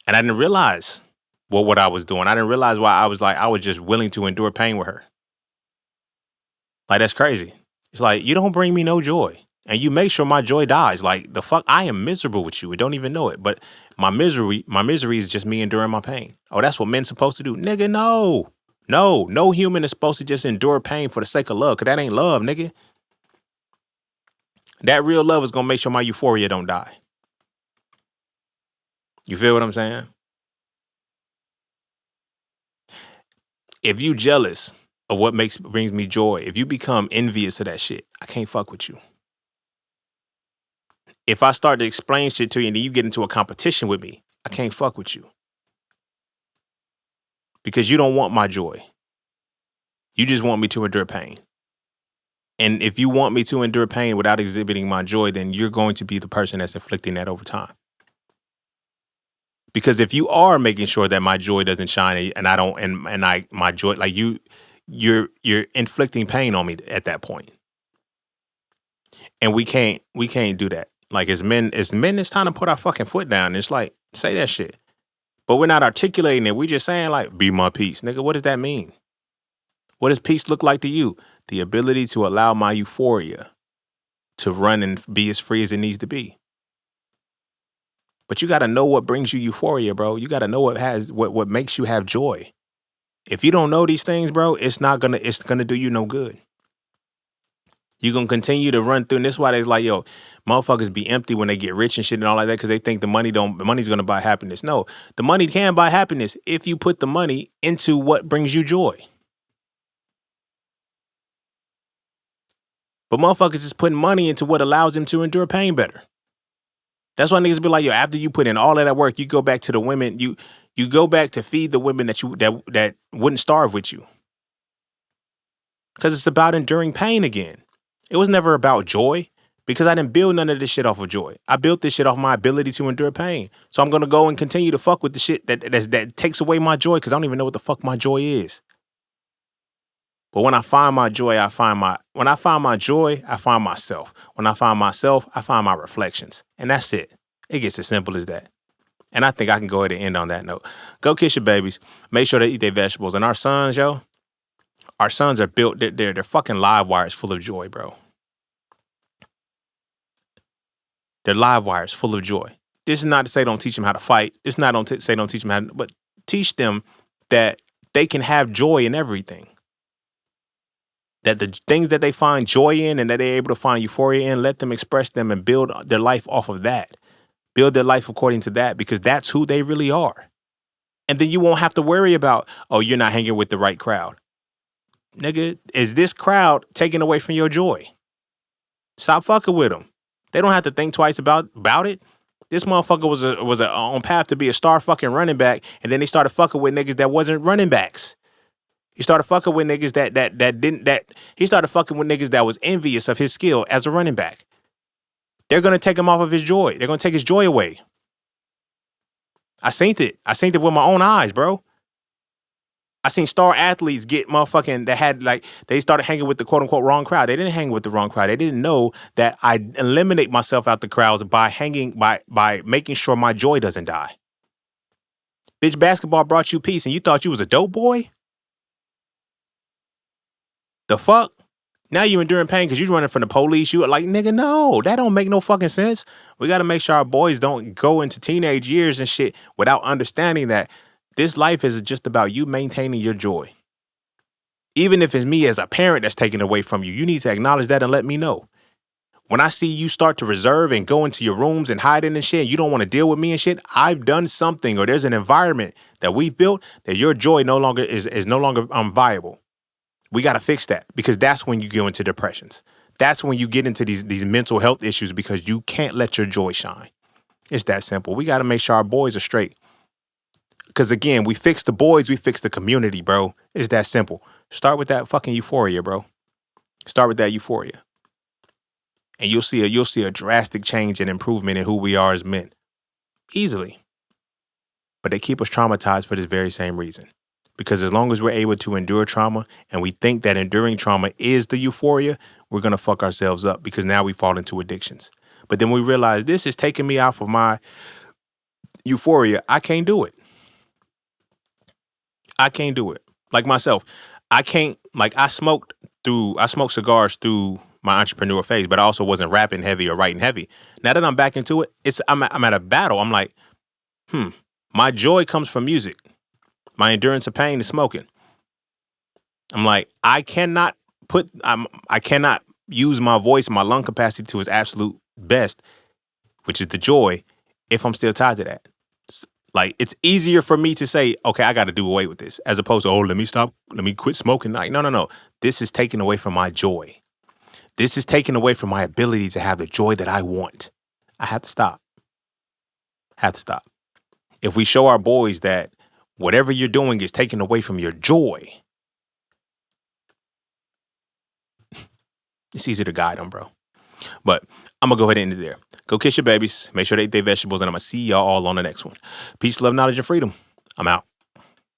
And I didn't realize what I was doing. I didn't realize why I was just willing to endure pain with her. Like, that's crazy. It's like, you don't bring me no joy. And you make sure my joy dies. Like, the fuck, I am miserable with you and don't even know it. But my misery is just me enduring my pain. Oh, that's what men's supposed to do. Nigga, no. No human is supposed to just endure pain for the sake of love, because that ain't love, nigga. That real love is going to make sure my euphoria don't die. You feel what I'm saying? If you jealous of what brings me joy, if you become envious of that shit, I can't fuck with you. If I start to explain shit to you and then you get into a competition with me, I can't fuck with you. Because you don't want my joy. You just want me to endure pain. And if you want me to endure pain without exhibiting my joy, then you're going to be the person that's inflicting that over time. Because if you are making sure that my joy doesn't shine and I don't, and my joy, like, you're inflicting pain on me at that point. And we can't do that. Like, as men, it's time to put our fucking foot down. It's like, say that shit. But we're not articulating it. We're just saying like, be my peace. Nigga, what does that mean? What does peace look like to you? The ability to allow my euphoria to run and be as free as it needs to be. But you got to know what brings you euphoria, bro. You got to know what makes you have joy. If you don't know these things, bro, it's gonna do you no good. You're gonna continue to run through, and this is why they're like, yo, motherfuckers be empty when they get rich and shit and all like that, because they think the money's gonna buy happiness. No, the money can buy happiness if you put the money into what brings you joy. But motherfuckers is putting money into what allows them to endure pain better. That's why niggas be like, yo, after you put in all of that work, you go back to the women, you go back to feed the women that wouldn't starve with you. Because it's about enduring pain again. It was never about joy, because I didn't build none of this shit off of joy. I built this shit off my ability to endure pain. So I'm gonna go and continue to fuck with the shit that takes away my joy, because I don't even know what the fuck my joy is. But when I find my joy, I find myself. When I find myself, I find my reflections. And that's it. It gets as simple as that. And I think I can go ahead and end on that note. Go kiss your babies. Make sure they eat their vegetables. And our sons, yo, our sons are built, they're fucking live wires full of joy, bro. They're live wires full of joy. This is not to say don't teach them how to fight. It's not to say don't teach them how to, but teach them that they can have joy in everything. That the things that they find joy in and that they're able to find euphoria in, let them express them and build their life off of that. Build their life according to that, because that's who they really are. And then you won't have to worry about, oh, you're not hanging with the right crowd. Nigga, is this crowd taking away from your joy? Stop fucking with them. They don't have to think twice about it. This motherfucker was on path to be a star fucking running back, and then they started fucking with niggas that wasn't running backs. He started fucking with niggas he started fucking with niggas that was envious of his skill as a running back. They're gonna take him off of his joy. They're gonna take his joy away. I seen it. I seen it with my own eyes, bro. I seen star athletes get motherfucking that had they started hanging with the quote unquote wrong crowd. They didn't hang with the wrong crowd. They didn't know that I eliminate myself out the crowds by making sure my joy doesn't die. Bitch, basketball brought you peace and you thought you was a dope boy? The fuck? Now you enduring pain because you running from the police. You like, nigga, no, that don't make no fucking sense. We got to make sure our boys don't go into teenage years and shit without understanding that this life is just about you maintaining your joy. Even if it's me as a parent that's taken away from you, you need to acknowledge that and let me know. When I see you start to reserve and go into your rooms and hiding and shit, you don't want to deal with me and shit, I've done something, or there's an environment that we've built that your joy no longer is no longer viable. We got to fix that, because that's when you go into depressions. That's when you get into these mental health issues, because you can't let your joy shine. It's that simple. We got to make sure our boys are straight. Because again, we fix the boys, we fix the community, bro. It's that simple. Start with that fucking euphoria, bro. Start with that euphoria. And you'll see a drastic change and improvement in who we are as men. Easily. But they keep us traumatized for this very same reason. Because as long as we're able to endure trauma and we think that enduring trauma is the euphoria, we're going to fuck ourselves up, because now we fall into addictions. But then we realize this is taking me off of my euphoria. I can't do it. I can't do it. Like myself, I can't, I smoked cigars through my entrepreneur phase, but I also wasn't rapping heavy or writing heavy. Now that I'm back into it, I'm at a battle. I'm like, my joy comes from music. My endurance of pain is smoking. I'm like, I cannot use my voice and my lung capacity to its absolute best, which is the joy, if I'm still tied to that. It's easier for me to say, okay, I got to do away with this, as opposed to, let me quit smoking. No. This is taken away from my joy. This is taken away from my ability to have the joy that I want. I have to stop. If we show our boys that whatever you're doing is taken away from your joy, it's easy to guide them, bro. But I'm going to go ahead and end it there. Go kiss your babies. Make sure they eat their vegetables. And I'm going to see y'all all on the next one. Peace, love, knowledge, and freedom. I'm out.